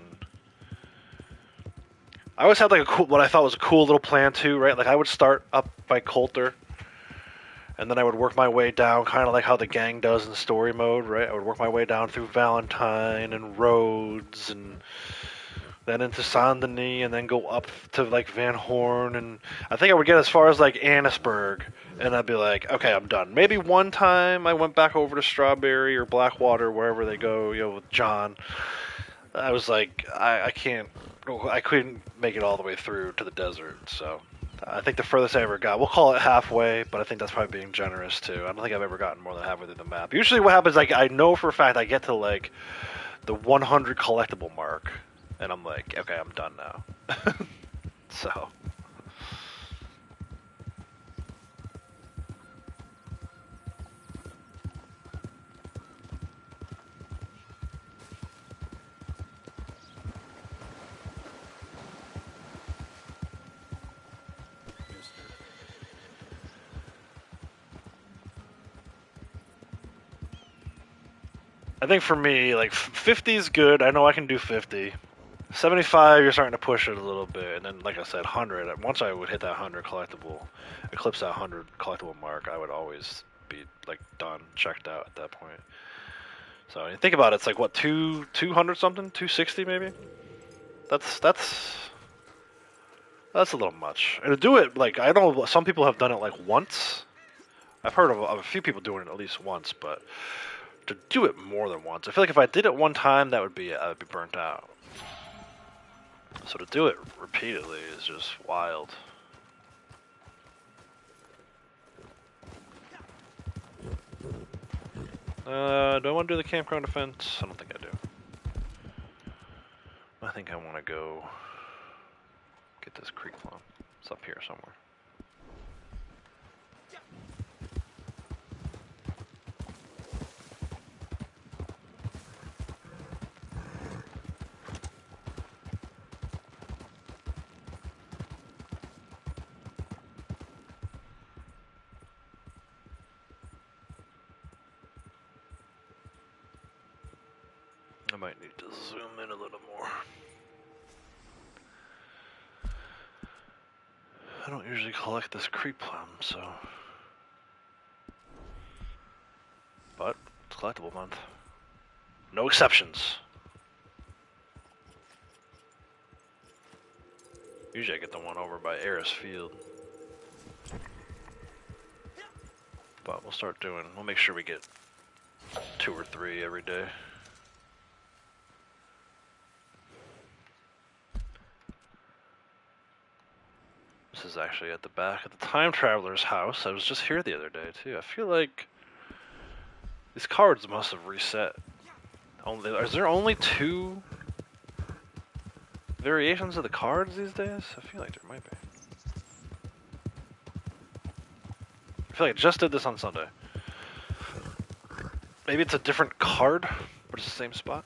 I always had like what I thought was a cool little plan too, right? Like I would start up by Coulter, and then I would work my way down, kind of like how the gang does in story mode, right? I would work my way down through Valentine and Rhodes, and then into Saint Denis, and then go up to like Van Horn, and I think I would get as far as like Annisburg, and I'd be like, okay, I'm done. Maybe one time I went back over to Strawberry or Blackwater, wherever they go, you know, with John. I was like, I couldn't make it all the way through to the desert, so I think the furthest I ever got, we'll call it halfway, but I think that's probably being generous too. I don't think I've ever gotten more than halfway through the map. Usually what happens, like, I know for a fact I get to like the 100 collectible mark, and I'm like, okay, I'm done now. So. I think for me, like 50 is good. I know I can do 50. 75, you're starting to push it a little bit, and then, like I said, 100. Once I would hit that 100 collectible, eclipse that 100 collectible mark, I would always be like done, checked out at that point. So when you think about it, it's like what 200 something, 260 maybe. That's a little much. And to do it, like, I know some people have done it like once. I've heard of a few people doing it at least once, but to do it more than once, I feel like if I did it one time, I would be burnt out. So to do it repeatedly is just wild. Do I want to do the campground defense? I don't think I do. I think I want to go get this creek plum. It's up here somewhere. might need to zoom in a little more. I don't usually collect this creep plum, so. But it's collectible month. No exceptions. Usually I get the one over by Eris Field. But we'll make sure we get 2 or 3 every day. This is actually at the back of the Time Traveler's house. I was just here the other day too. I feel like these cards must have reset. Is there only 2 variations of the cards these days? I feel like there might be. I feel like I just did this on Sunday. Maybe it's a different card, but it's the same spot.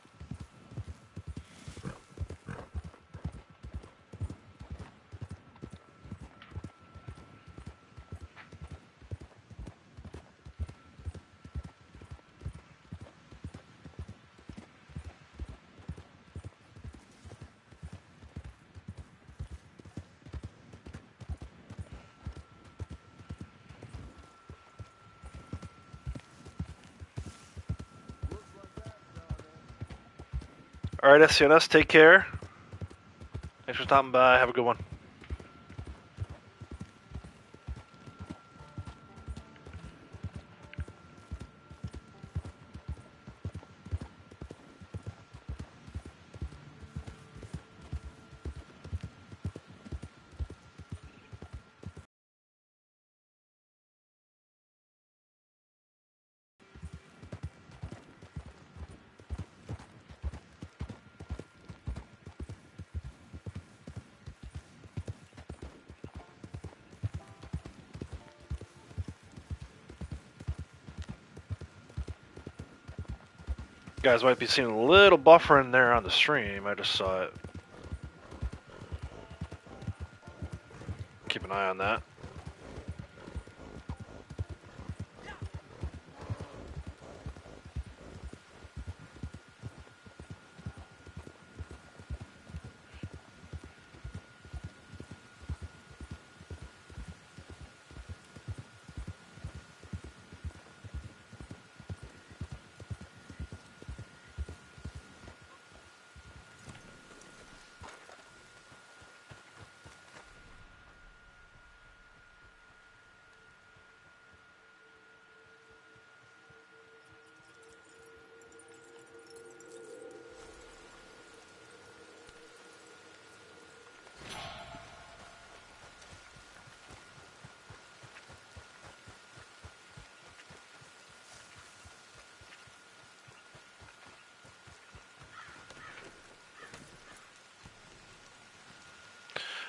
Alright, SCNS, take care. Thanks for stopping by. Have a good one. You guys might be seeing a little buffer in there on the stream. I just saw it. Keep an eye on that.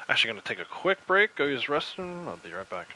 Actually gonna take a quick break, go use the restroom. I'll be right back.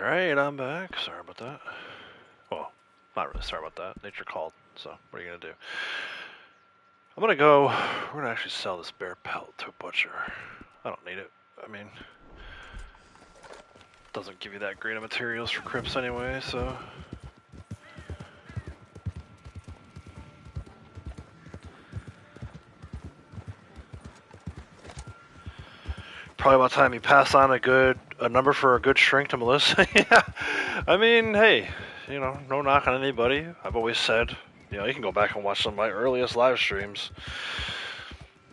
Alright, I'm back. Sorry about that. Well, not really sorry about that. Nature called, so what are you gonna do? I'm gonna go. We're gonna actually sell this bear pelt to a butcher. I don't need it. I mean, doesn't give you that great of materials for crypts anyway, so. Probably about time you pass on a number for a good shrink to Melissa. Yeah, I mean, hey, you know, no knock on anybody. I've always said, you know, you can go back and watch some of my earliest live streams.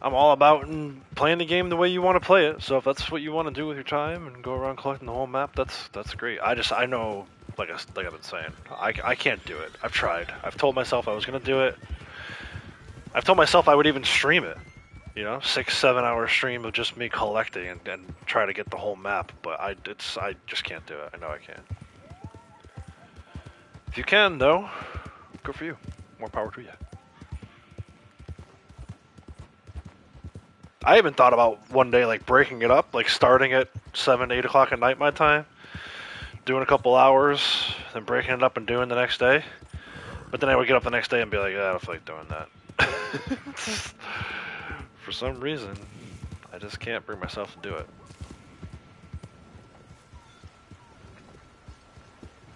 I'm all about playing the game the way you want to play it. So if that's what you want to do with your time and go around collecting the whole map, that's great. I know, like I've been saying, I can't do it. I've tried. I've told myself I was gonna do it. I've told myself I would even stream it. You know, 6-7 hour stream of just me collecting and try to get the whole map, but I just can't do it. I know I can't. If you can, though, good for you. More power to you. I even thought about one day like breaking it up, like starting at 7-8 o'clock at night my time, doing a couple hours, then breaking it up and doing the next day. But then I would get up the next day and be like, I don't feel like doing that. For some reason, I just can't bring myself to do it.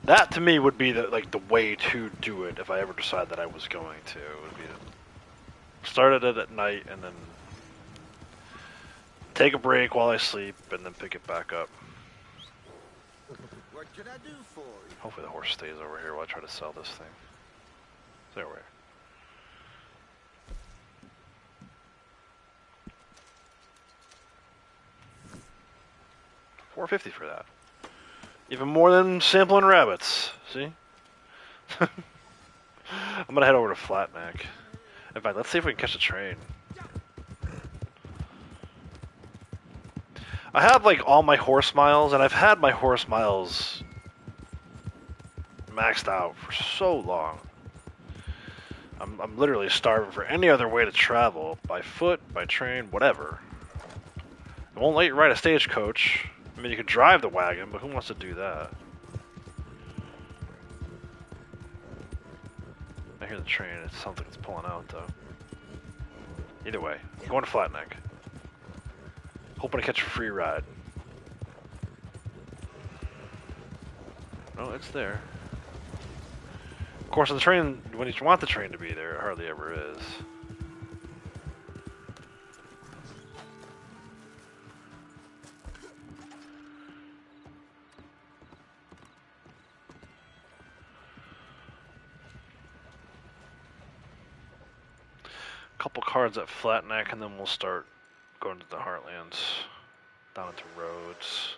That to me would be the way to do it if I ever decide that I was going to. Would be to start it at night and then take a break while I sleep and then pick it back up. What can I do for you? Hopefully the horse stays over here while I try to sell this thing. Stay over here. $4.50 for that. Even more than sampling rabbits. See? I'm gonna head over to Flatneck. In fact, let's see if we can catch a train. I have like all my horse miles, and I've had my horse miles maxed out for so long. I'm literally starving for any other way to travel. By foot, by train, whatever. It won't let you ride a stagecoach. I mean, you could drive the wagon, but who wants to do that? I hear the train. It sounds like it's pulling out, though. Either way, I'm going to Flatneck. Hoping to catch a free ride. Oh, it's there. Of course, on the train, when you want the train to be there, it hardly ever is. Couple cards at Flatneck, and then we'll start going to the Heartlands, down into Rhodes.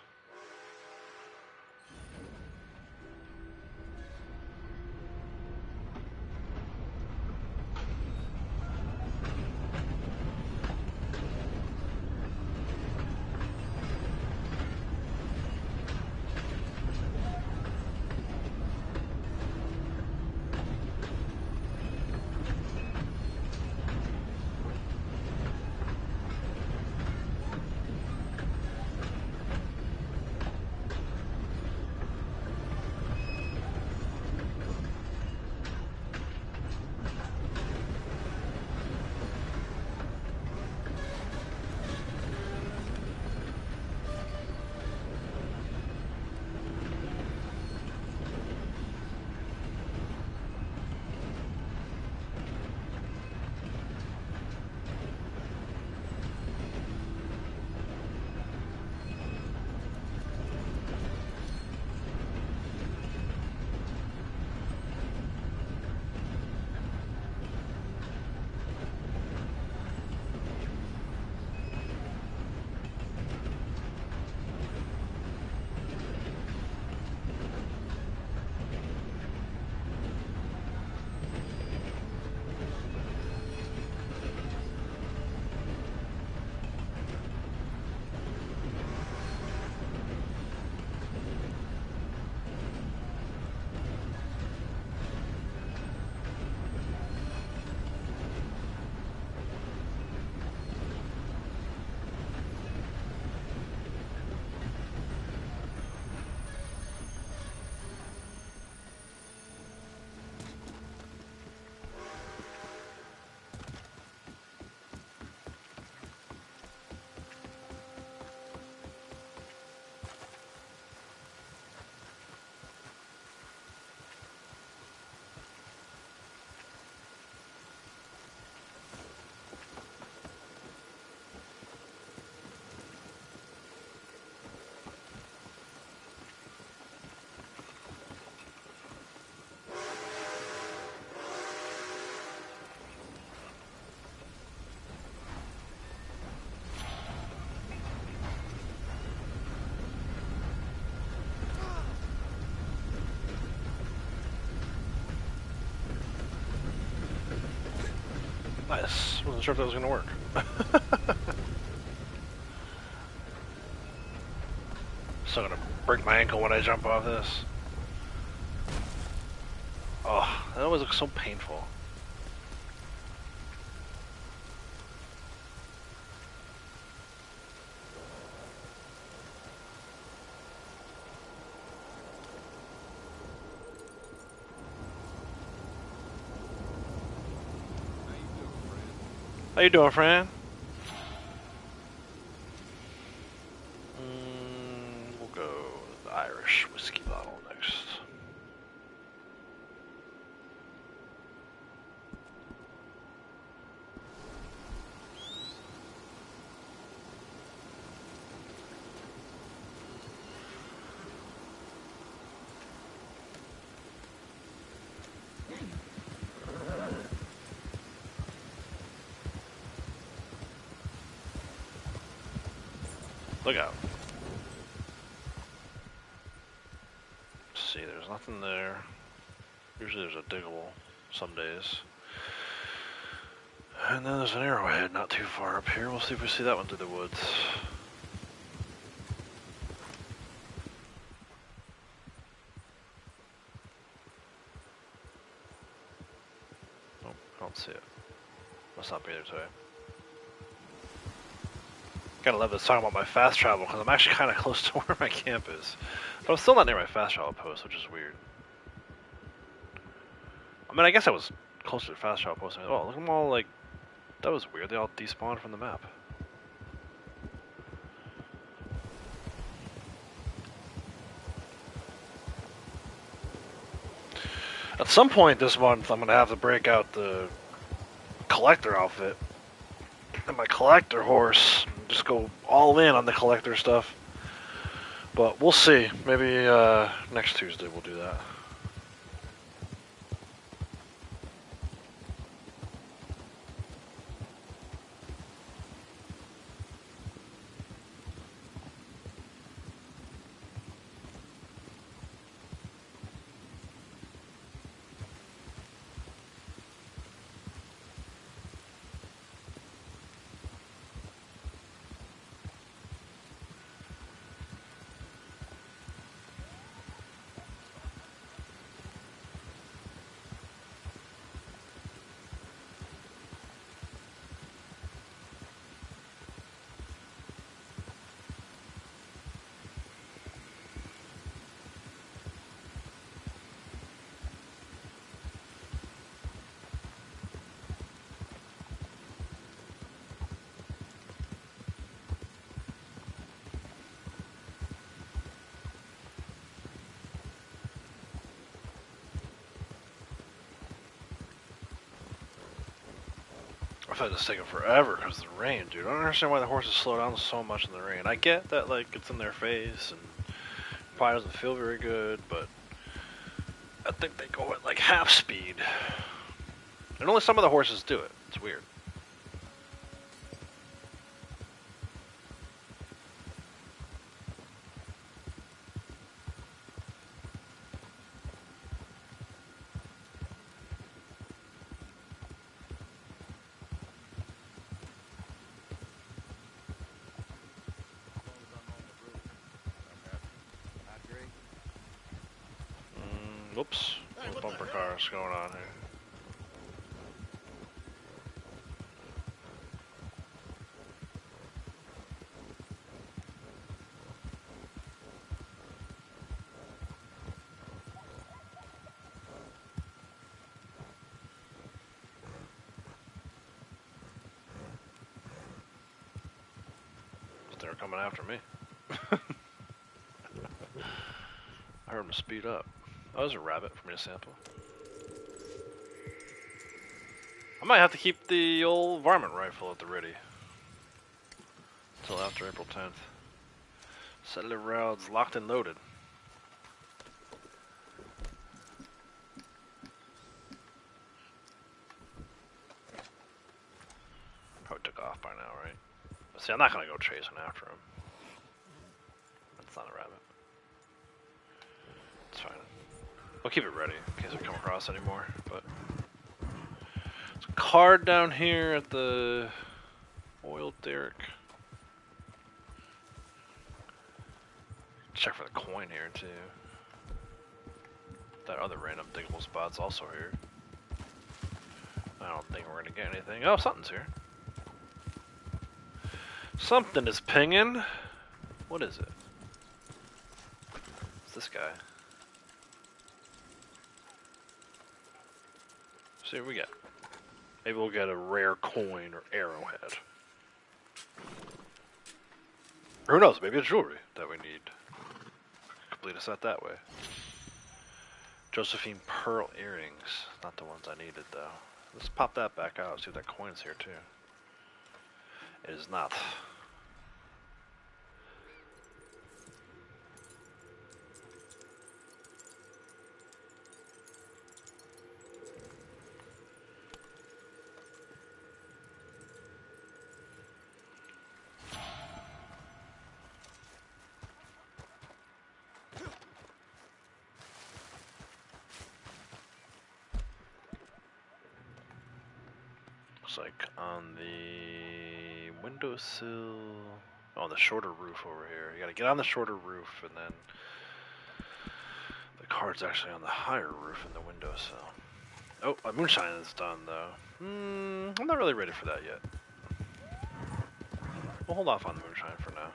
Wasn't sure if that was gonna work. Still gonna break my ankle when I jump off this. Oh, that always looks so painful. How you doing, friend? We'll go with the Irish whiskey bottle next. Look out. Let's see, there's nothing there. Usually there's a diggable some days. And then there's an arrowhead not too far up here. We'll see if we see that one through the woods. Nope, I don't see it. Must not be there today. Gotta love this talking about my fast travel because I'm actually kind of close to where my camp is. But I'm still not near my fast travel post, which is weird. I mean, I guess I was closer to the fast travel post. Oh, look at them all, like, that was weird. They all despawned from the map. At some point this month, I'm going to have to break out the collector outfit and my collector horse. Just go all in on the collector stuff. But we'll see. Maybe next Tuesday we'll do that. I feel like it's taking forever because of the rain, dude. I don't understand why the horses slow down so much in the rain. I get that, like, it's in their face and probably doesn't feel very good, but I think they go at, like, half speed. And only some of the horses do it. It's weird. Whoops. What bumper cars going on here? They were coming after me. I heard them speed up. Oh, there's a rabbit for me to sample. I might have to keep the old varmint rifle at the ready until after April 10th. Settler routes locked and loaded. Probably took off by now, right? But see, I'm not gonna go chasing after him. That's not a rabbit. It's fine. I'll keep it ready in case we come across any more, but There's a card down here at the oil derrick. Check for the coin here too. That other random diggable spot's also here. I don't think we're gonna get anything. Oh, something's here. Something is pinging. What is it? It's this guy. See what we get. Maybe we'll get a rare coin or arrowhead. Or who knows, maybe it's jewelry that we need. Complete a set that way. Josephine pearl earrings. Not the ones I needed though. Let's pop that back out, see if that coin's here too. It is not. Looks like on the windowsill, on the shorter roof over here. You gotta get on the shorter roof, and then the card's actually on the higher roof in the windowsill. Oh, my moonshine is done though. I'm not really ready for that yet. We'll hold off on the moonshine for now.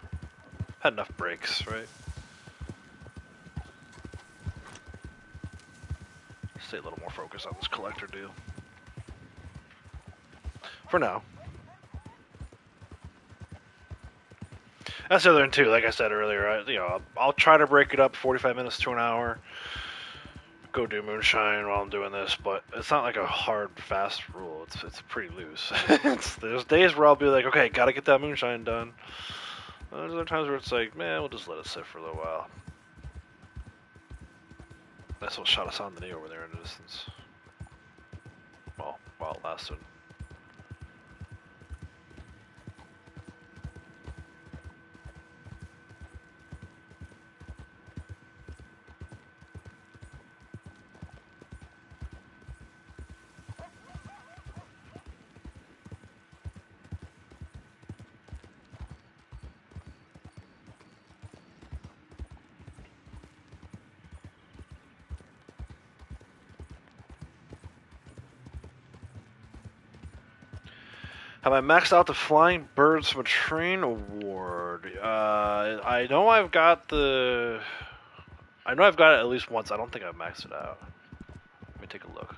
Had enough breaks, right? Stay a little more focused on this collector deal. For now. That's the other thing too. Like I said earlier, I'll try to break it up 45 minutes to an hour. Go do moonshine while I'm doing this, but it's not like a hard, fast rule. It's pretty loose. There's days where I'll be like, okay, gotta get that moonshine done. There's other times where it's like, man, we'll just let it sit for a little while. That's what shot us on the knee over there in the distance. Well, while it lasted. Have I maxed out the Flying Birds from a Train award? I know I've got it at least once. I don't think I've maxed it out. Let me take a look.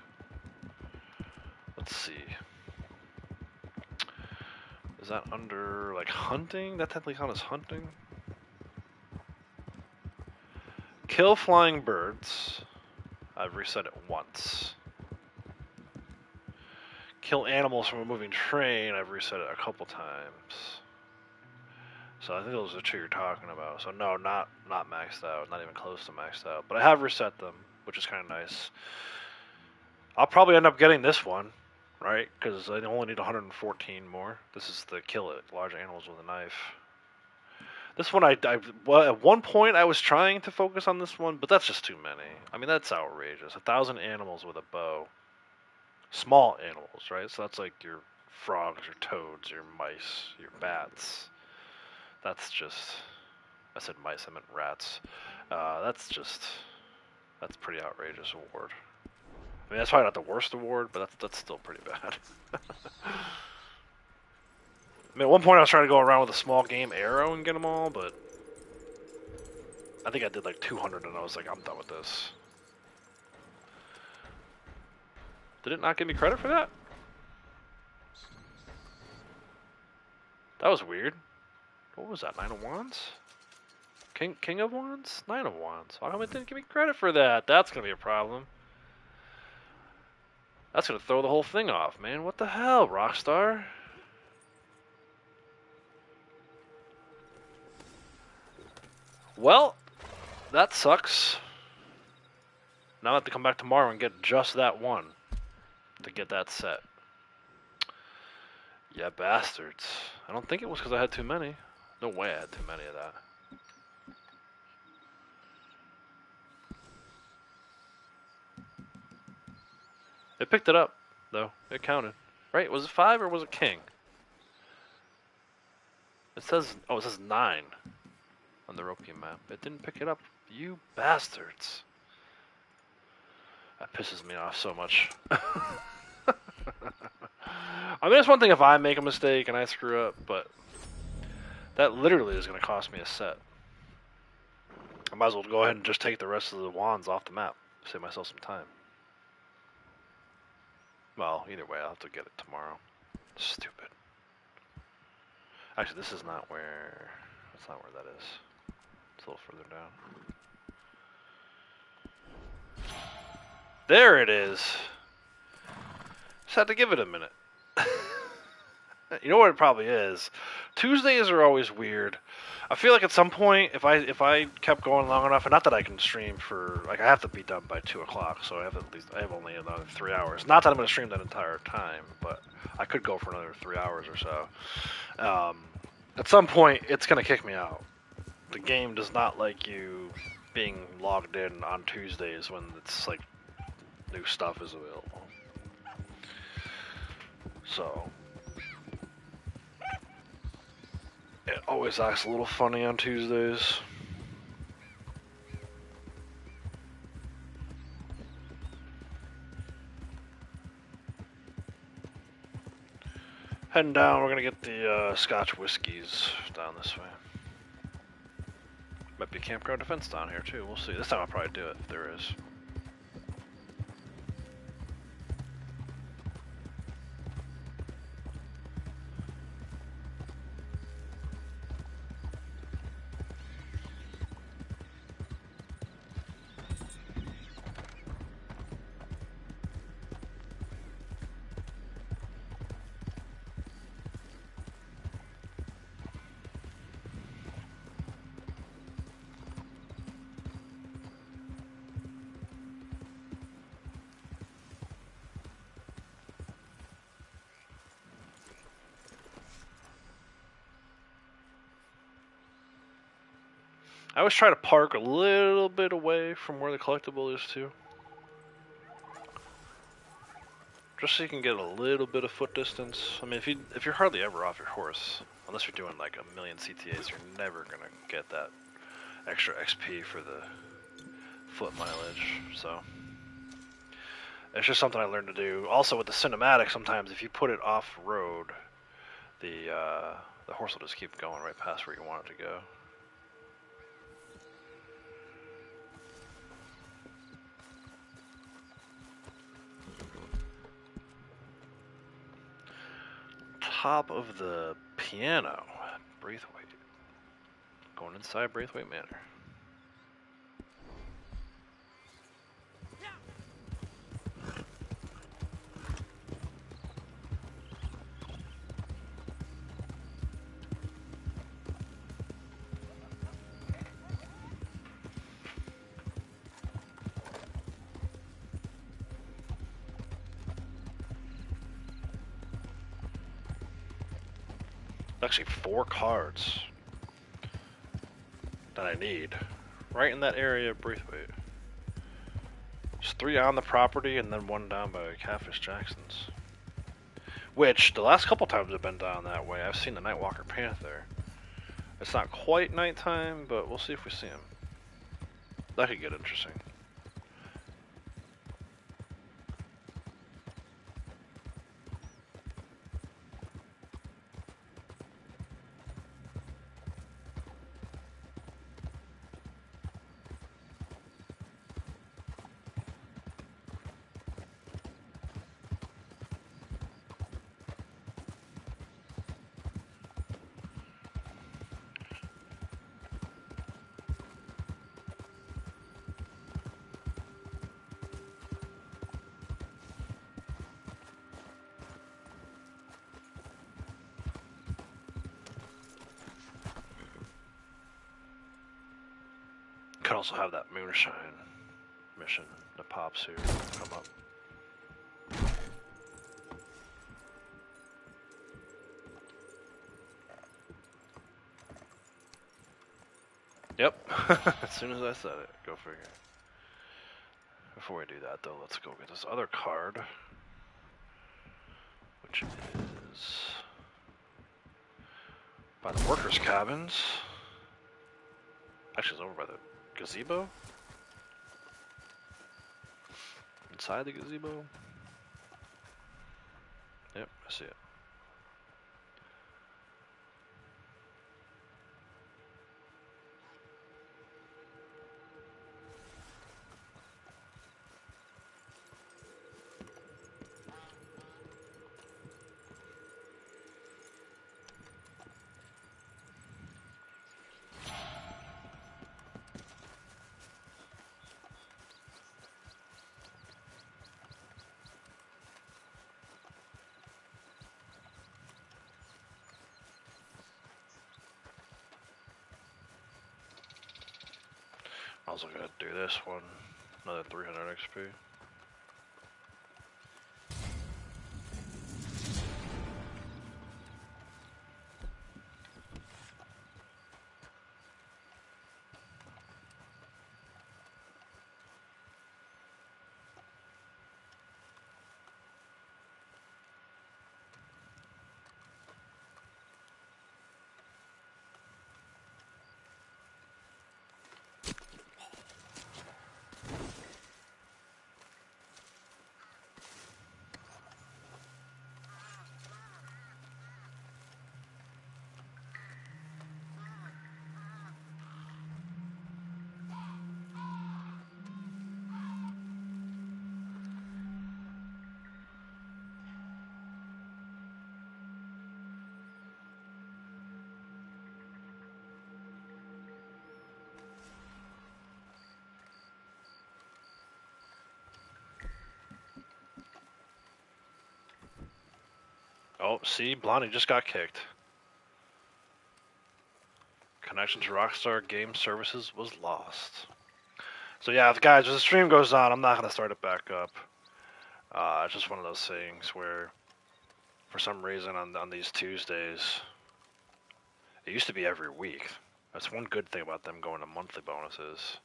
Let's see. Is that under, like, hunting? That technically counts as hunting? Kill flying birds. I've reset it once. Kill animals from a moving train, I've reset it a couple times. So I think those are the two you're talking about. So no, not maxed out, not even close to maxed out. But I have reset them, which is kind of nice. I'll probably end up getting this one, right? Because I only need 114 more. This is the kill it, large animals with a knife. This one, well, at one point I was trying to focus on this one, but that's just too many. I mean, that's outrageous. 1,000 animals with a bow. Small animals, right? So that's like your frogs, your toads, your mice, your bats. That's just... I said mice, I meant rats. That's pretty outrageous award. I mean, that's probably not the worst award, but that's still pretty bad. I mean, at one point I was trying to go around with a small game arrow and get them all, but I think I did like 200 and I was like, I'm done with this. Did it not give me credit for that? That was weird. What was that, 9 of Wands? King of Wands? 9 of Wands. How come it didn't give me credit for that? That's gonna be a problem. That's gonna throw the whole thing off, man. What the hell, Rockstar? Well, that sucks. Now I have to come back tomorrow and get just that one to get that set. Yeah, bastards. I don't think it was because I had too many. No way I had too many of that. It picked it up. though. It counted. Right? Was it 5 or was it king? It says, oh, it says 9 on the Roki map. It didn't pick it up. You bastards. That pisses me off so much. I mean, it's one thing if I make a mistake and I screw up, but that literally is going to cost me a set. I might as well go ahead and just take the rest of the wands off the map. Save myself some time. Well, either way, I'll have to get it tomorrow. Stupid. Actually, this is not where... That's not where that is. It's a little further down. There it is! Just had to give it a minute. You know what it probably is? Tuesdays are always weird. I feel like at some point, if I kept going long enough, and not that I can stream for, like, I have to be done by 2 o'clock, so I have only another 3 hours. Not that I'm going to stream that entire time, but I could go for another 3 hours or so. At some point, it's going to kick me out. The game does not like you being logged in on Tuesdays when it's like new stuff is available. So it always acts a little funny on Tuesdays. Heading down, we're gonna get the Scotch whiskeys down this way. Might be campground defense down here too, we'll see. This time I'll probably do it if there is. I always try to park a little bit away from where the collectible is too. Just so you can get a little bit of foot distance. I mean, if you're hardly ever off your horse, unless you're doing like a million CTAs, you're never gonna get that extra XP for the foot mileage. So it's just something I learned to do. Also with the cinematic, sometimes if you put it off road, the horse will just keep going right past where you want it to go. Top of the piano, Braithwaite. Going inside Braithwaite Manor. Actually 4 cards that I need right in that area of Braithwaite. There's 3 on the property and then 1 down by Catfish Jackson's, which the last couple times I've been down that way I've seen the Nightwalker Panther. It's not quite nighttime, but we'll see if we see him. That could get interesting. Could also have that moonshine mission that pops here come up. Yep, as soon as I said it, go figure. Before we do that though, let's go get this other card. which is by the workers' cabins. Actually, it's over by the gazebo. Inside the gazebo. Yep, I see it. I was gonna do this one, another 300 XP. Oh, see, Blondie just got kicked. Connection to Rockstar Game Services was lost. So yeah, guys, as the stream goes on, I'm not gonna start it back up. It's just one of those things where, for some reason, on these Tuesdays, it used to be every week. That's one good thing about them going to monthly bonuses.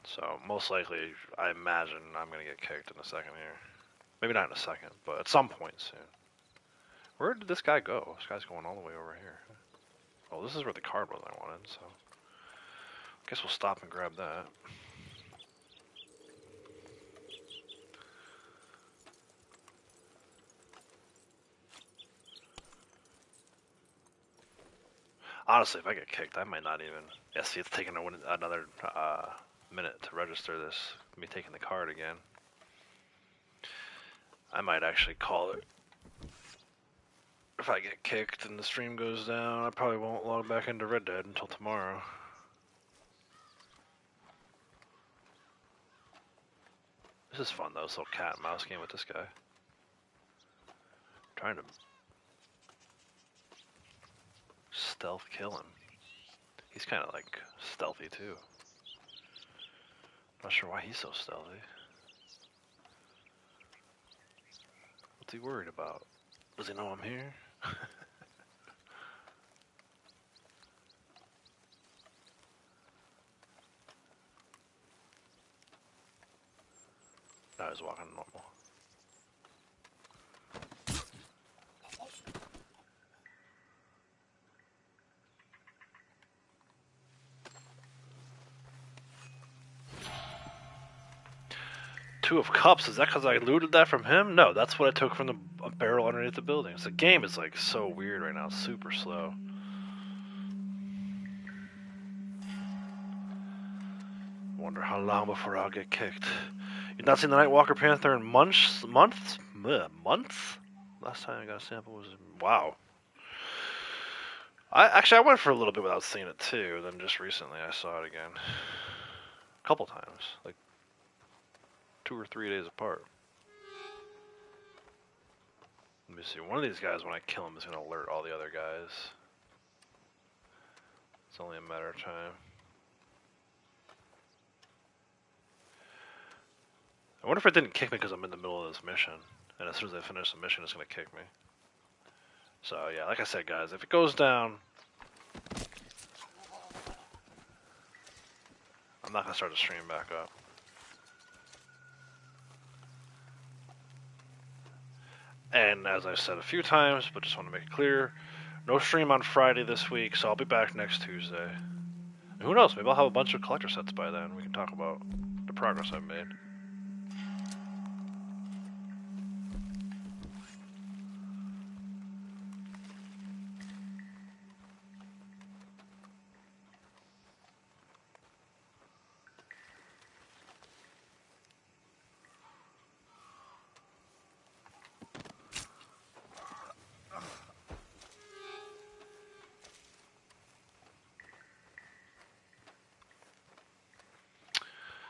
So most likely, I imagine I'm gonna get kicked in a second here. Maybe not in a second, but at some point soon. Where did this guy go? This guy's going all the way over here. Oh, this is where the card was I wanted, so I guess we'll stop and grab that. Honestly, if I get kicked, I might not even. Yeah, see, it's taking another minute to register this. Me taking the card again. I might actually call it. If I get kicked and the stream goes down, I probably won't log back into Red Dead until tomorrow. This is fun though, this little cat and mouse game with this guy. I'm trying to stealth kill him. He's kind of like stealthy too. Not sure why he's so stealthy. What's he worried about? Does he know I'm here? No, he's walking normal. Two of Cups, is that because I looted that from him? No, that's what I took from the barrel underneath the building. So the game is like so weird right now, super slow. Wonder how long before I'll get kicked. You've not seen the Nightwalker Panther in months? Months? Last time I got a sample was wow. I went for a little bit without seeing it too. Then just recently I saw it again, a couple times, like 2 or 3 days apart. Let me see. One of these guys, when I kill him, is gonna alert all the other guys. It's only a matter of time. I wonder if it didn't kick me because I'm in the middle of this mission, and as soon as I finish the mission, it's gonna kick me. So yeah, like I said, guys, if it goes down, I'm not gonna start the stream back up. And as I've said a few times, but just want to make it clear, no stream on Friday this week, so I'll be back next Tuesday. And who knows, maybe I'll have a bunch of collector sets by then. We can talk about the progress I've made.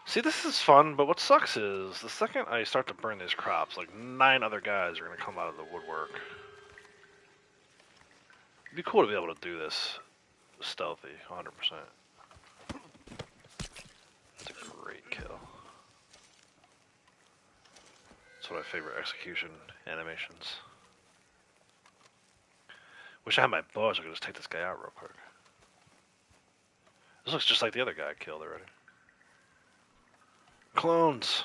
See, this is fun, but what sucks is the second I start to burn these crops, like 9 other guys are going to come out of the woodwork. It'd be cool to be able to do this stealthy, 100%. That's a great kill. That's one of my favorite execution animations. Wish I had my bow so I could just take this guy out real quick. This looks just like the other guy I killed already. Clones!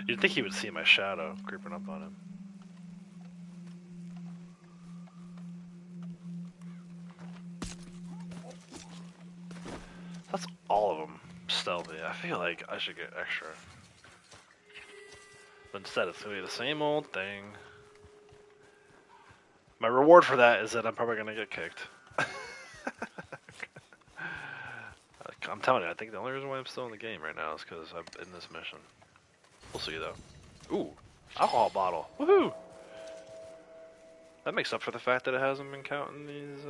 You'd think he would see my shadow creeping up on him. That's all of them stealthy. I feel like I should get extra. But instead it's going to be the same old thing. My reward for that is that I'm probably going to get kicked. I'm telling you, I think the only reason why I'm still in the game right now is because I'm in this mission. We'll see though. Ooh, alcohol bottle. Woohoo! That makes up for the fact that it hasn't been counting these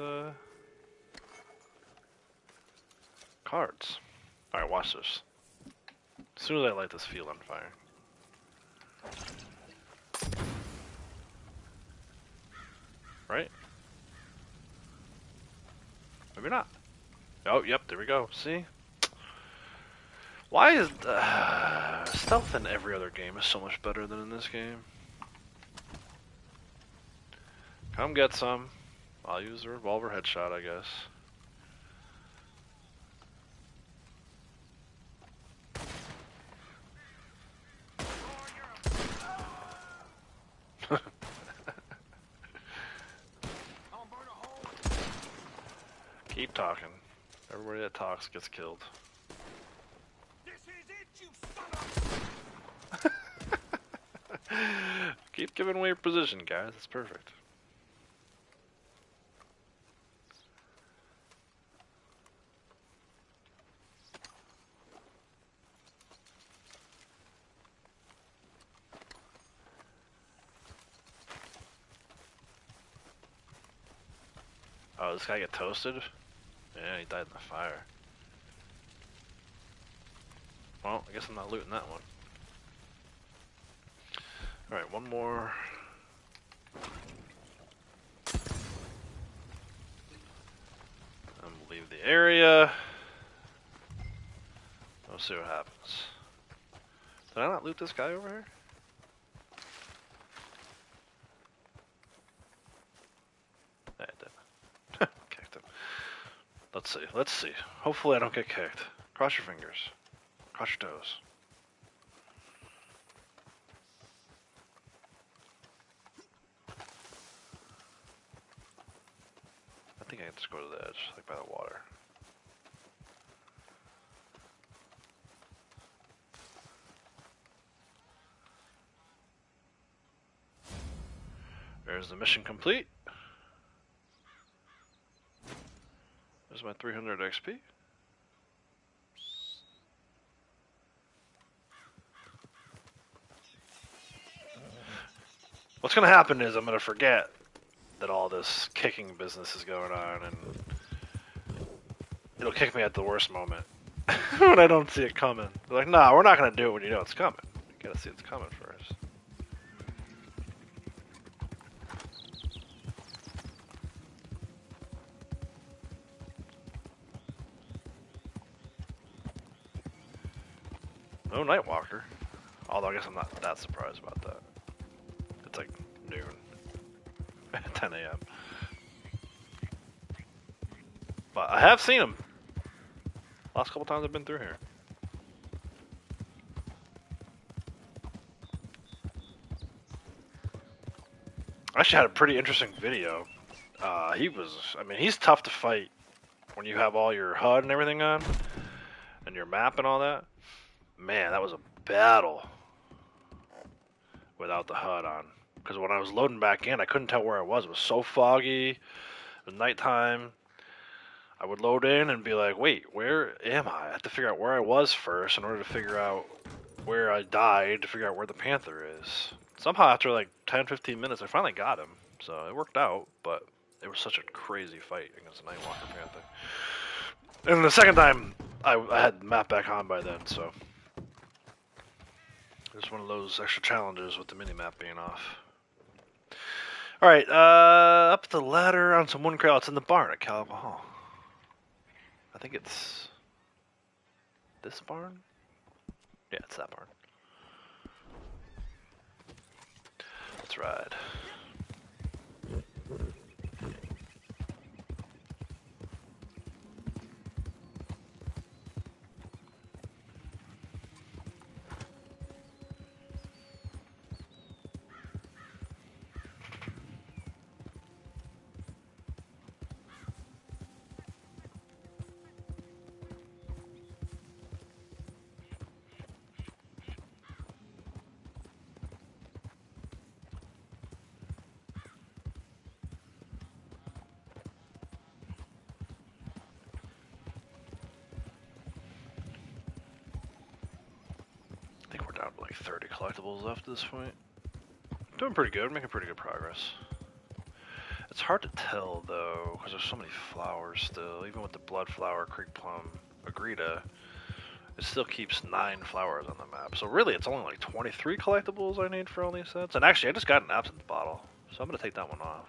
cards. Alright, watch this. As soon as I light this field on fire. Right? Maybe not. Oh, yep, there we go. See? Why is stealth in every other game is so much better than in this game? Come get some. I'll use a revolver headshot, I guess. Keep talking. Everybody that talks gets killed. This is it, you son of... Keep giving away your position, guys. It's perfect. Oh, this guy get toasted? Yeah, he died in the fire. Well, I guess I'm not looting that one. Alright, one more. I'm gonna leave the area. We'll see what happens. Did I not loot this guy over here? Yeah, I did. Kicked him. Let's see, let's see. Hopefully I don't get kicked. Cross your fingers. Cross your toes. I think I can just go to the edge, like by the water. There's the mission complete. There's my 300 XP. What's gonna happen is I'm gonna forget that all this kicking business is going on, and it'll kick me at the worst moment when I don't see it coming. They're like, nah, we're not gonna do it when you know it's coming. You gotta see it's coming first. No Nightwalker. Although I guess I'm not that surprised about that. It's like noon. 10 a.m. But I have seen him Last couple times I've been through here. I actually had a pretty interesting video. I mean, he's tough to fight when you have all your HUD and everything on, and your map and all that. Man, that was a battle without the HUD on. Because when I was loading back in, I couldn't tell where I was. It was so foggy. It was nighttime. I would load in and be like, wait, where am I? I had to figure out where I was first in order to figure out where I died to figure out where the Panther is. Somehow after like 10-15 minutes, I finally got him. So it worked out, but it was such a crazy fight against the Nightwalker Panther. And the second time, I had the map back on by then, so it was one of those extra challenges with the mini-map being off. Alright, up the ladder on some one crate. Oh, it's in the barn at Calico Hall. I think it's this barn? Yeah, it's that barn. Let's ride. I think we're down to like 30 collectibles left at this point. Doing pretty good, making pretty good progress. It's hard to tell though, because there's so many flowers still. Even with the blood flower, creek plum, agrita, it still keeps 9 flowers on the map. So really, it's only like 23 collectibles I need for all these sets. And actually, I just got an absinthe bottle, so I'm gonna take that one off.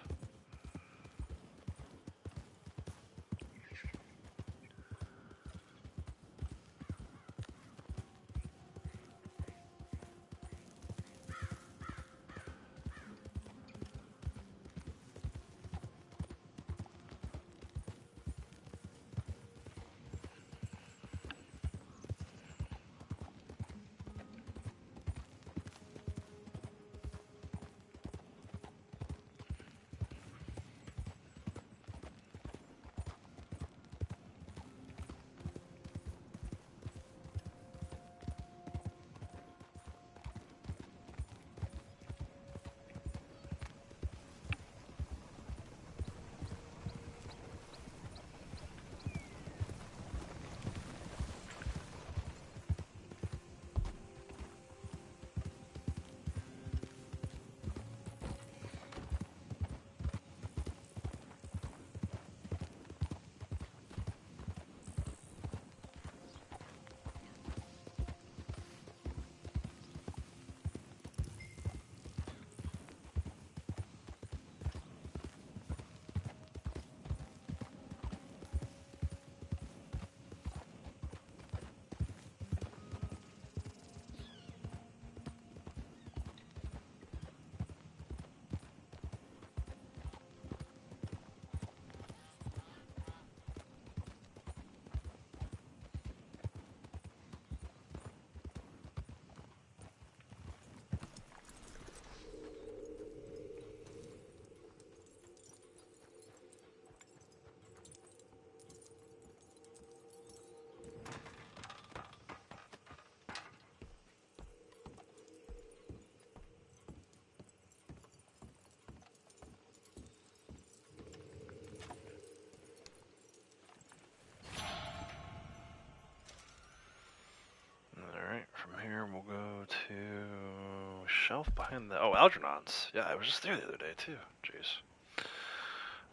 From here, we'll go to shelf behind the. Oh, Algernon's. Yeah, I was just there the other day too. Jeez,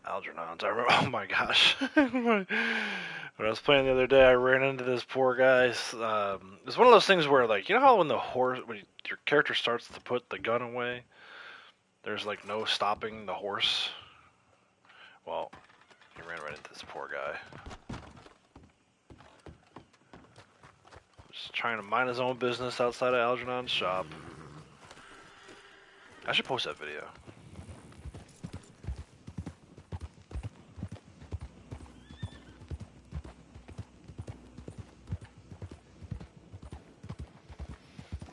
Algernon's. I remember. Oh my gosh. When I was playing the other day, I ran into this poor guy. It's one of those things where, like, you know how when your character starts to put the gun away, there's like no stopping the horse. Well, he ran right into this poor guy. Just trying to mind his own business outside of Algernon's shop. I should post that video.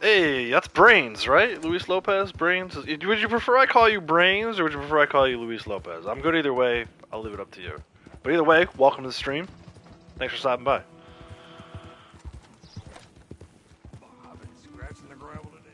Hey, that's Brains, right? Luis Lopez, Brains. Would you prefer I call you Brains, or would you prefer I call you Luis Lopez? I'm good either way. I'll leave it up to you. But either way, welcome to the stream. Thanks for stopping by. I've been scratching the gravel today.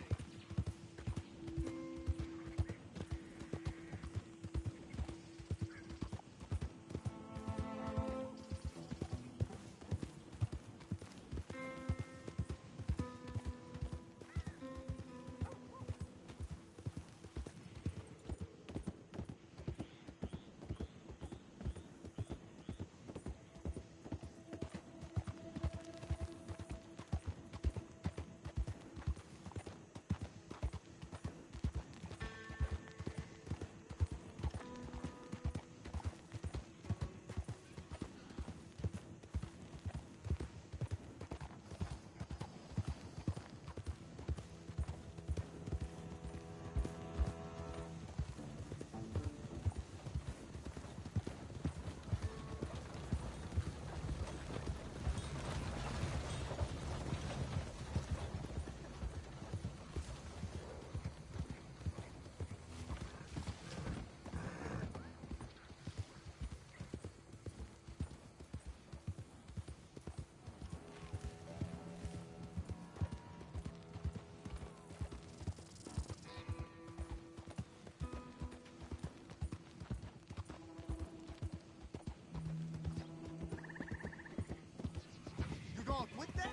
You gonna quit that?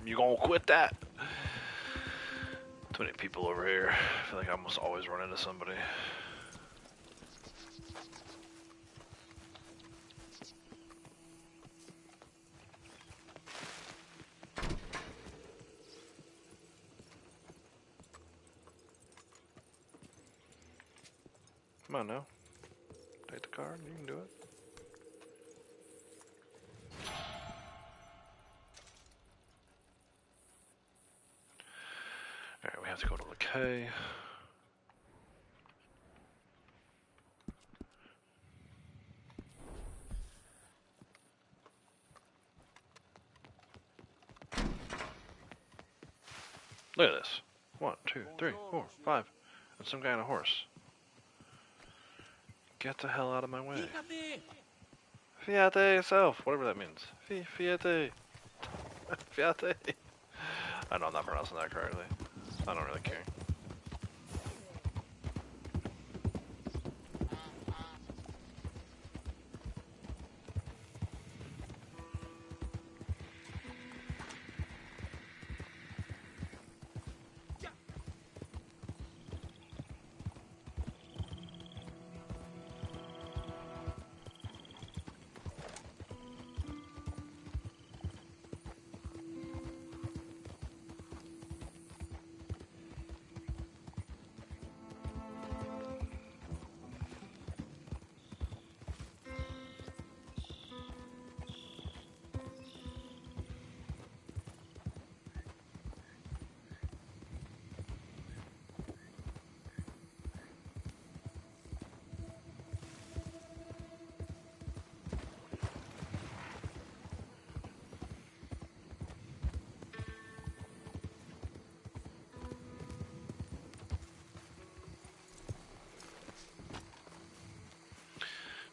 You gonna quit that? Too many people over here. I feel like I almost always run into somebody. Come on now. Take the card, you can do it. Alright, we have to go to the K. Look at this. 1, 2, 3, 4, 5. And some guy on a horse. Get the hell out of my way. Fiate yourself, whatever that means. Fiate. Fiate. I know I'm not pronouncing that correctly. I don't really care.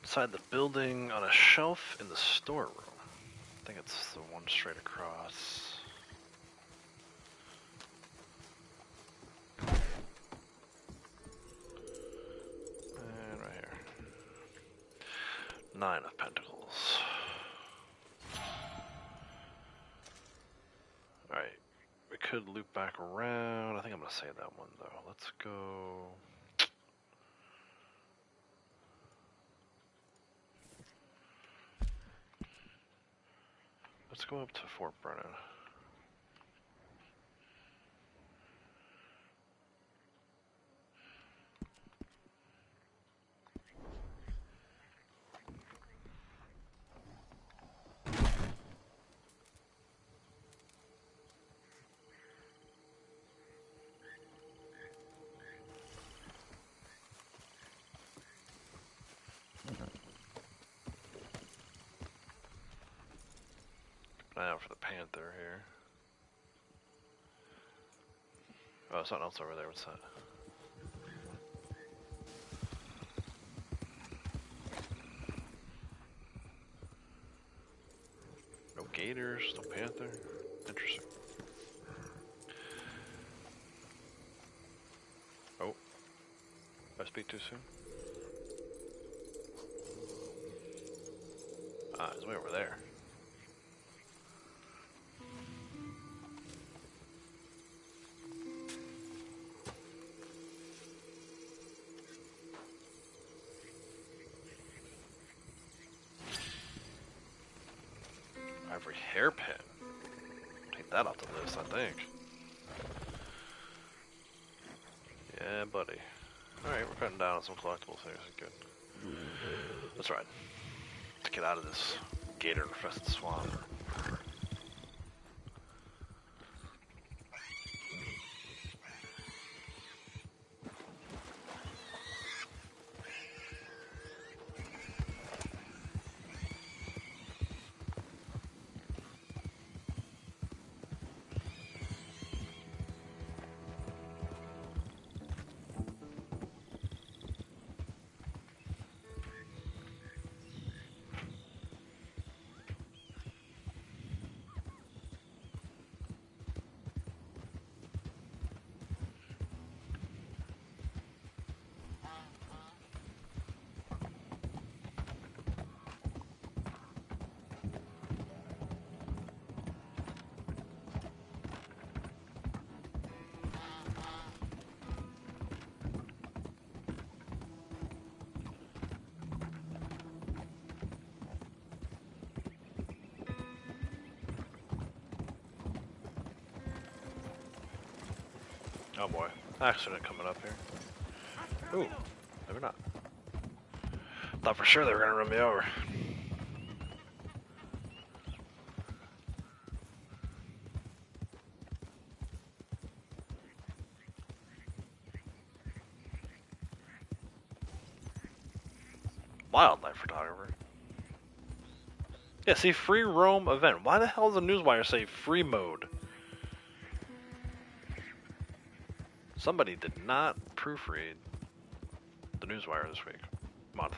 Inside the building on a shelf in the storeroom. I think it's the one straight across. And right here. 9 of Pentacles. Alright. We could loop back around. I think I'm gonna save that one though. Let's go. Let's go up to Fort Brennan. Keep an eye out for the Panther here. Oh, something else over there. What's that? No gators, no panther. Interesting. Oh. Did I speak too soon? Ah, he's way over there. Ivory hairpin. Take that off the list, I think. Yeah, buddy. Alright, we're cutting down on some collectibles here. Good. Let's ride. Let's get out of this gator-infested swamp. Oh boy, accident coming up here. Ooh, maybe not. Thought for sure they were gonna run me over. Wildlife photographer. Yeah, see, free roam event. Why the hell does the newswire say free mode? Somebody did not proofread the newswire this week. Month.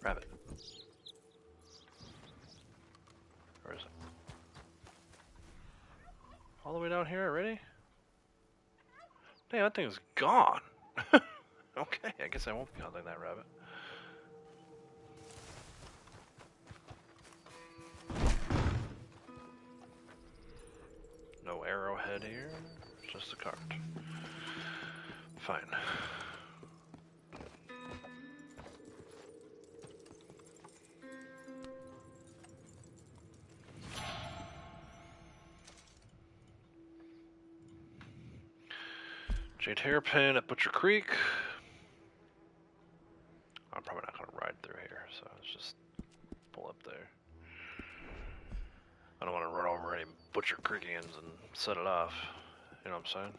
Rabbit. Where is it? All the way down here already? Damn, that thing's gone. Okay, I guess I won't be hunting that rabbit. No arrowhead here, just a cart. Fine. Jade hairpin at Butcher Creek. I'm probably not going to ride through here, so let's just pull up there. I don't want to run over any Butcher Creekians and set it off. You know what I'm saying?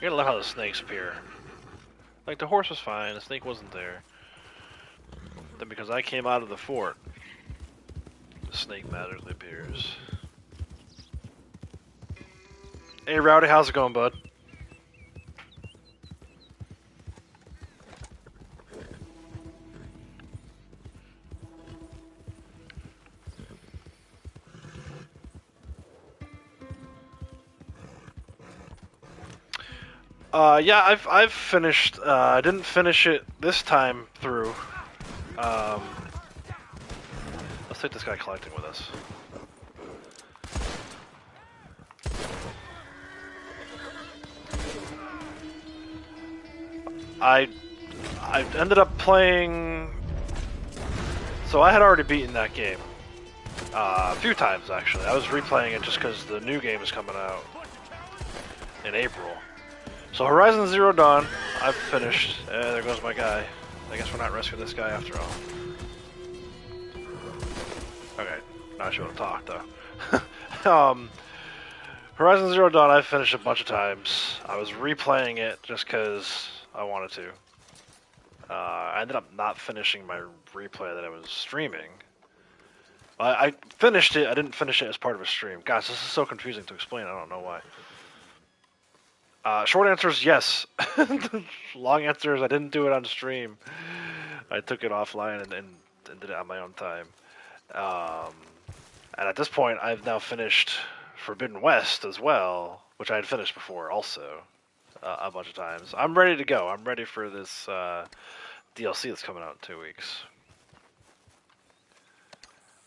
You gotta love how the snakes appear. Like, the horse was fine, the snake wasn't there. Then because I came out of the fort, the The snake magically appears. Hey, Rowdy, how's it going, bud? Yeah, I've finished. I didn't finish it this time through. Um, let's take this guy collecting with us. I ended up playing. So I had already beaten that game a few times actually. I was replaying it just because the new game is coming out in April. So Horizon Zero Dawn, I've finished. There goes my guy. I guess we're not rescuing this guy after all. Okay, now I should have talked though. Horizon Zero Dawn, I've finished a bunch of times. I was replaying it just because I wanted to. I ended up not finishing my replay that I was streaming. I finished it. I didn't finish it as part of a stream. Gosh, this is so confusing to explain. I don't know why. Short answer is yes. Long answer is I didn't do it on stream. I took it offline and did it on my own time. And at this point, I've now finished Forbidden West as well, which I had finished before also a bunch of times. I'm ready to go. I'm ready for this DLC that's coming out in 2 weeks.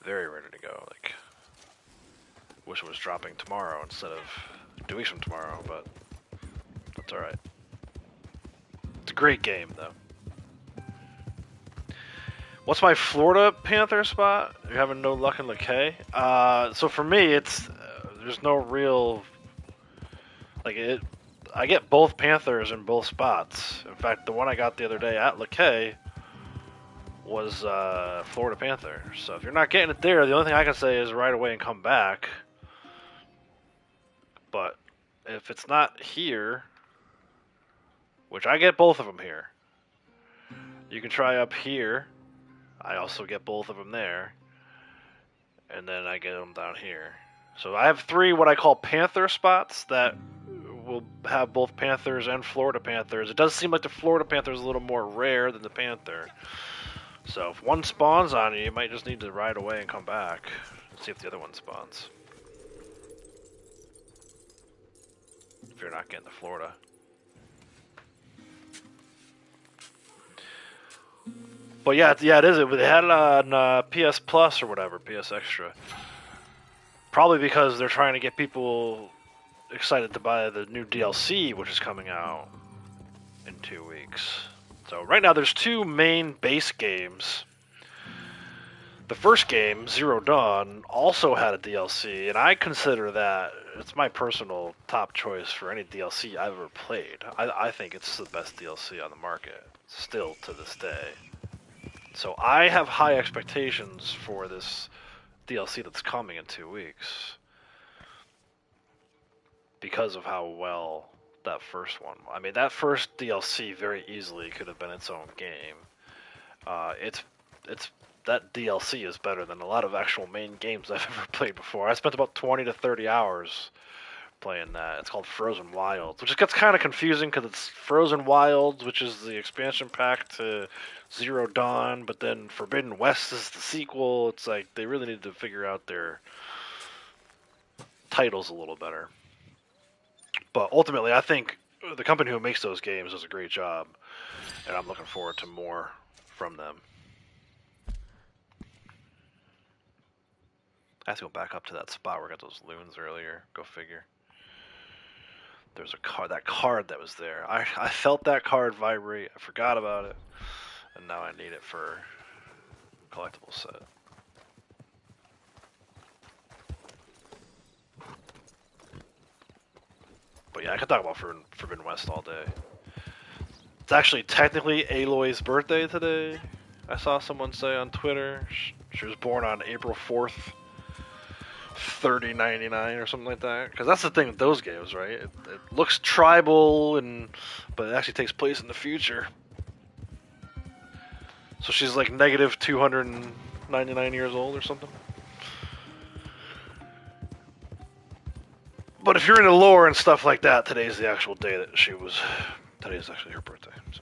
Very ready to go. Like, wish it was dropping tomorrow instead of 2 weeks from tomorrow, but that's alright. It's a great game, though. What's my Florida Panther spot? You're having no luck in LeKay? So for me, it's there's no real like it. I get both Panthers in both spots. In fact, the one I got the other day at LeKay was Florida Panther. So if you're not getting it there, the only thing I can say is right away and come back. But if it's not here, which I get both of them here, you can try up here. I also get both of them there, and then I get them down here. So I have 3 what I call Panther spots that will have both Panthers and Florida Panthers. It does seem like the Florida Panther is a little more rare than the Panther. So if one spawns on you, you might just need to ride away and come back and see if the other one spawns. If you're not getting to Florida. But yeah, it is. They had it on PS Plus or whatever, PS Extra. Probably because they're trying to get people excited to buy the new DLC, which is coming out in 2 weeks. So right now there's 2 main base games. The first game, Zero Dawn, also had a DLC, and I consider that, it's my personal top choice for any DLC I've ever played. I think it's the best DLC on the market, still to this day. So I have high expectations for this DLC that's coming in 2 weeks. Because of how well that first one. I mean, that first DLC very easily could have been its own game. It's that DLC is better than a lot of actual main games I've ever played before. I spent about 20 to 30 hours playing that. It's called Frozen Wilds, which gets kind of confusing because it's Frozen Wilds, which is the expansion pack to Zero Dawn, but then Forbidden West is the sequel. It's like they really need to figure out their titles a little better. But ultimately, I think the company who makes those games does a great job, and I'm looking forward to more from them. I have to go back up to that spot where I got those loons earlier. Go figure. There's a card, that card that was there. I felt that card vibrate. I forgot about it, and now I need it for a collectible set. But yeah, I could talk about Forbidden West all day. It's actually technically Aloy's birthday today. I saw someone say on Twitter. She was born on April 4th, 3099 or something like that. Because that's the thing with those games, right? It looks tribal, but it actually takes place in the future. So she's like negative 299 years old or something. But if you're into lore and stuff like that, today's the actual day that she was. Today's actually her birthday. So.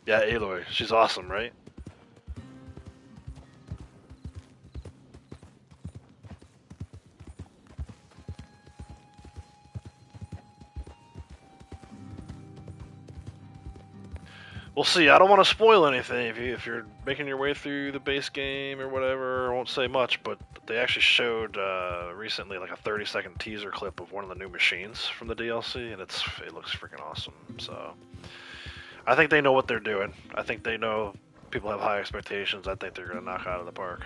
Yeah, Aloy. She's awesome, right? We'll see. I don't want to spoil anything if you're making your way through the base game or whatever. I won't say much, but they actually showed recently like a 30-second teaser clip of one of the new machines from the DLC, and it looks freaking awesome. So I think they know what they're doing. I think they know people have high expectations. I think they're gonna knock it out of the park.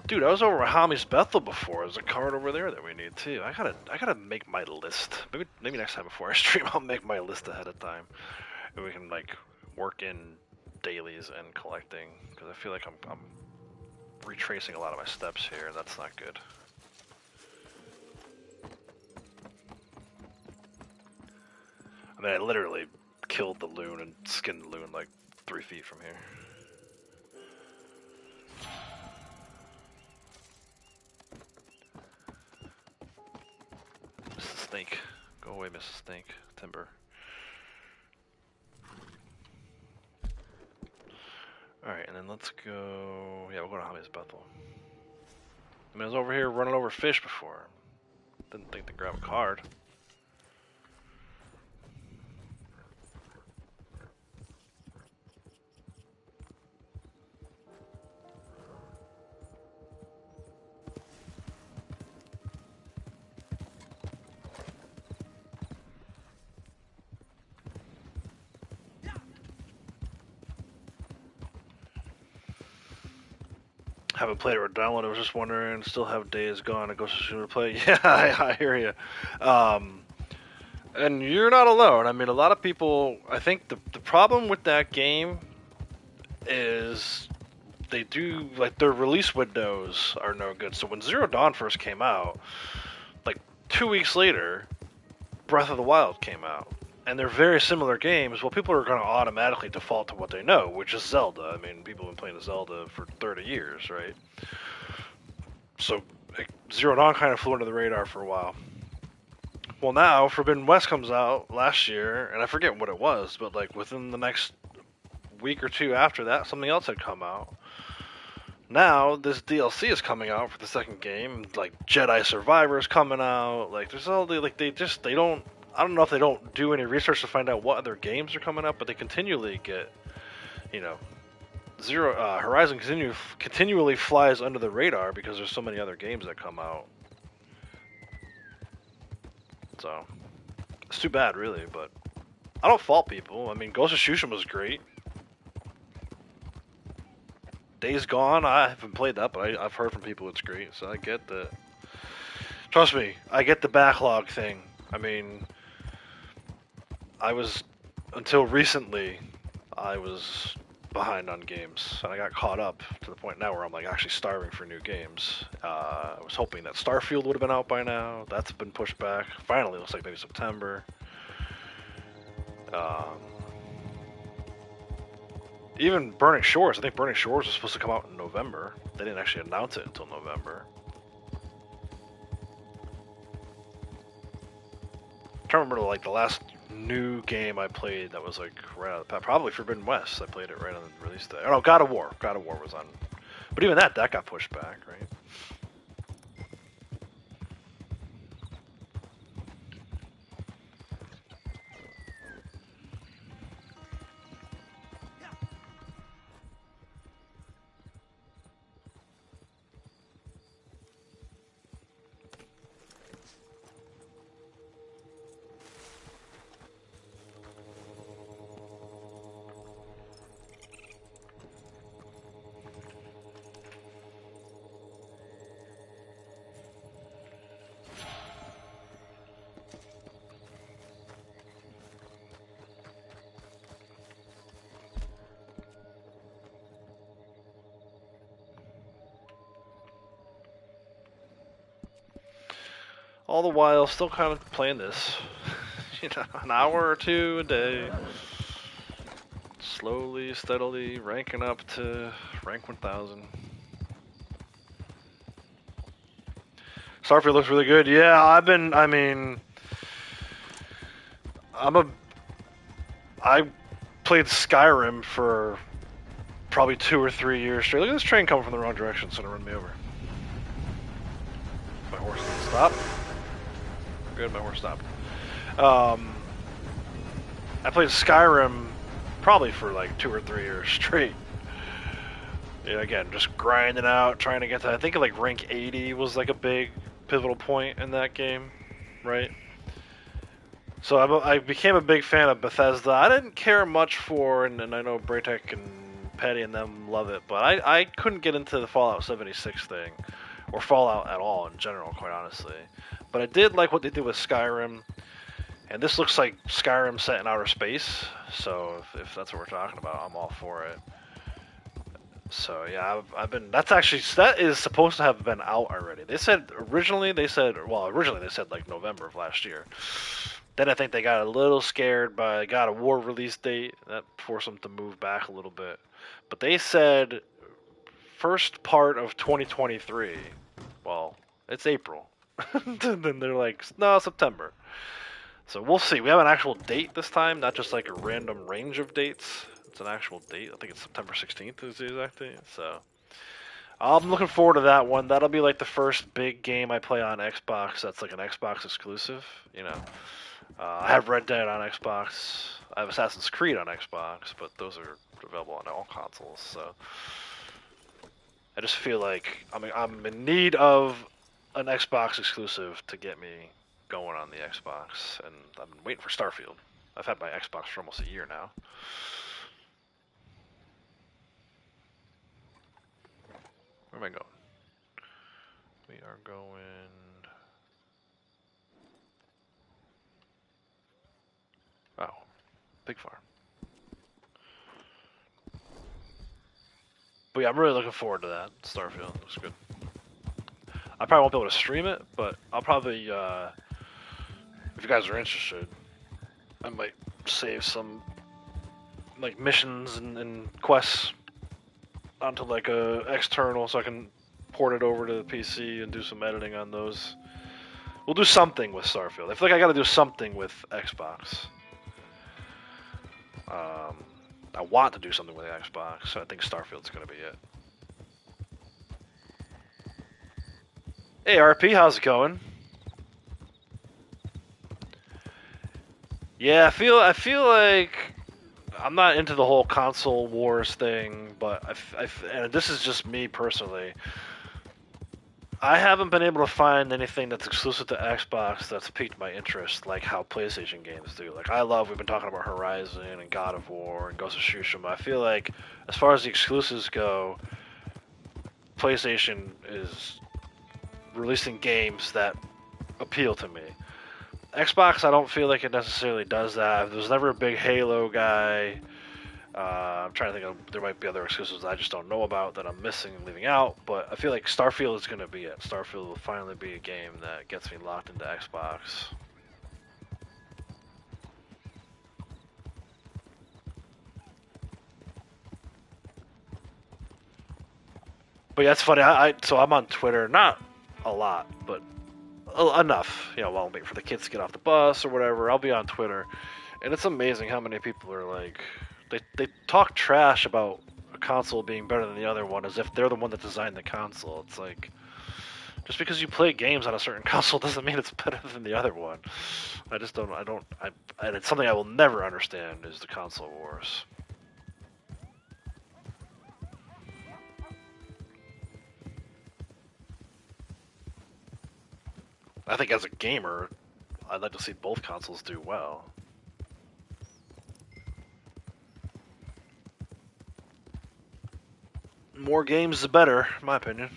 Dude, I was over at Hami's Bethel before. There's a card over there that we need too. I gotta make my list. Maybe next time before I stream, I'll make my list ahead of time, and we can like work in dailies and collecting, because I feel like I'm retracing a lot of my steps here. That's not good. I mean, I literally killed the loon and skinned the loon like 3 feet from here. Mrs. Snake. Go away, Mrs. Snake. Timber. Alright, and then let's go... Yeah, we'll go to Hami's Bethel. I mean, I was over here running over fish before. Didn't think to grab a card. Haven't played it or downloaded. I was just wondering. Still have Days Gone. It goes to soon to play. Yeah, I hear you. And you're not alone. I mean, a lot of people. I think the problem with that game is they do like their release windows are no good. So when Zero Dawn first came out, like 2 weeks later, Breath of the Wild came out. And they're very similar games. Well, people are going to automatically default to what they know, which is Zelda. I mean, people have been playing Zelda for 30 years, right? So, like, Zero Dawn kind of flew under the radar for a while. Well, now, Forbidden West comes out last year, and I forget what it was, but, like, within the next week or two after that, something else had come out. Now, this DLC is coming out for the second game. Like, Jedi Survivor is coming out. Like, there's all the, like, they don't... I don't know if they don't do any research to find out what other games are coming up, but they continually get, you know, Horizon continually flies under the radar because there's so many other games that come out. So, it's too bad, really, but I don't fault people. I mean, Ghost of Tsushima was great. Days Gone, I haven't played that, but I've heard from people it's great, so I get that. Trust me, I get the backlog thing. I mean... until recently, I was behind on games, and I got caught up to the point now where I'm like actually starving for new games. I was hoping that Starfield would have been out by now. That's been pushed back. Finally, looks like maybe September. Even Burning Shores, I think Burning Shores was supposed to come out in November. They didn't actually announce it until November. I'm trying to remember like the last new game I played that was like right out of the probably Forbidden West. I played it right on the release day. Oh no, God of War. God of War was on, but even that got pushed back, right? All the while, still kind of playing this. You know, an hour or two a day. Slowly, steadily ranking up to rank 1000. Starfield looks really good. Yeah, I mean, I played Skyrim for probably 2 or 3 years straight. Look at this train coming from the wrong direction, it's gonna run me over. My horse didn't stop. Good, my horse stopped. I played Skyrim probably for like 2 or 3 years straight. Yeah, again, just grinding out, trying to get to, I think like rank 80 was like a big pivotal point in that game, right? So I became a big fan of Bethesda. I didn't care much for, and I know Braytech and Petty and them love it, but I couldn't get into the Fallout 76 thing, or Fallout at all in general, quite honestly. But I did like what they did with Skyrim, and this looks like Skyrim set in outer space, so if that's what we're talking about, I'm all for it. So yeah, I've been. That is supposed to have been out already. Originally they said like November of last year. Then I think they got a little scared by God of War release date. That forced them to move back a little bit. But they said first part of 2023. Well, it's April. Then they're like, no, September. So we'll see. We have an actual date this time, not just like a random range of dates. It's an actual date. I think it's September 16th is the exact date. So I'm looking forward to that one. That'll be like the first big game I play on Xbox that's like an Xbox exclusive, you know. I have Red Dead on Xbox. I have Assassin's Creed on Xbox, but those are available on all consoles. So I just feel like I'm in need of an Xbox exclusive to get me going on the Xbox, and I've been waiting for Starfield. I've had my Xbox for almost a year now. Where am I going? We are going... Oh, Big Farm. But yeah, I'm really looking forward to that. Starfield looks good. I probably won't be able to stream it, but I'll probably, if you guys are interested, I might save some like missions and quests onto like a external so I can port it over to the PC and do some editing on those. We'll do something with Starfield. I feel like I gotta do something with Xbox. I want to do something with the Xbox, so I think Starfield's gonna be it. Hey RP, how's it going? Yeah, I feel like I'm not into the whole console wars thing, but and this is just me personally. I haven't been able to find anything that's exclusive to Xbox that's piqued my interest, like how PlayStation games do. Like we've been talking about Horizon and God of War and Ghost of Tsushima. I feel like, as far as the exclusives go, PlayStation is releasing games that appeal to me. Xbox, I don't feel like it necessarily does that. I was never a big Halo guy. I'm trying to think of, there might be other exclusives I just don't know about that I'm missing and leaving out, but I feel like Starfield is going to be it. Starfield will finally be a game that gets me locked into Xbox. But yeah, it's funny. So I'm on Twitter, not a lot, but enough. You know, while I'm waiting for the kids to get off the bus or whatever, I'll be on Twitter, and it's amazing how many people are like, they talk trash about a console being better than the other one as if they're the one that designed the console. It's like, just because you play games on a certain console doesn't mean it's better than the other one. I just don't. And it's something I will never understand is the console wars. I think as a gamer, I'd like to see both consoles do well. More games the better, in my opinion.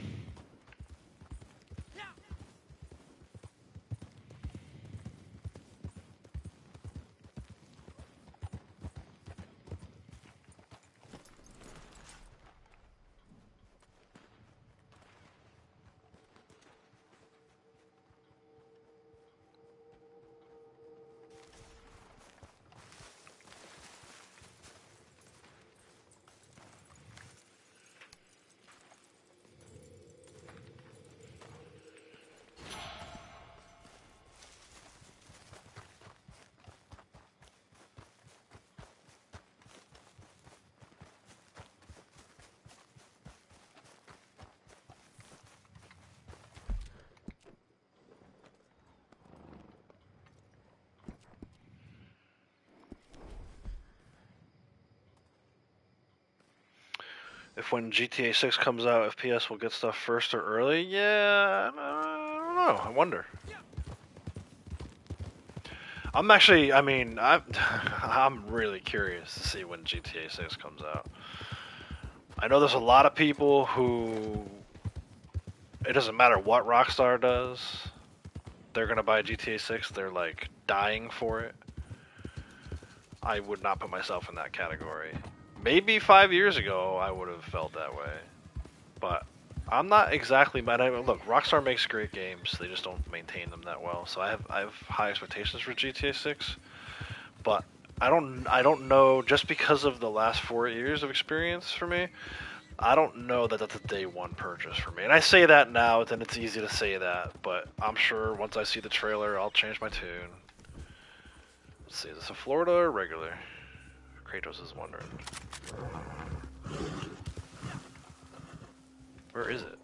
If when GTA 6 comes out, if PS will get stuff first or early, yeah, I don't know. I wonder. I'm actually, I mean, I'm really curious to see when GTA 6 comes out. I know there's a lot of people who, it doesn't matter what Rockstar does, they're gonna buy GTA 6. They're like dying for it. I would not put myself in that category. Maybe 5 years ago I would have felt that way, but I'm not exactly mad. Look, Rockstar makes great games. They just don't maintain them that well. So I have high expectations for GTA 6, but I don't know, just because of the last 4 years of experience for me. I don't know that that's a day one purchase for me. And I say that now, then it's easy to say that, but I'm sure once I see the trailer, I'll change my tune. Let's see, is this a Florida or regular? Kratos is wondering. Where is it?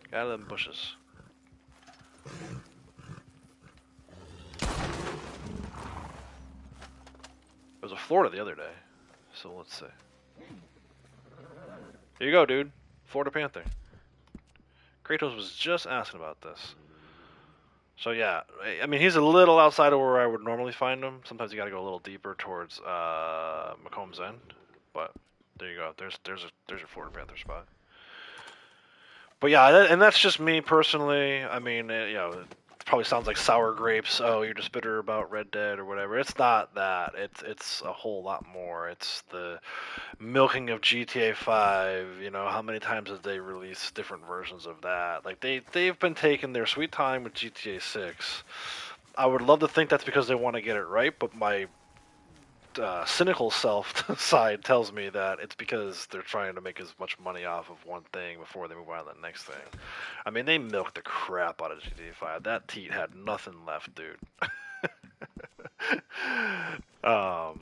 Get out of them bushes. It was a Florida the other day, so let's see. Here you go, dude. Florida Panther. Kratos was just asking about this. So yeah, I mean, he's a little outside of where I would normally find him. Sometimes you gotta go a little deeper towards Macomb's End, but there you go. There's your Florida Panther spot. But yeah, and that's just me personally. I mean, you know, it probably sounds like sour grapes. Oh, you're just bitter about Red Dead or whatever. It's not that. It's a whole lot more. It's the milking of GTA 5. You know, how many times have they released different versions of that? Like they've been taking their sweet time with GTA 6. I would love to think that's because they want to get it right, but my cynical self side tells me that it's because they're trying to make as much money off of one thing before they move on to the next thing. I mean, they milked the crap out of GTA 5. That teat had nothing left, dude. um,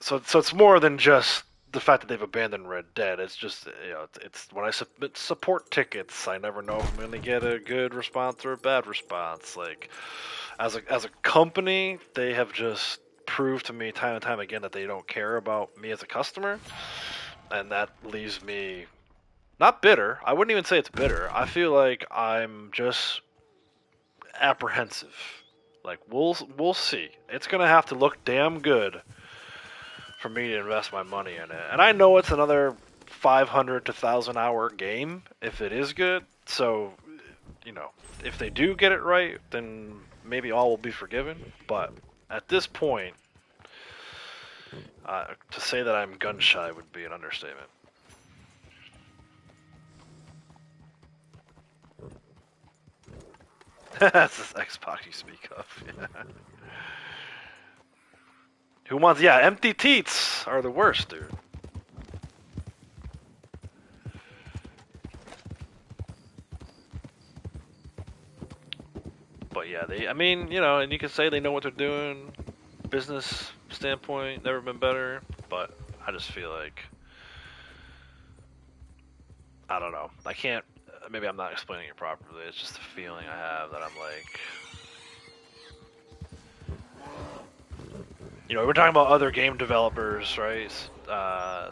so it's more than just the fact that they've abandoned Red Dead. It's just, you know, it's when I submit support tickets, I never know if I'm going to get a good response or a bad response. Like, as a company, they have just proved to me time and time again that they don't care about me as a customer, and that leaves me not bitter. I wouldn't even say it's bitter. I feel like I'm just apprehensive. Like we'll see. It's gonna have to look damn good for me to invest my money in it. And I know it's another 500 to 1,000 hour game if it is good. So, you know, if they do get it right, then maybe all will be forgiven. But at this point, to say that I'm gun shy would be an understatement. That's this Xbox you speak of. Yeah. Who wants? Yeah, empty teats are the worst, dude. But yeah, I mean, you know, and you can say they know what they're doing. Business standpoint, never been better. But I just feel like, I don't know. I can't. Maybe I'm not explaining it properly. It's just a feeling I have that I'm like, you know, we're talking about other game developers, right?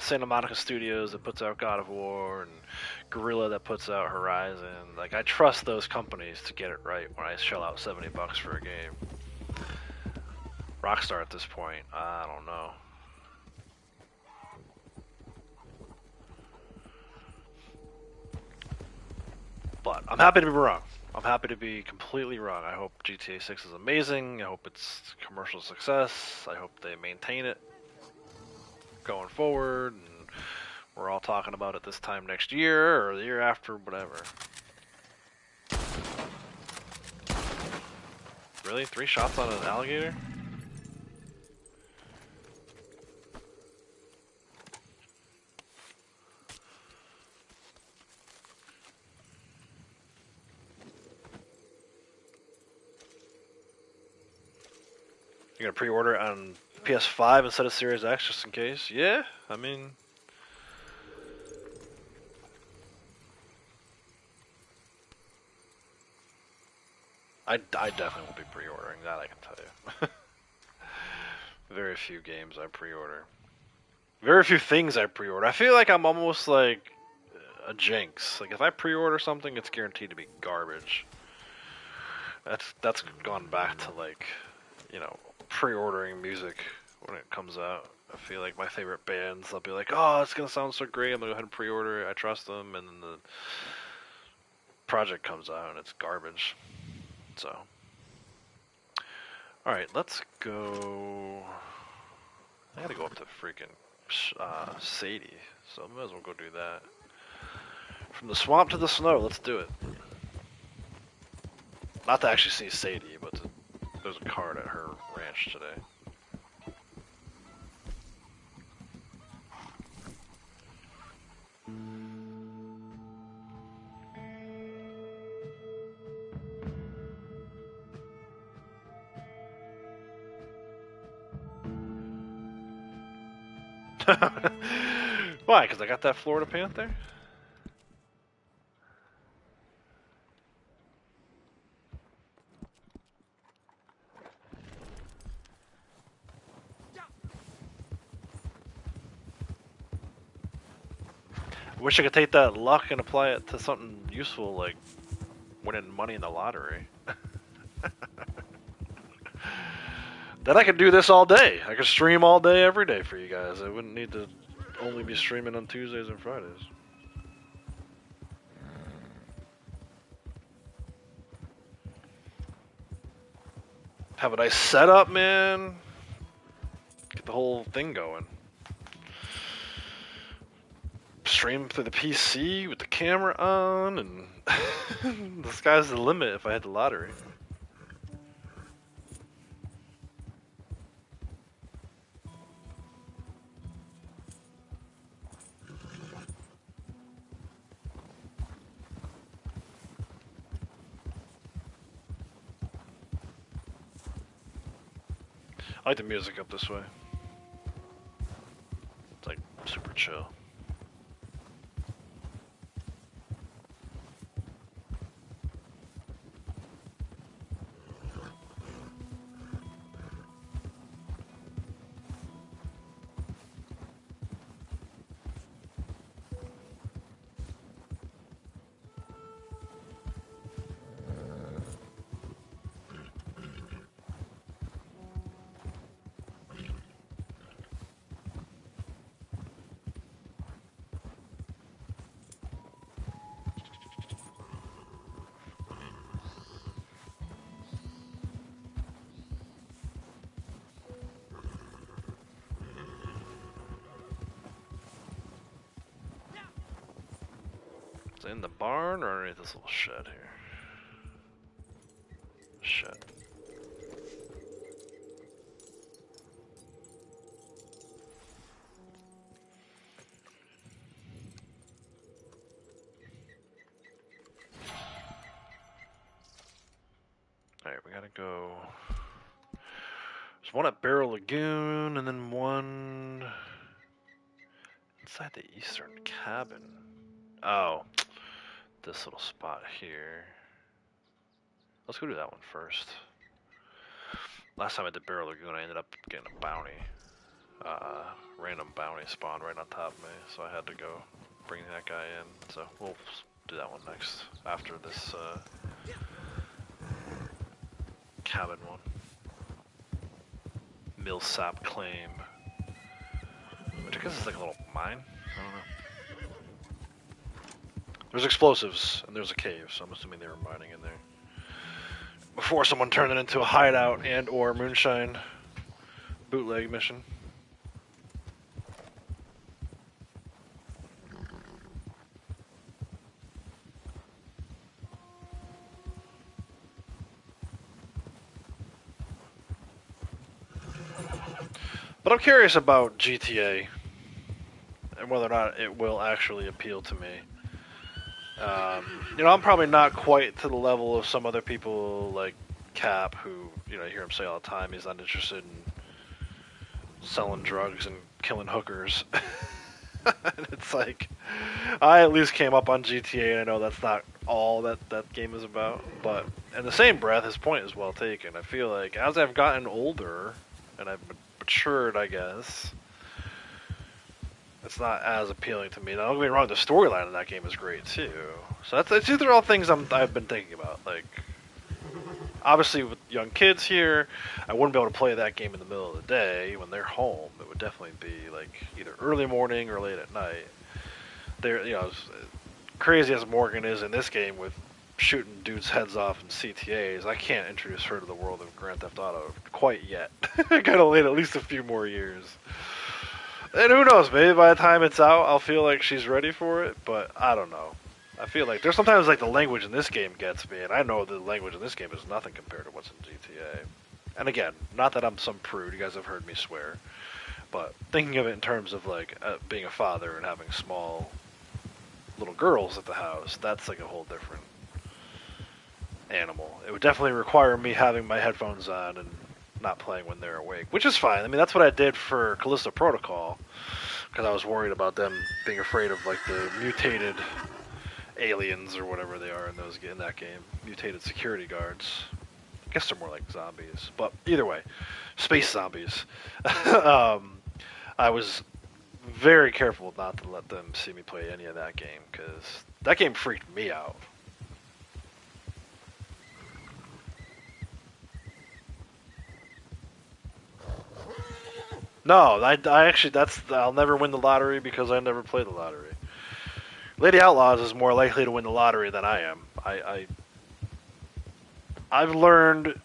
Santa Monica Studios that puts out God of War, and Guerrilla that puts out Horizon. Like, I trust those companies to get it right when I shell out $70 for a game. Rockstar at this point, I don't know. But I'm happy to be wrong. I'm happy to be completely wrong. I hope GTA 6 is amazing. I hope it's a commercial success. I hope they maintain it going forward. And we're all talking about it this time next year or the year after, whatever. Really? 3 shots on an alligator? You're gonna pre-order it on PS5 instead of Series X just in case? Yeah, I mean, I definitely will be pre-ordering that, I can tell you. Very few games I pre-order. Very few things I pre-order. I feel like I'm almost like a jinx. Like if I pre-order something, it's guaranteed to be garbage. That's gone back to like, you know, pre-ordering music when it comes out. I feel like my favorite bands, I'll be like, oh, it's gonna sound so great. I'm gonna go ahead and pre-order it. I trust them, and then the project comes out and it's garbage. So, all right, let's go. I gotta go up to freaking Sadie, so I might as well go do that. From the swamp to the snow, let's do it. Not to actually see Sadie, but there's a card at her ranch today. Why? Because I got that Florida Panther? I wish I could take that luck and apply it to something useful, like winning money in the lottery. Then I could do this all day. I could stream all day, every day for you guys. I wouldn't need to only be streaming on Tuesdays and Fridays. Have a nice setup, man. Get the whole thing going. Stream through the PC with the camera on, and the sky's the limit if I had the lottery. I like the music up this way. It's like super chill. Is it in the barn or underneath this little shed here? Shed. Alright, we gotta go. There's one at Barrel Lagoon, and then one inside the eastern cabin. Oh, this little spot here. Let's go do that one first. Last time I did Barrel Lagoon, I ended up getting a bounty. Random bounty spawned right on top of me, so I had to go bring that guy in. So we'll do that one next, after this cabin one. Millsap Claim. Which I guess is like a little mine? I don't know. There's explosives, and there's a cave, so I'm assuming they were mining in there. Before someone turned it into a hideout and or moonshine bootleg mission. But I'm curious about GTA and whether or not it will actually appeal to me. You know, I'm probably not quite to the level of some other people like Cap, who, you know, you hear him say all the time he's not interested in selling drugs and killing hookers. And it's like, I at least came up on GTA, and I know that's not all that game is about. But in the same breath, his point is well taken. I feel like as I've gotten older and I've matured, I guess, it's not as appealing to me. Now, don't get me wrong, the storyline in that game is great too. So these are all things I've been thinking about. Like, obviously with young kids here, I wouldn't be able to play that game in the middle of the day when they're home. It would definitely be like either early morning or late at night. They're, you know, as crazy as Morgan is in this game with shooting dudes' heads off in CTAs, I can't introduce her to the world of Grand Theft Auto quite yet. I gotta wait at least a few more years. And who knows, maybe by the time it's out, I'll feel like she's ready for it, but I don't know. I feel like there's sometimes like the language in this game gets me, and I know the language in this game is nothing compared to what's in GTA. And again, not that I'm some prude, you guys have heard me swear, but thinking of it in terms of like being a father and having small little girls at the house, that's like a whole different animal. It would definitely require me having my headphones on and not playing when they're awake, which is fine. I mean, that's what I did for Callisto Protocol, because I was worried about them being afraid of like the mutated aliens or whatever they are in that game, mutated security guards. I guess they're more like zombies, but either way, space zombies. I was very careful not to let them see me play any of that game, because that game freaked me out. No, I actually, I'll never win the lottery because I never play the lottery. Lady Outlaws is more likely to win the lottery than I am. I've learned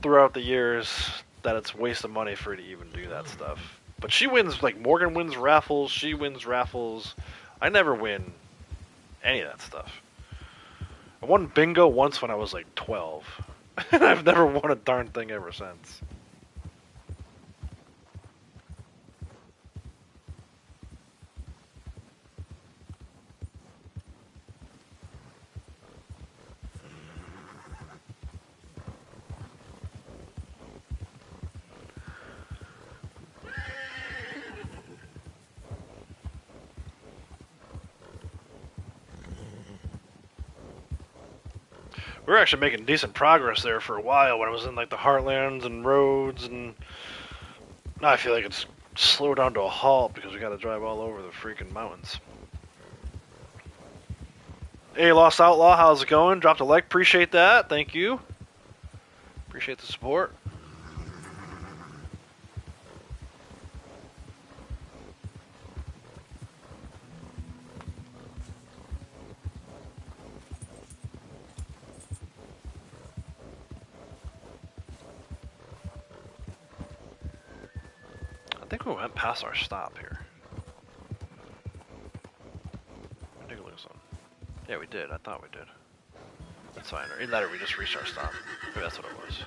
throughout the years that it's a waste of money for her to even do that stuff. But she wins, like Morgan wins raffles, she wins raffles. I never win any of that stuff. I won bingo once when I was like 12. And I've never won a darn thing ever since. We were actually making decent progress there for a while when I was in like the Heartlands and roads, and now I feel like it's slowed down to a halt because we got to drive all over the freaking mountains. Hey, Lost Outlaw, how's it going? Dropped a like, appreciate that. Thank you. Appreciate the support. I think we went past our stop here. Take a look at something. Yeah, we did. I thought we did. That's fine. Or either that or we just reached our stop. Maybe that's what it was.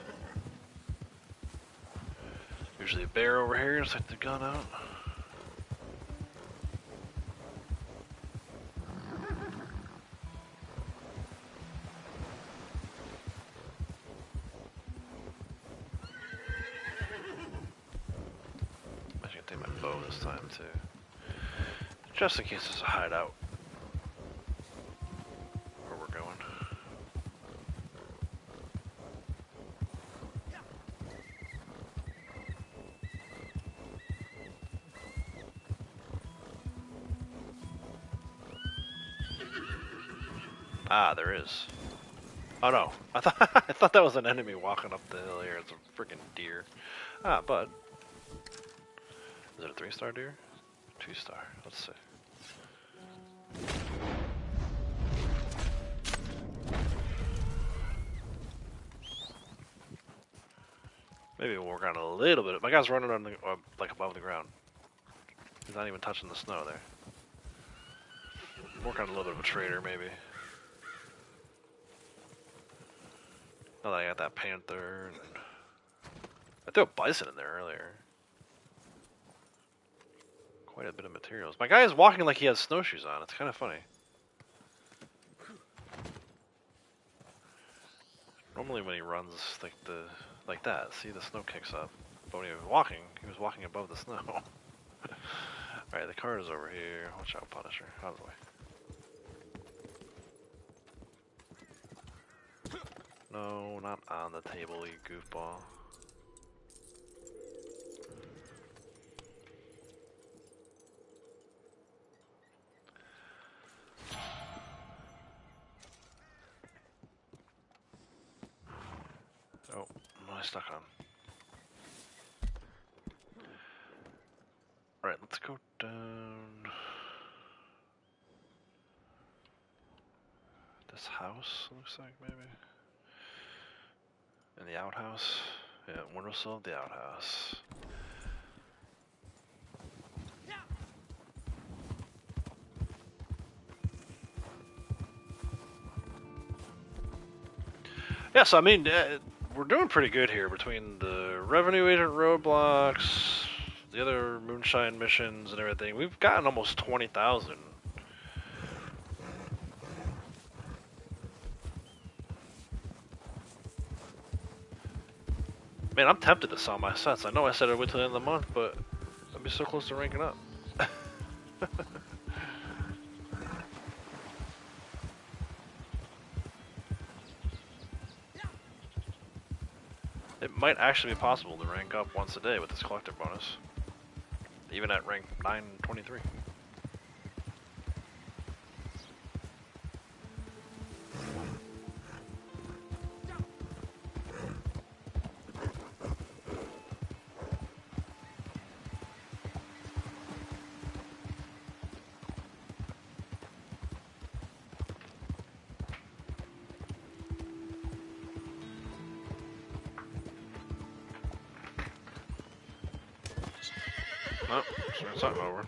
Usually a bear over here. Just like the gun out. Bow this time too, just in case there's a hideout where we're going. Ah, there is. Oh no, I thought that was an enemy walking up the hill here. It's a freaking deer. Ah, but is it a 3-star deer? 2-star. Let's see. Maybe we'll work on a little bit. My guy's running on the like above the ground. He's not even touching the snow there. Work on a little bit of a trader, maybe. Oh, I got that panther. And I threw a bison in there earlier. Quite a bit of materials. My guy is walking like he has snowshoes on. It's kind of funny. Normally when he runs like that, see, the snow kicks up. But when he was walking above the snow. Alright, the card is over here. Watch out, Punisher. Out of the way. No, not on the table, you goofball. I stuck on? Alright, let's go down this house, looks like, maybe. In the outhouse. Yeah, windowsill of the outhouse. Yeah, so I mean, we're doing pretty good here between the revenue agent roadblocks, the other moonshine missions, and everything. We've gotten almost 20,000. Man, I'm tempted to sell my sets. I know I said I'd wait till the end of the month, but I'd be so close to ranking up. It might actually be possible to rank up once a day with this collector bonus, even at rank 923. Oh, turn something over.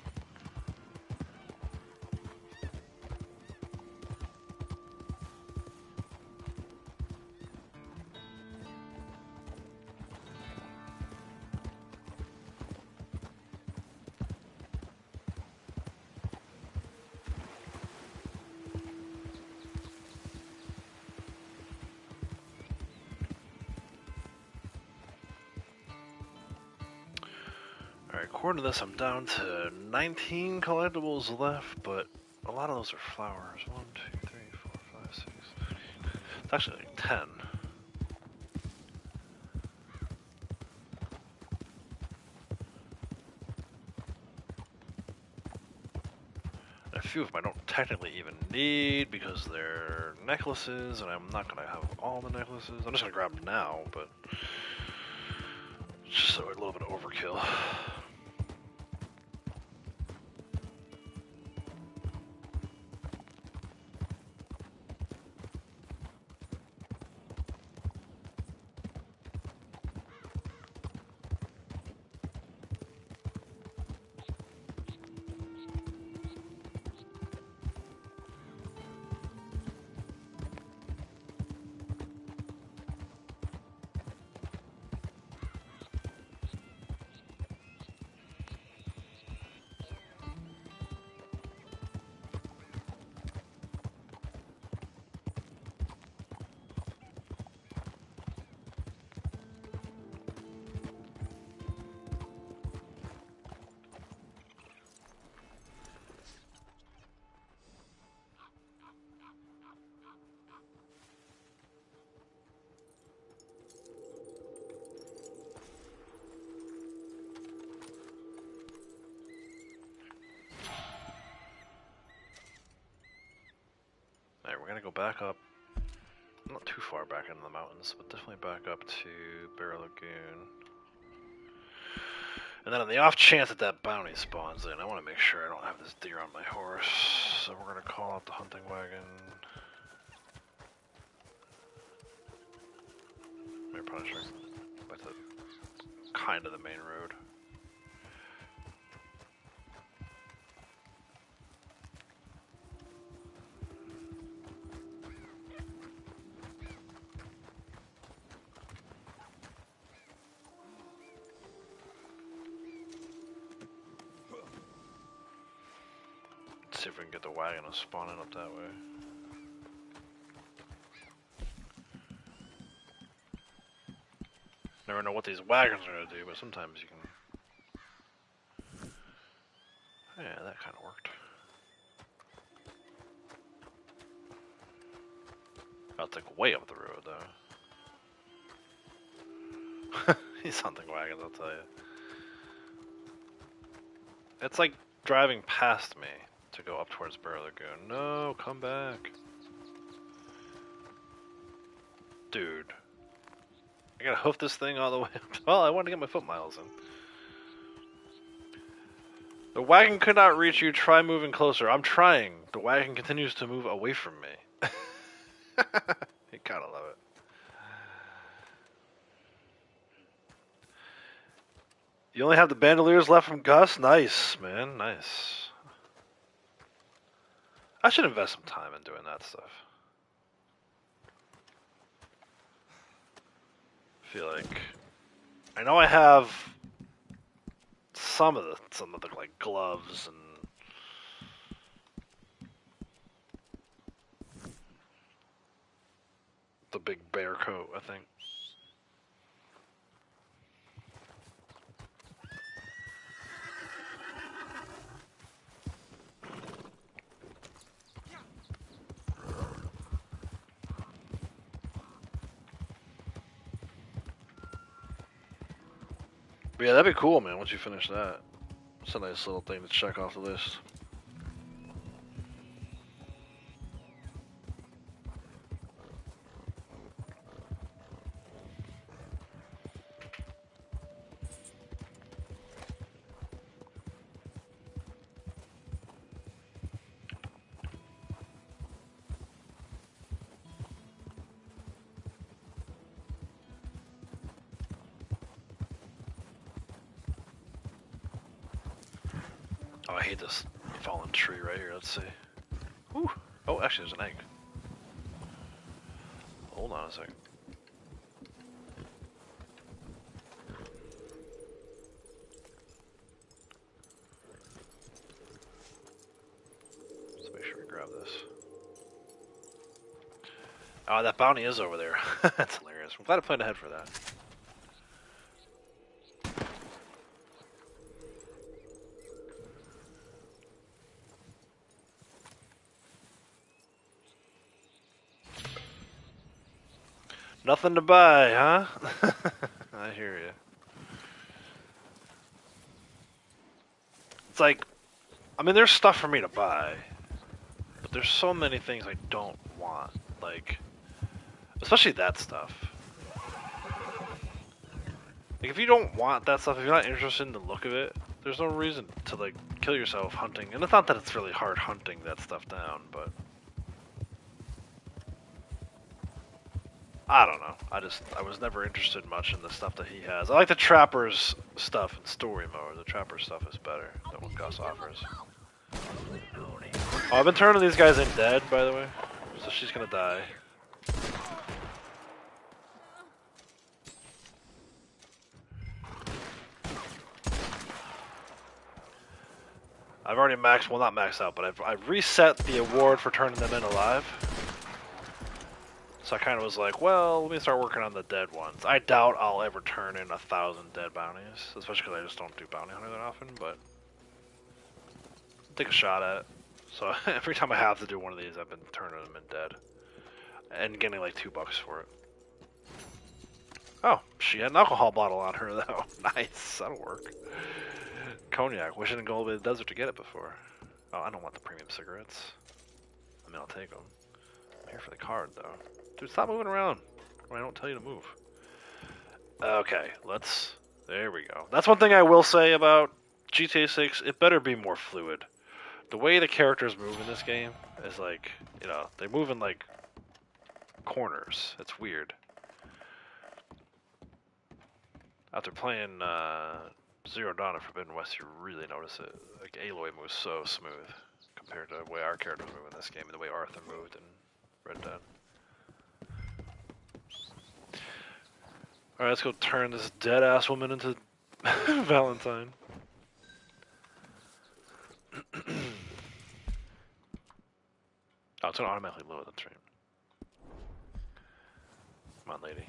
Alright, according to this, I'm down to 19 collectibles left, but a lot of those are flowers. 1, 2, 3, 4, 5, 6. It's actually like 10. And a few of them I don't technically even need because they're necklaces, and I'm not going to have all the necklaces. I'm just going to grab them now, but it's just a little bit of overkill. Alright, we're gonna go back up, not too far back into the mountains, but definitely back up to Barrow Lagoon. And then on the off chance that that bounty spawns in, I want to make sure I don't have this deer on my horse. So we're gonna call out the hunting wagon. Maybe Punisher. Back to kind of the main road. See if we can get the wagon to spawn in up that way. Never know what these wagons are gonna do, but sometimes you can. Yeah, that kind of worked. I'll take way up the road though. These hunting wagons, I'll tell you. It's like driving past me to go up towards Barrow Lagoon. No, come back. Dude. I gotta hoof this thing all the way up. Well, I wanted to get my foot miles in. The wagon could not reach you. Try moving closer. I'm trying. The wagon continues to move away from me. You gotta love it. You only have the bandoliers left from Gus? Nice, man. Nice. I should invest some time in doing that stuff. I feel like I know I have some of the like gloves and the big bear coat, I think. But yeah, that'd be cool, man, once you finish that. It's a nice little thing to check off the list. Oh, I hate this fallen tree right here. Let's see. Ooh. Oh, actually, there's an egg. Hold on a second. Let's make sure we grab this. Oh, that bounty is over there. That's hilarious. I'm glad I planned ahead for that. Nothing to buy, huh? I hear you. It's like, I mean, there's stuff for me to buy, but there's so many things I don't want. Like, especially that stuff. Like, if you don't want that stuff, if you're not interested in the look of it, there's no reason to, like, kill yourself hunting. And it's not that it's really hard hunting that stuff down, but I don't know. I was never interested much in the stuff that he has. I like the Trapper's stuff in story mode. The Trapper stuff is better than what Gus offers. Oh, I've been turning these guys in dead, by the way. So she's gonna die. I've already maxed, well not maxed out, but I've reset the award for turning them in alive. So I kind of was like, well, let me start working on the dead ones. I doubt I'll ever turn in 1,000 dead bounties, especially because I just don't do bounty hunter that often, but take a shot at it. So every time I have to do one of these, I've been turning them in dead. And getting like $2 for it. Oh, she had an alcohol bottle on her though. Nice, that'll work. Cognac, wish I didn't go all the way to the desert to get it before. Oh, I don't want the premium cigarettes. I mean, I'll take them. I'm here for the card though. Dude, stop moving around when I don't tell you to move. Okay, there we go. That's one thing I will say about GTA 6, it better be more fluid. The way the characters move in this game is like, you know, they move in like corners. It's weird. After playing Zero Dawn and Forbidden West, you really notice it. Like, Aloy moves so smooth compared to the way our characters move in this game and the way Arthur moved in Red Dead. Alright, let's go turn this dead-ass woman into Valentine. Oh, it's gonna automatically lower the train. Come on, lady.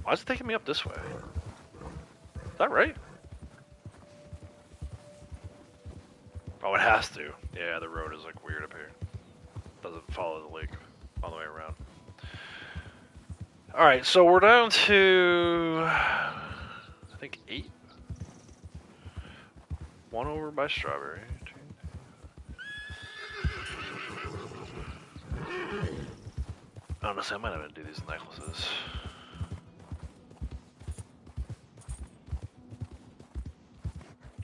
Why is it taking me up this way? Is that right? Oh, it has to. Yeah, the road is like weird up here. Doesn't follow the lake all the way around. Alright, so we're down to, I think, 8. 1 over by Strawberry. Honestly, I might have to do these necklaces.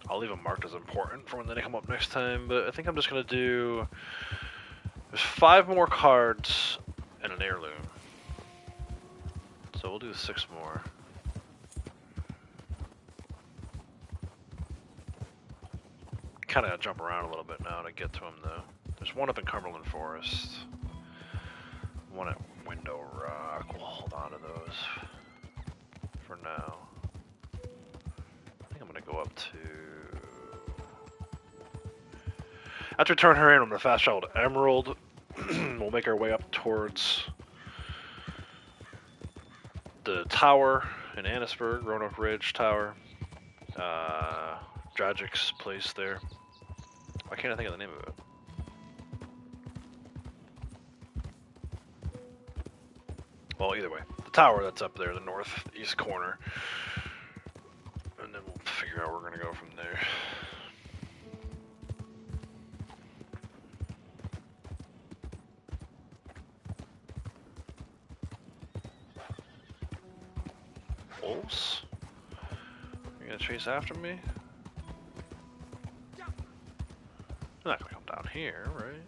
I'll leave them marked as important for when they come up next time, but I think I'm just going to do... There's 5 more cards and an heirloom. So we'll do 6 more. Kind of got to jump around a little bit now to get to them, though. There's one up in Cumberland Forest. One at Window Rock. We'll hold on to those for now. I think I'm going to go up to... After we turn her in, I'm going to fast travel to Emerald. We'll make our way up towards the tower in Annisburg, Roanoke Ridge Tower. Dragic's place there. Why can't I think of the name of it? Well, either way. The tower that's up there, the northeast corner. And then we'll figure out where we're going to go from there. Wolves? You gonna chase after me? They're not gonna come down here, right?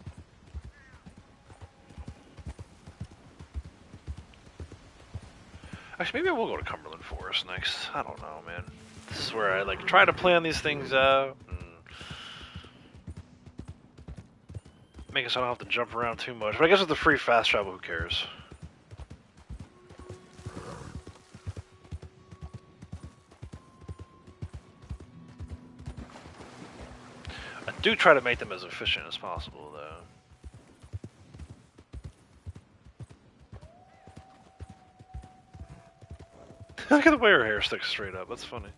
Actually, maybe I will go to Cumberland Forest next. I don't know, man. This is where I like try to plan these things out and make it so I don't have to jump around too much. But I guess with the free fast travel, who cares? I do try to make them as efficient as possible, though. Look at the way her hair sticks straight up. That's funny.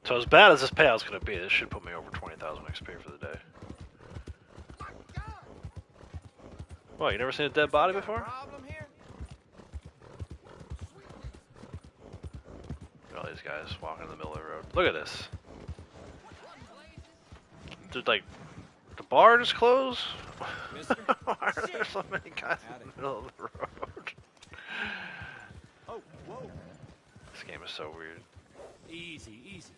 So as bad as this payout's gonna be, this should put me over 20,000 XP for the day. Well, you never seen a dead body before? Look at all these guys walking in the middle of the road. Look at this. Dude, like, the bar just closed? Why are there so many guys in the middle of the road? Oh, whoa. This game is so weird. Easy, easy.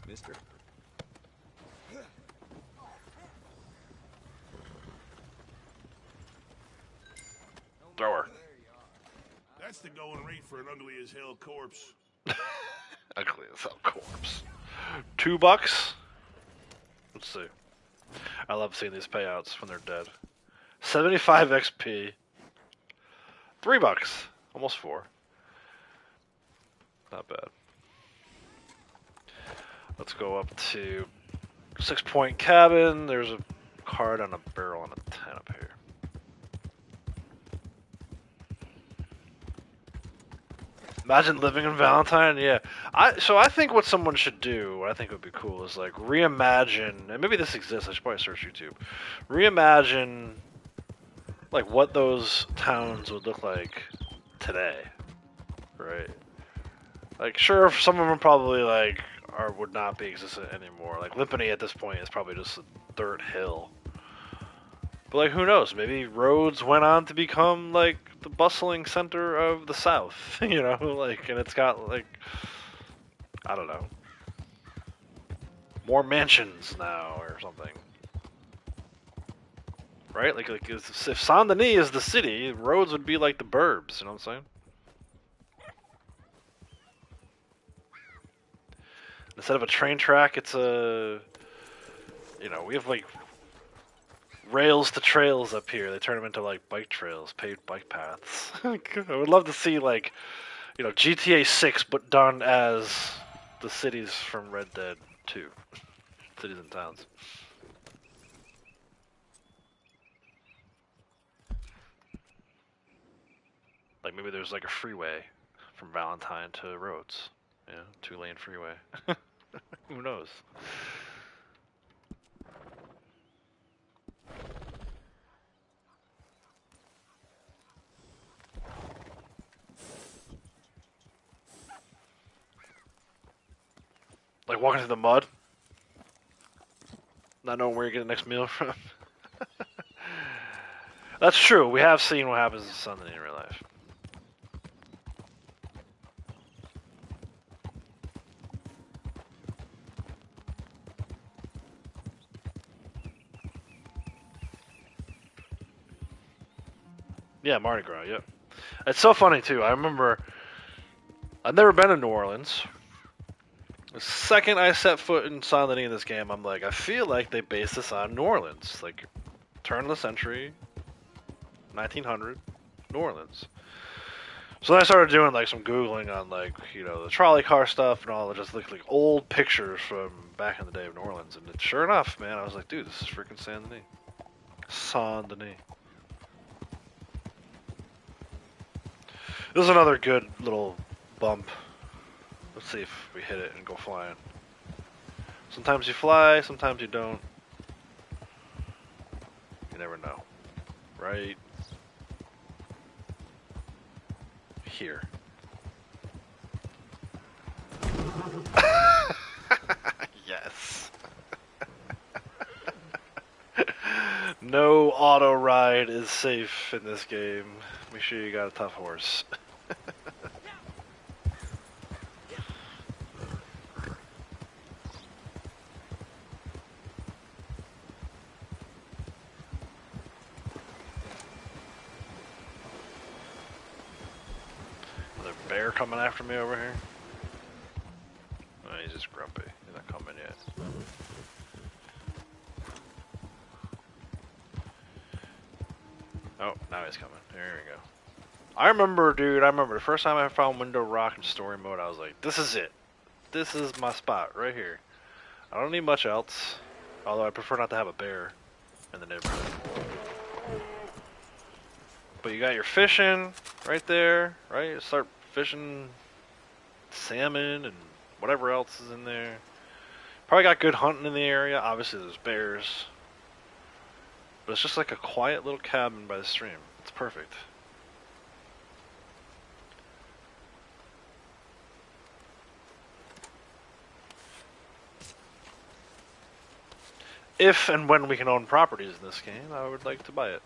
Mister. Throw her. That's the going rate for an ugly as hell corpse. Ugly as hell corpse. $2? Let's see. I love seeing these payouts when they're dead. 75 XP. $3. Almost 4. Not bad. Let's go up to 6 Point Cabin. There's a card on a barrel and a 10 up here. Imagine living in Valentine, yeah. So I think what someone should do, what I think would be cool, is like reimagine, and maybe this exists, I should probably search YouTube. Reimagine like what those towns would look like today. Right? Like sure some of them probably like would not be existent anymore. Like Limpany at this point is probably just a dirt hill. But like who knows? Maybe Rhodes went on to become like the bustling center of the South, you know, like, and it's got like, I don't know, more mansions now or something, right? Like if Saint Denis is the city, Rhodes would be like the burbs, you know what I'm saying? Instead of a train track, it's a, you know, we have like rails to trails up here. They turn them into like bike trails, paved bike paths. I would love to see like, you know, GTA 6, but done as the cities from Red Dead 2, cities and towns. Like maybe there's like a freeway from Valentine to Rhodes. Yeah, 2-lane freeway. Who knows? Like walking through the mud, not knowing where you get the next meal from. That's true. We have seen what happens to Sunday in real life. Yeah, Mardi Gras, yep. It's so funny, too. I remember... I've never been to New Orleans. The second I set foot in Silent Hill in this game, I'm like, I feel like they based this on New Orleans. Like, turn of the century, 1900, New Orleans. So then I started doing, like, some Googling on, like, you know, the trolley car stuff and all that. Just looked like old pictures from back in the day of New Orleans. And sure enough, man, I was like, dude, this is freaking Saint Denis. Saint Denis. This is another good little bump. Let's see if we hit it and go flying. Sometimes you fly, sometimes you don't. You never know. Right here. Yes. No auto ride is safe in this game. Make sure you got a tough horse. Another bear coming after me over here. Oh, he's just grumpy. He's not coming yet. Oh, now he's coming. There we go. I remember, dude, the first time I found Window Rock in story mode, I was like, this is it. This is my spot, right here. I don't need much else. Although I prefer not to have a bear in the neighborhood. But you got your fishing right there, right? Start fishing salmon and whatever else is in there. Probably got good hunting in the area. Obviously there's bears. But it's just like a quiet little cabin by the stream. It's perfect. If and when we can own properties in this game, I would like to buy it.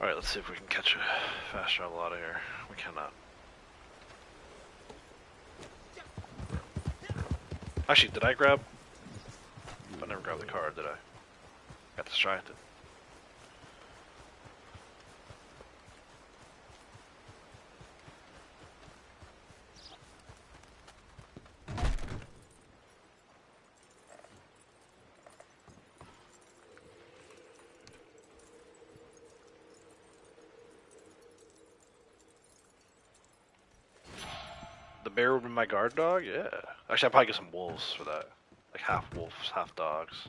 Alright, let's see if we can catch a fast travel out of here. We cannot. Actually, did I grab? I never grabbed the card, did I? Got distracted. The bear would be my guard dog? Yeah. Actually, I'd probably get some wolves for that. Like half wolves, half dogs.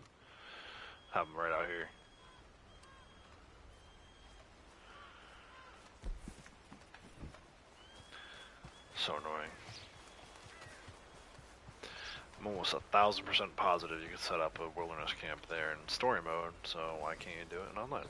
Have them right out here. So annoying. I'm almost 1,000% positive you could set up a wilderness camp there in story mode, so why can't you do it in online?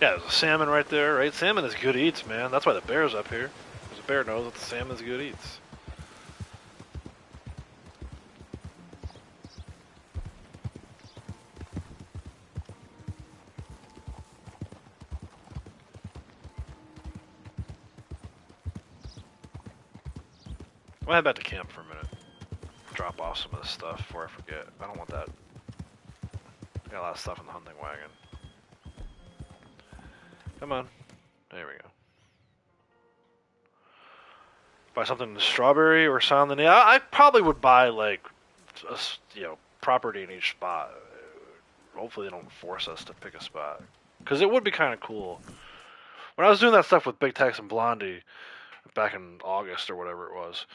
Yeah, there's a salmon right there, right? Salmon is good eats, man. That's why the bear's up here. Because the bear knows that the salmon's good eats. I'll head back to camp for a minute. Drop off some of this stuff before I forget. I don't want that Got a lot of stuff in the hunting wagon. Come on. There we go. Buy something in the strawberry or Silent Hill. I probably would buy like, property in each spot. Hopefully they don't force us to pick a spot, because it would be kind of cool. When I was doing that stuff with Big Tex and Blondie back in August or whatever it was,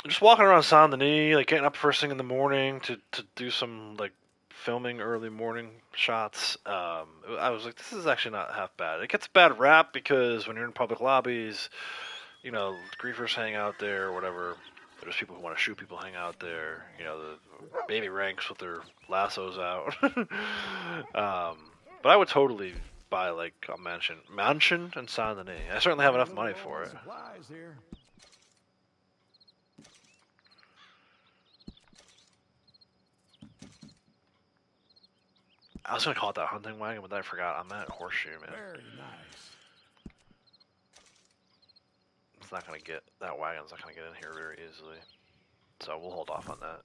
just walking around Saint Denis, like getting up first thing in the morning to do some like filming early morning shots. I was like, this is actually not half bad. It gets a bad rap because when you're in public lobbies, griefers hang out there or whatever. There's people who want to shoot people hang out there. The baby ranks with their lassos out. But I would totally buy like a mansion in Saint Denis. I certainly have enough money for it. Supplies here. I was gonna call it that hunting wagon, but then I forgot. I'm at Horseshoe, man. Very nice. It's not gonna get that wagon's not gonna get in here very easily, so we'll hold off on that.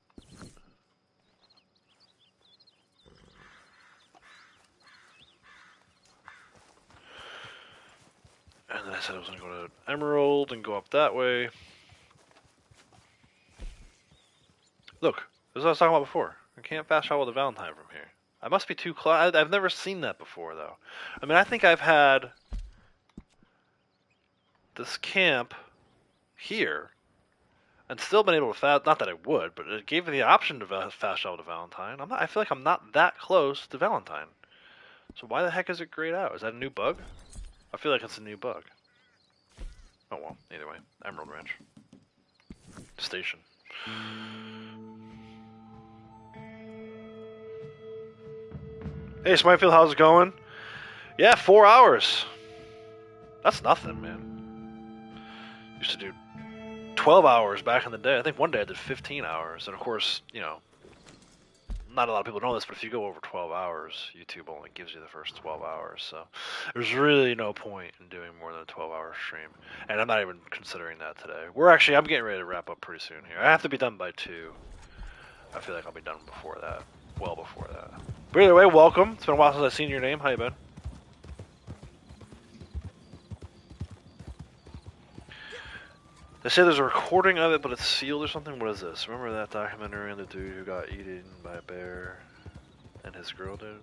And then I said I was gonna go to Emerald and go up that way. Look, this is what I was talking about before. I can't fast travel to Valentine from here. I must be too close. I've never seen that before, though. I mean, I think I've had this camp here and still been able to fast. Not that I would, but it gave me the option to fast travel to Valentine. I feel like I'm not that close to Valentine. So why the heck is it grayed out? Is that a new bug? I feel like it's a new bug. Oh well, either way. Emerald Ranch. Station. Hey Smitefield, how's it going? Yeah, 4 hours. That's nothing, man. Used to do 12 hours back in the day. I think one day I did 15 hours. And of course, not a lot of people know this, but if you go over 12 hours, YouTube only gives you the first 12 hours. So there's really no point in doing more than a 12-hour stream. And I'm not even considering that today. I'm getting ready to wrap up pretty soon here. I have to be done by 2. I feel like I'll be done before that. Well before that. But either way, welcome. It's been a while since I've seen your name. How you been? They say there's a recording of it, but it's sealed or something. What is this? Remember that documentary on the dude who got eaten by a bear and his girl did?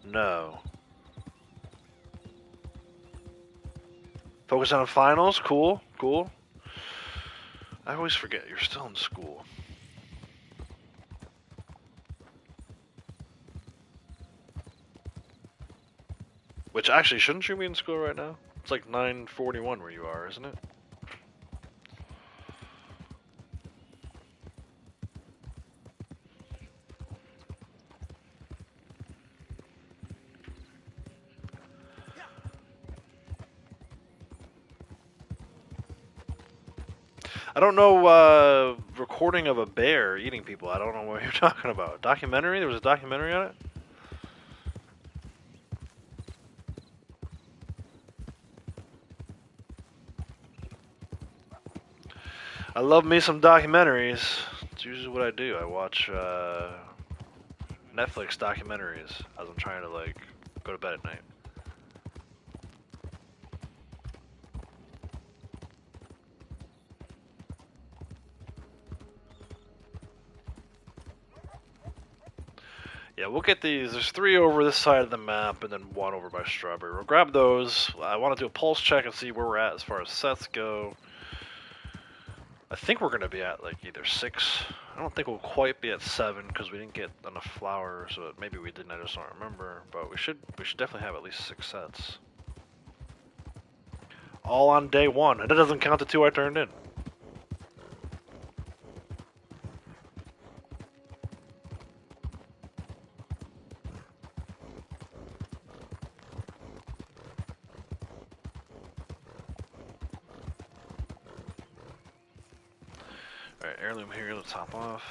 No. Focus on finals? Cool, cool. I always forget, you're still in school. Which actually, shouldn't you be in school right now? It's like 9:41 where you are, isn't it? I don't know, recording of a bear eating people. I don't know what you're talking about. Documentary? There was a documentary on it? I love me some documentaries. It's usually what I do. I watch Netflix documentaries as I'm trying to like go to bed at night. Yeah, we'll get these. There's 3 over this side of the map and then 1 over by Strawberry. We'll grab those. I want to do a pulse check and see where we're at as far as sets go. I think we're going to be at like either 6. I don't think we'll quite be at 7 because we didn't get enough flowers. So maybe we didn't. I just don't remember. But we should definitely have at least 6 sets. All on day 1. And that doesn't count the 2 I turned in. Alright, heirloom here, let's hop off.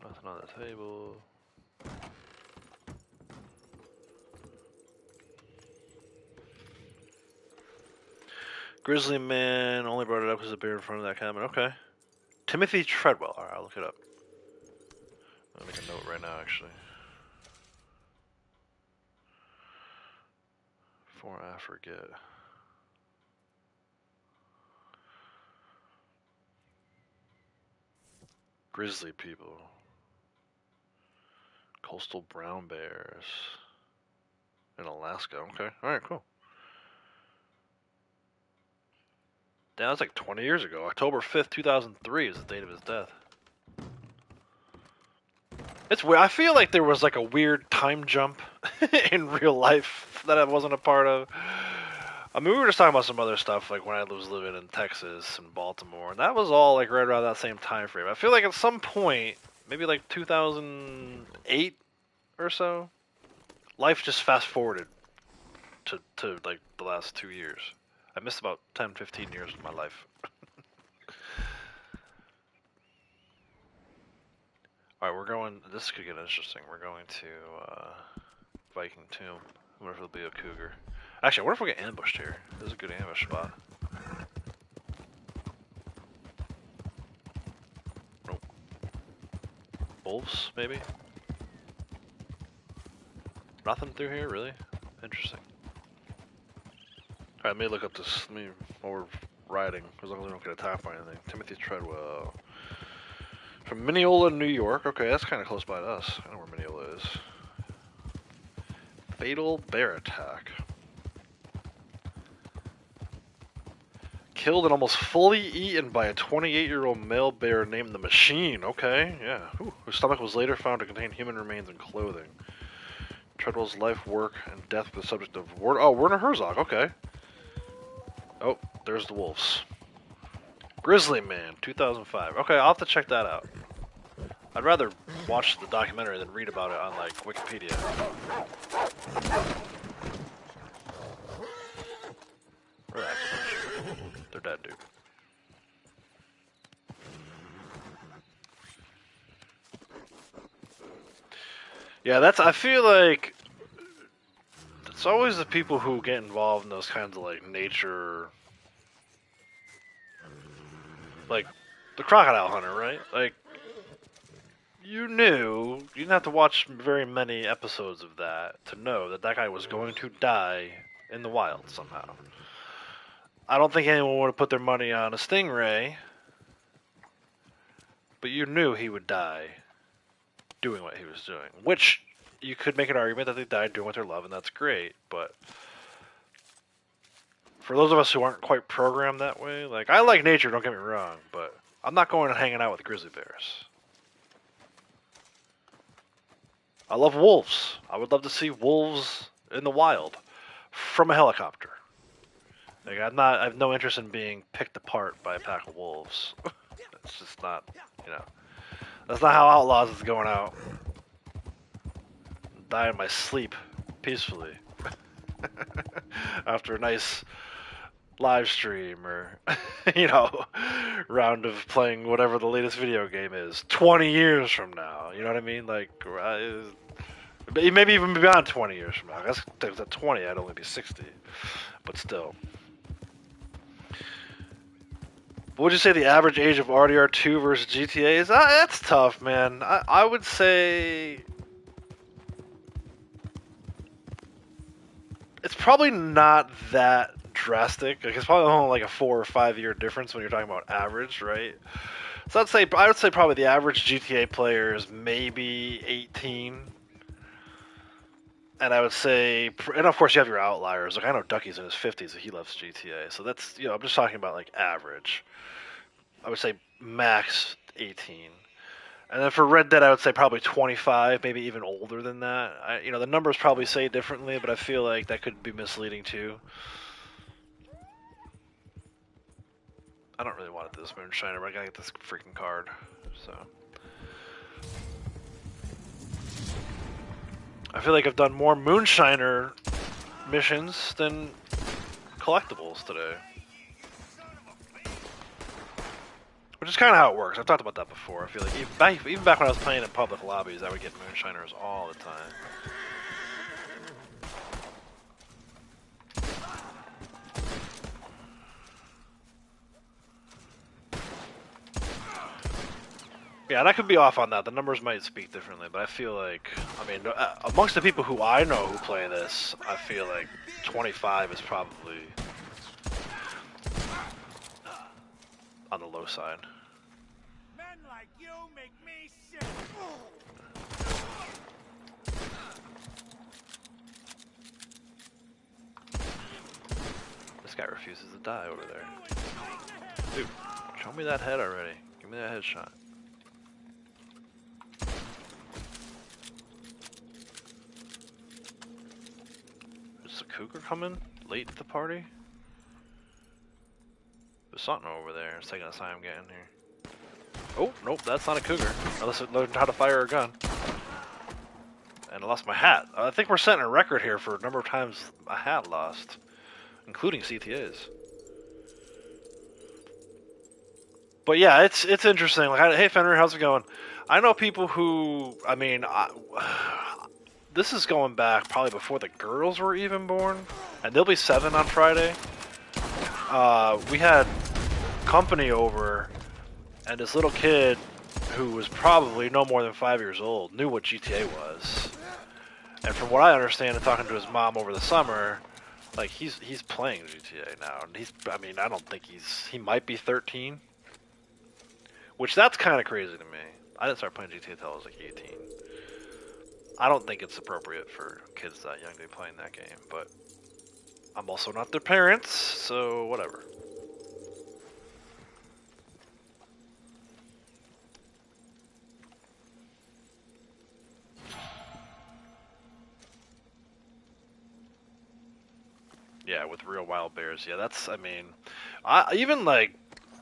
Nothing on the table. Grizzly Man only brought it up because the bear in front of that cabin. Okay. Timothy Treadwell. Alright, I'll look it up. I'll make a note right now, actually. Before I forget. Grizzly people. Coastal brown bears. In Alaska. Okay. Alright, cool. Damn, that's like 20 years ago. October 5th, 2003 is the date of his death. It's weird. I feel like there was like a weird time jump in real life that I wasn't a part of. I mean, we were just talking about some other stuff, like when I was living in Texas and Baltimore, and that was all like right around that same time frame. I feel like at some point, maybe like 2008 or so, life just fast forwarded to like the last 2 years. I missed about 10, 15 years of my life. Alright, we're going, this could get interesting. We're going to Viking Tomb. I wonder if it'll be a cougar. Actually, I wonder if we'll get ambushed here. This is a good ambush spot. Nope. Wolves, maybe? Nothing through here, really? Interesting. Alright, let me look up this, while we're riding, as long as we don't get attacked by anything. Timothy Treadwell. From Mineola, New York. Okay, that's kind of close by to us. I know where Mineola is. Fatal bear attack. Killed and almost fully eaten by a 28-year-old male bear named the Machine. Okay, yeah. Ooh, whose stomach was later found to contain human remains and clothing. Treadwell's life, work, and death were the subject of Werner Herzog. Okay. Oh, there's the wolves. Grizzly Man, 2005. Okay, I'll have to check that out. I'd rather watch the documentary than read about it on, like, Wikipedia. Relax. They're dead, dude. Yeah, I feel like it's always the people who get involved in those kinds of, like, nature, like, the crocodile hunter, right? Like, you didn't have to watch very many episodes of that to know that that guy was going to die in the wild somehow. I don't think anyone would have put their money on a stingray, but you knew he would die doing what he was doing. Which, you could make an argument that they died doing what they love, and that's great, but for those of us who aren't quite programmed that way, like, I like nature, don't get me wrong, but I'm not going and hanging out with grizzly bears. I love wolves. I would love to see wolves in the wild from a helicopter. Like, I have no interest in being picked apart by a pack of wolves. It's just not, that's not how Outlaws is going out. Die in my sleep peacefully after a nice live stream or round of playing whatever the latest video game is 20 years from now. You know what I mean? Like, maybe even beyond 20 years from now. I guess if it was at 20, I'd only be 60, but still. What would you say the average age of RDR2 versus GTA is? That's tough, man. I would say it's probably not that drastic. Like, it's probably only like a 4 or 5 year difference when you're talking about average, right? So I would say probably the average GTA player is maybe 18. And I would say, and of course you have your outliers. Like, I know Ducky's in his 50s and he loves GTA. So that's, I'm just talking about like average. I would say max 18. And then for Red Dead, I would say probably 25, maybe even older than that. The numbers probably say differently, but I feel like that could be misleading too. I don't really want this Moonshiner, but I gotta get this freaking card. So I feel like I've done more Moonshiner missions than collectibles today. Which is kind of how it works. I've talked about that before. I feel like even back when I was playing in public lobbies, I would get Moonshiners all the time. Yeah, and I could be off on that. The numbers might speak differently, but I feel like, I mean, amongst the people who I know who play this, I feel like 25 is probably on the low side. Men like you make me sick. This guy refuses to die over there. Dude, show me that head already. Give me that headshot. Is the cougar coming late to the party? There's something over there. It's taking us time getting here. Oh, nope, that's not a cougar. Unless it learned how to fire a gun. And I lost my hat. I think we're setting a record here for a number of times a hat lost. Including CTAs. But yeah, it's interesting. Like, hey Fenrir, how's it going? I know people who, I mean, this is going back probably before the girls were even born, and they'll be 7 on Friday. We had company over, and this little kid who was probably no more than 5 years old knew what GTA was. And from what I understand, and talking to his mom over the summer, like he's playing GTA now, and I mean, I don't think he might be 13. Which, that's kind of crazy to me. I didn't start playing GTA until I was like 18. I don't think it's appropriate for kids that young to be playing that game, but I'm also not their parents, so whatever. Yeah, with real wild bears. Yeah, that's, I mean, even like,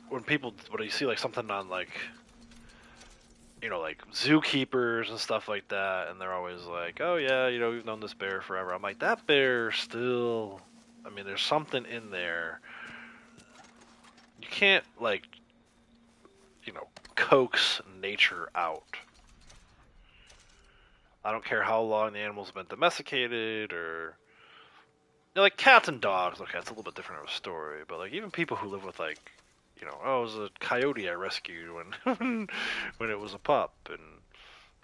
when you see like something on like, you know, like zookeepers and stuff like that, and they're always like, oh yeah, you know, we've known this bear forever. I'm like, that bear still, I mean, there's something in there. You can't, like, you know, coax nature out. I don't care how long the animal's been domesticated, or, you know, like cats and dogs. Okay, it's a little bit different of a story, but like even people who live with like, you know, oh, it was a coyote I rescued when when it was a pup, and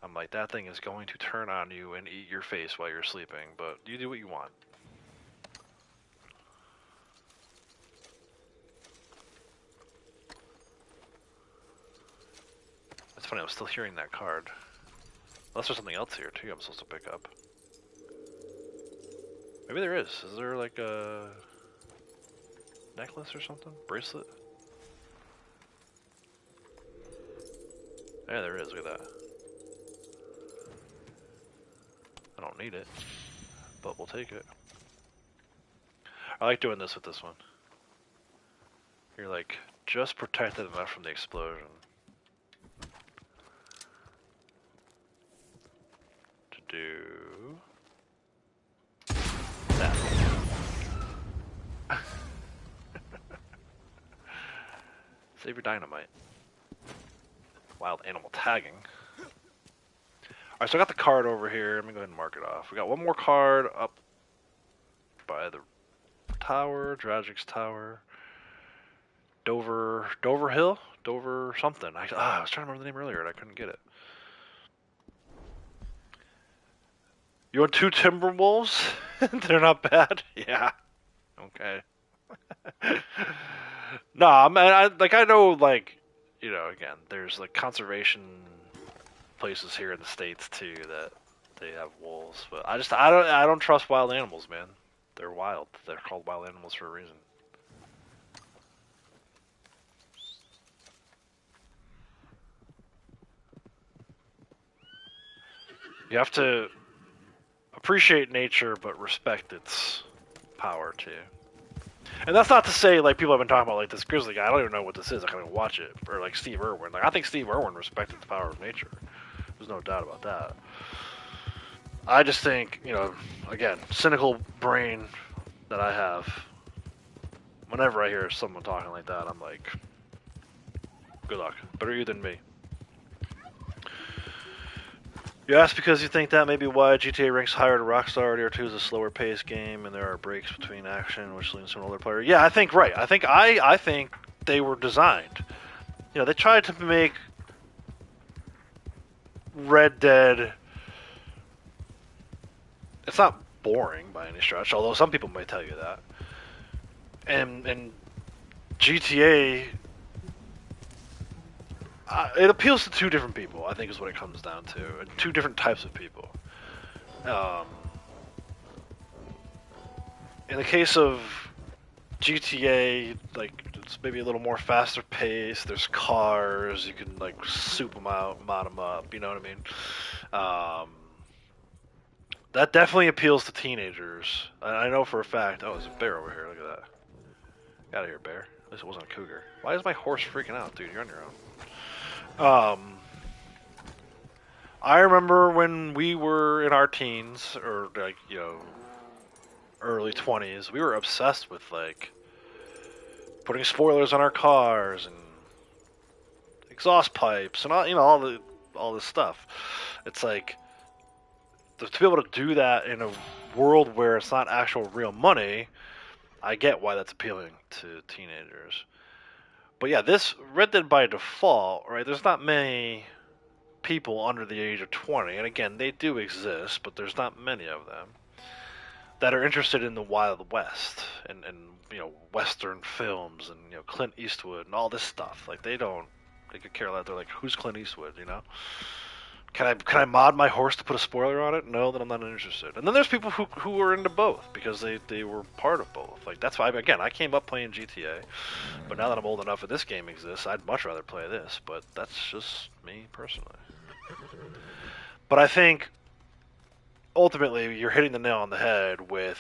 I'm like, that thing is going to turn on you and eat your face while you're sleeping, but you do what you want. It's funny, I'm still hearing that card. Unless there's something else here too I'm supposed to pick up. Maybe there is. Is there like a necklace or something? Bracelet? Yeah, there is. Look at that. I don't need it, but we'll take it. I like doing this with this one. You're like just protected enough from the explosion to do that. Save your dynamite. Wild animal tagging. Alright, so I got the card over here. Let me go ahead and mark it off. We got one more card up by the tower, Dragic's Tower. Dover Hill? Dover something. I was trying to remember the name earlier and I couldn't get it. You want 2 Timberwolves? They're not bad? Yeah. Okay. No, I know, like, you know, again, there's like conservation places here in the States too that they have wolves, but I don't trust wild animals, man. They're wild. They're called wild animals for a reason. You have to appreciate nature, but respect its power too. And that's not to say, like, people have been talking about, like, this grizzly guy. I don't even know what this is. I gotta watch it. Or, like, Steve Irwin. Like, I think Steve Irwin respected the power of nature. There's no doubt about that. I just think, you know, again, cynical brain that I have. Whenever I hear someone talking like that, I'm like, good luck. Better you than me. You asked because you think that may be why GTA ranks higher to Rockstar. DR2 is a slower paced game, and there are breaks between action, which leads to an older player. Yeah, I think right. I think they were designed. You know, they tried to make Red Dead, it's not boring by any stretch, although some people might tell you that. And GTA, it appeals to two different people, I think is what it comes down to. Two different types of people. In the case of GTA, like, it's maybe a little more faster paced. There's cars, you can like soup them out, mod them up. You know what I mean? That definitely appeals to teenagers. I know for a fact. Oh, there's a bear over here. Look at that. Get out of here, bear. At least it wasn't a cougar. Why is my horse freaking out, dude? You're on your own. I remember when we were in our teens, or like, you know, early 20s, we were obsessed with like putting spoilers on our cars and exhaust pipes and all, you know, all this stuff. It's like to be able to do that in a world where it's not actual real money. I get why that's appealing to teenagers. But yeah, this Red Dead by default, right? There's not many people under the age of 20, and again, they do exist, but there's not many of them that are interested in the Wild West and you know, Western films and, you know, Clint Eastwood and all this stuff. Like they could care less. They're like, who's Clint Eastwood? You know? Can I mod my horse to put a spoiler on it? No, then I'm not interested. And then there's people who are into both because they were part of both. Like that's why I came up playing GTA, but now that I'm old enough and this game exists, I'd much rather play this. But that's just me personally. But I think ultimately you're hitting the nail on the head with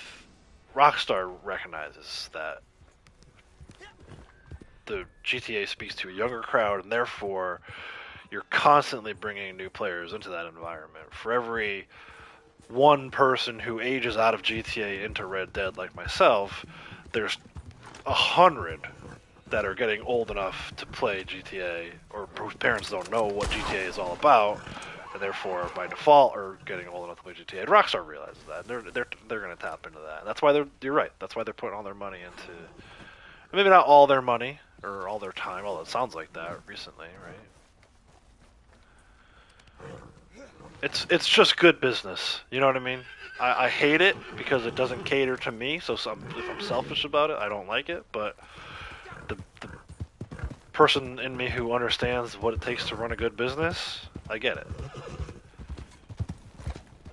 Rockstar recognizes that the GTA speaks to a younger crowd, and therefore you're constantly bringing new players into that environment. For every one person who ages out of GTA into Red Dead, like myself, there's 100 that are getting old enough to play GTA, or whose parents don't know what GTA is all about, and therefore by default are getting old enough to play GTA. And Rockstar realizes that. They're going to tap into that. And that's why you're right. That's why they're putting all their money into, maybe not all their money or all their time, although it sounds like that recently, right? It's just good business. You know what I mean? I hate it because it doesn't cater to me. So if I'm selfish about it, I don't like it. But the person in me who understands what it takes to run a good business, I get it.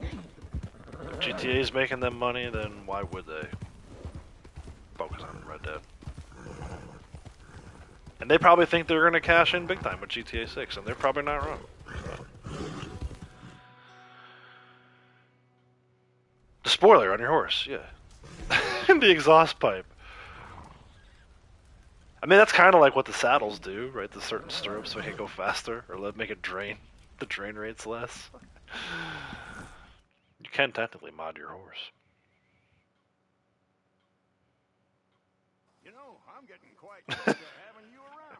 If GTA's making them money, then why would they focus on Red Dead? And they probably think they're going to cash in big time with GTA 6, and they're probably not wrong. The spoiler on your horse, yeah. The exhaust pipe. I mean, that's kind of like what the saddles do, right? The certain stirrups make it go faster, or make it drain. The drain rate's less. You can technically mod your horse. You know, I'm getting quite used to having you around.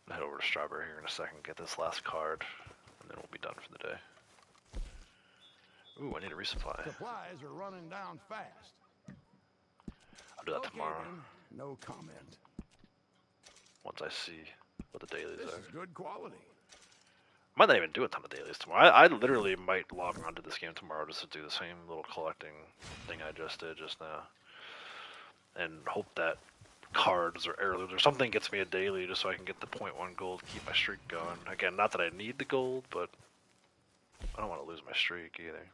I'll head over to Strawberry here in a second, get this last card, and then we'll be done for the day. Ooh, I need a resupply. Supplies are running down fast. I'll do that tomorrow. Then, no comment. Once I see what the dailies This are. is good quality. I might not even do a ton of dailies tomorrow. I literally might log on to this game tomorrow just to do the same little collecting thing I just did just now. And hope that cards or heirlooms or something gets me a daily just so I can get the 0.1 gold, keep my streak going. Again, not that I need the gold, but I don't want to lose my streak either.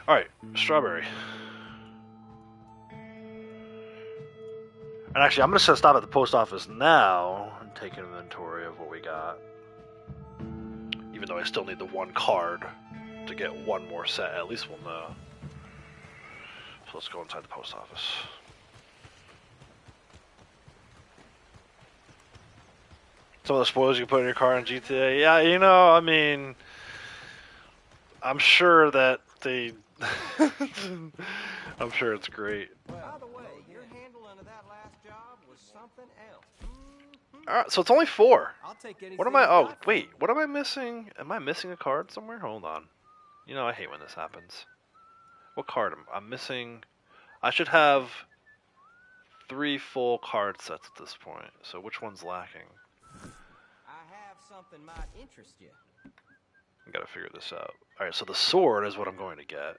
Alright, Strawberry. And actually, I'm going to stop at the post office now and take inventory of what we got. Even though I still need the one card to get one more set. At least we'll know. So let's go inside the post office. Some of the spoilers you put in your car in GTA. Yeah, you know, I mean, I'm sure that they... I'm sure it's great. By the way, your handling of that last job was something else. Alright, so it's only 4. I'll take anything. What am I... you Oh, got for wait. me. What am I missing? Am I missing a card somewhere? Hold on. You know, I hate when this happens. What card? I'm missing... I should have 3 full card sets at this point. So which one's lacking? I have something might interest you. I gotta figure this out. Alright, so the sword is what I'm going to get.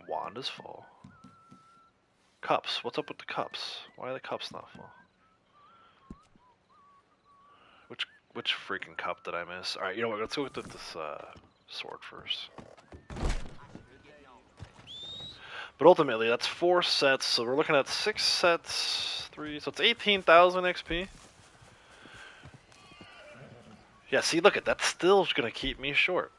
Wand is full. Cups. What's up with the cups? Why are the cups not full? Which freaking cup did I miss? Alright, you know what? Let's go with this sword first. But ultimately, that's 4 sets, so we're looking at 6 sets, 3, so it's 18,000 XP. Yeah, see, look at that's still gonna keep me short.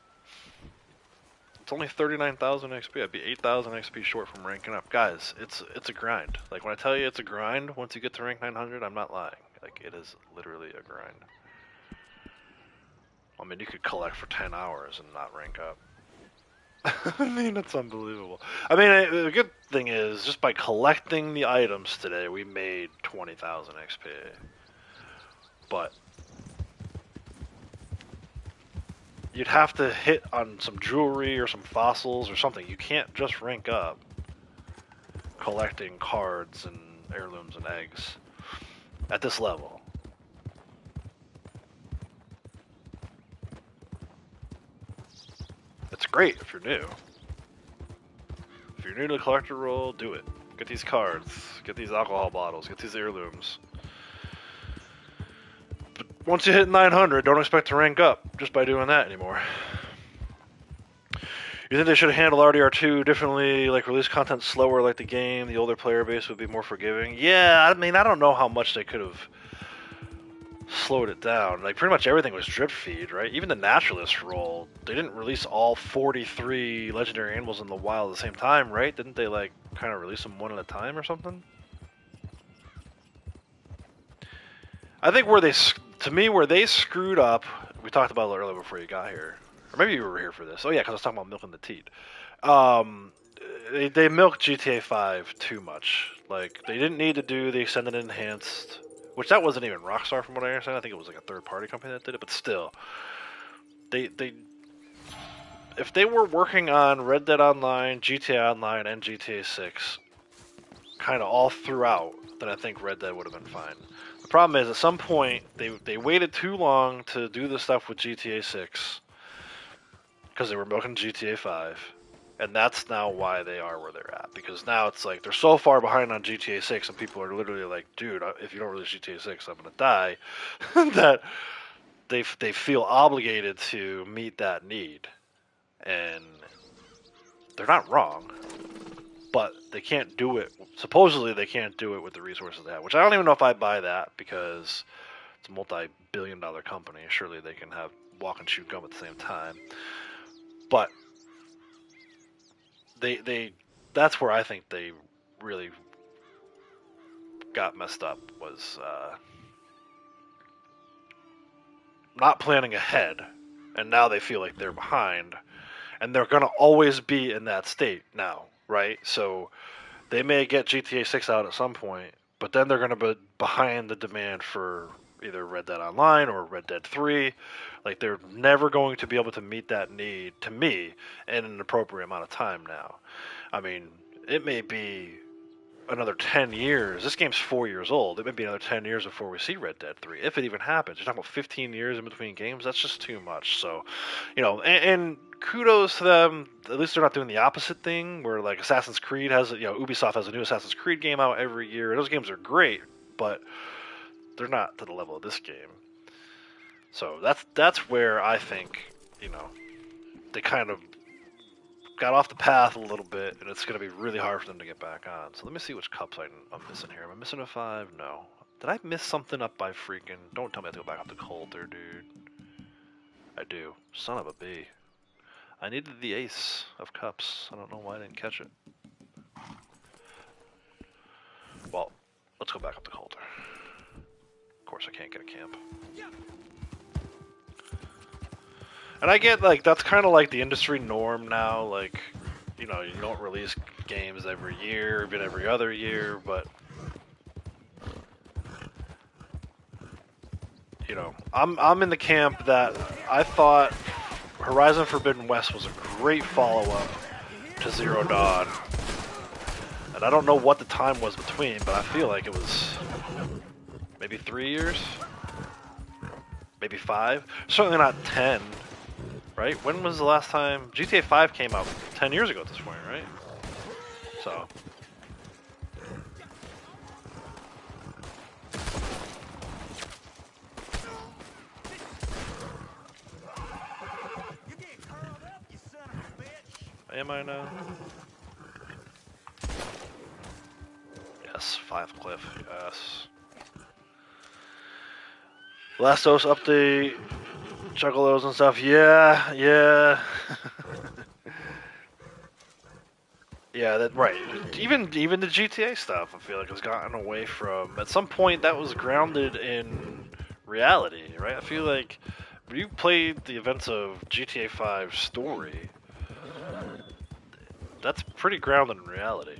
It's only 39,000 XP. I'd be 8,000 XP short from ranking up. Guys, it's a grind. Like, when I tell you it's a grind, once you get to rank 900, I'm not lying. Like, it is literally a grind. I mean, you could collect for 10 hours and not rank up. I mean, it's unbelievable. I mean, the good thing is, just by collecting the items today, we made 20,000 XP. But you'd have to hit on some jewelry or some fossils or something. You can't just rank up collecting cards and heirlooms and eggs at this level. It's great if you're new. If you're new to the collector role, do it. Get these cards, get these alcohol bottles, get these heirlooms. But once you hit 900, don't expect to rank up just by doing that anymore. You think they should have handled RDR2 differently, like release content slower like the game, the older player base would be more forgiving? Yeah, I mean, I don't know how much they could have slowed it down. Like, pretty much everything was drip feed, right? Even the naturalist role, they didn't release all 43 legendary animals in the wild at the same time, right? Didn't they, like, kind of release them one at a time or something? I think where they, to me, where they screwed up, we talked about it earlier before you got here. Or maybe you were here for this. Oh yeah, because I was talking about milking the teat. They milked GTA 5 too much. Like, they didn't need to do the extended enhanced, which that wasn't even Rockstar from what I understand. I think it was like a third-party company that did it. But still, they if they were working on Red Dead Online, GTA Online, and GTA 6 kind of all throughout, then I think Red Dead would have been fine. The problem is, at some point, they waited too long to do the stuff with GTA 6 because they were milking GTA 5. And that's now why they are where they're at. Because now it's like they're so far behind on GTA 6, and people are literally like, dude, if you don't release GTA 6, I'm going to die. That they feel obligated to meet that need. And they're not wrong. But they can't do it. Supposedly they can't do it with the resources they have. Which I don't even know if I buy that, because it's a multi-billion-dollar company. Surely they can have walk and chew gum at the same time. But that's where I think they really got messed up, was not planning ahead, and now they feel like they're behind, and they're going to always be in that state now, right? So they may get GTA 6 out at some point, but then they're going to be behind the demand for either Red Dead Online or Red Dead 3. Like, they're never going to be able to meet that need, to me, in an appropriate amount of time now. I mean, it may be another 10 years. This game's 4 years old. It may be another 10 years before we see Red Dead 3, if it even happens. You're talking about 15 years in between games. That's just too much. So, you know, and kudos to them. At least they're not doing the opposite thing, where, like, Assassin's Creed has, you know, Ubisoft has a new Assassin's Creed game out every year. Those games are great, but they're not to the level of this game. So that's where I think, you know, they kind of got off the path a little bit, and it's going to be really hard for them to get back on. So let me see which cups I'm missing here. Am I missing a 5? No. Did I miss something up by freaking... Don't tell me I have to go back up to Coulter, dude. I do. Son of a bee. I needed the ace of cups. I don't know why I didn't catch it. Well, let's go back up to Coulter. Of course I can't get a camp. And I get, like, that's kind of like the industry norm now. Like, you know, you don't release games every year, even every other year, but, you know, I'm in the camp that I thought Horizon Forbidden West was a great follow-up to Zero Dawn. And And I don't know what the time was between, but I feel like it was maybe 3 years, maybe 5. Certainly not 10, right? When was the last time GTA 5 came out? 10 years ago at this point, right? So. Am I now? Yes, 5 cliff, yes. Last Dose update, Juggalos and stuff, yeah. Yeah, that right. Even the GTA stuff, I feel like has gotten away from. At some point, that was grounded in reality, right? I feel like when you played the events of GTA 5 story, that's pretty grounded in reality.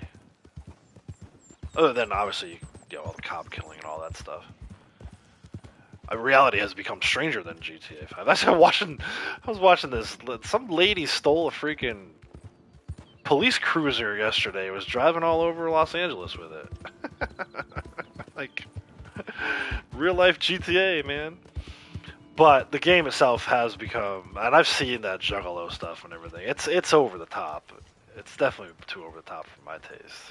Other than obviously, all the cop killing and all that stuff. Reality has become stranger than GTA 5. I was watching this. Some lady stole a freaking police cruiser yesterday. Was driving all over Los Angeles with it. Like real life GTA, man. But the game itself has become, and I've seen that Juggalo stuff and everything. It's over the top. It's definitely too over the top for my taste.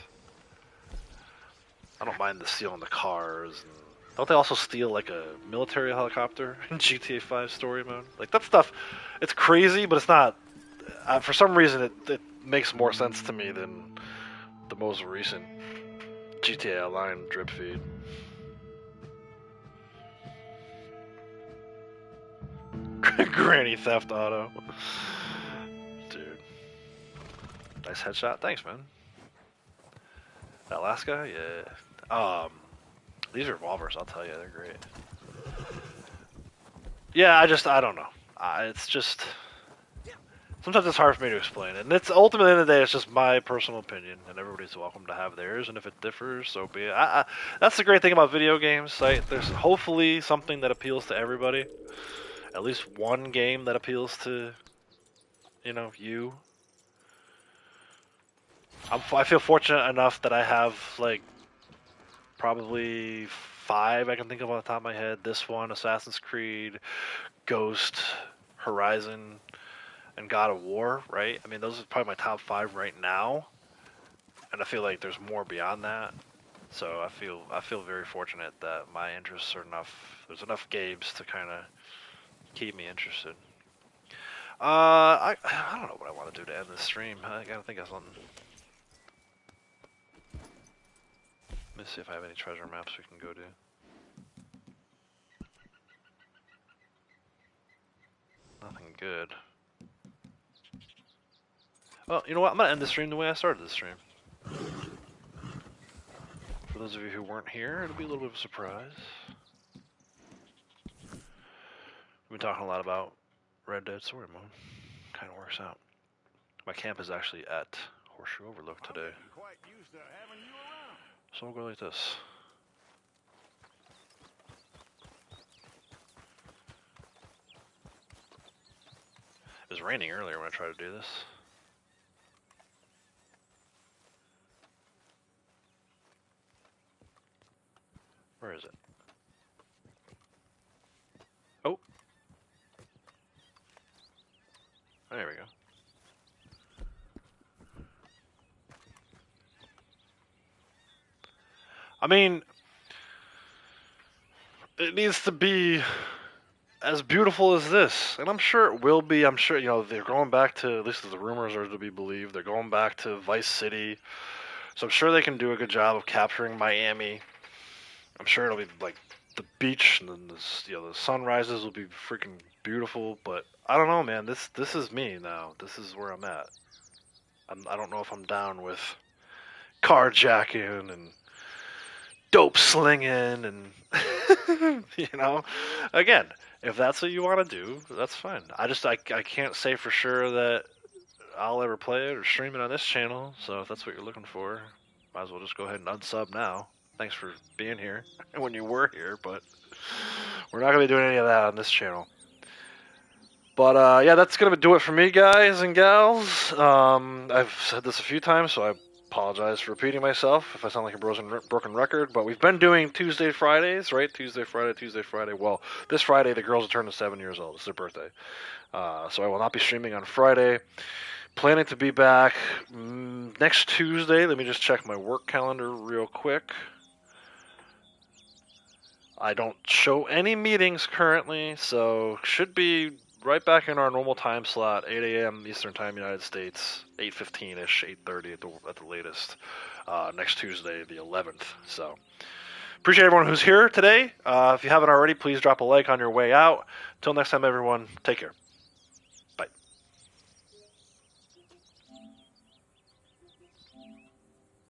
I don't mind the stealing the cars. And don't they also steal like a military helicopter in GTA 5 story mode? Like that stuff, it's crazy, but it's not. For some reason, it makes more sense to me than the most recent GTA Online drip feed. Granny Theft Auto. Dude. Nice headshot. Thanks, man. That last guy? Yeah. These revolvers, I'll tell you, they're great. Yeah, I don't know. It's just... Sometimes it's hard for me to explain it. And it's ultimately, at the end of the day, it's just my personal opinion, and everybody's welcome to have theirs, and if it differs, so be it. That's the great thing about video games, right? There's hopefully something that appeals to everybody. At least one game that appeals to, you. I feel fortunate enough that I have, like, probably 5 I can think of on the top of my head. This one, Assassin's Creed, Ghost, Horizon, and God of War, right? I mean, those are probably my top 5 right now. And I feel like there's more beyond that. So I feel very fortunate that my interests are enough. There's enough games to kind of keep me interested. I don't know what I want to do to end this stream. I gotta think of something. Let me see if I have any treasure maps we can go do. Nothing good. Well, you know what? I'm gonna end the stream the way I started the stream. For those of you who weren't here, it'll be a little bit of a surprise. We've been talking a lot about Red Dead Story Mode. Kind of works out. My camp is actually at Horseshoe Overlook today. So we'll go like this. It was raining earlier when I tried to do this. Where is it? Oh. There we go. I mean, it needs to be as beautiful as this, and I'm sure it will be. I'm sure, they're going back to, at least the rumors are to be believed, they're going back to Vice City, so I'm sure they can do a good job of capturing Miami. I'm sure it'll be like the beach, and then the sunrises will be freaking beautiful. But I don't know, man. This is me now. This is where I'm at. I don't know if I'm down with carjacking and dope slinging and again, if that's what you want to do, that's fine. I can't say for sure that I'll ever play it or stream it on this channel. So if that's what you're looking for, might as well just go ahead and unsub now. Thanks for being here when you were here, but we're not going to be doing any of that on this channel. But yeah, that's going to do it for me, guys and gals. I've said this a few times, so I apologize for repeating myself if I sound like a broken record, but we've been doing Tuesday Fridays, right? Tuesday Friday. Well, this Friday the girls are turning 7 years old. It's their birthday, so I will not be streaming on Friday. Planning to be back next Tuesday. Let me just check my work calendar real quick. I don't show any meetings currently, so should be right back in our normal time slot, 8 a.m. Eastern Time, United States, 8:15-ish, 8:30 at the latest, next Tuesday, the 11th. So appreciate everyone who's here today. If you haven't already, please drop a like on your way out. Till next time, everyone, take care.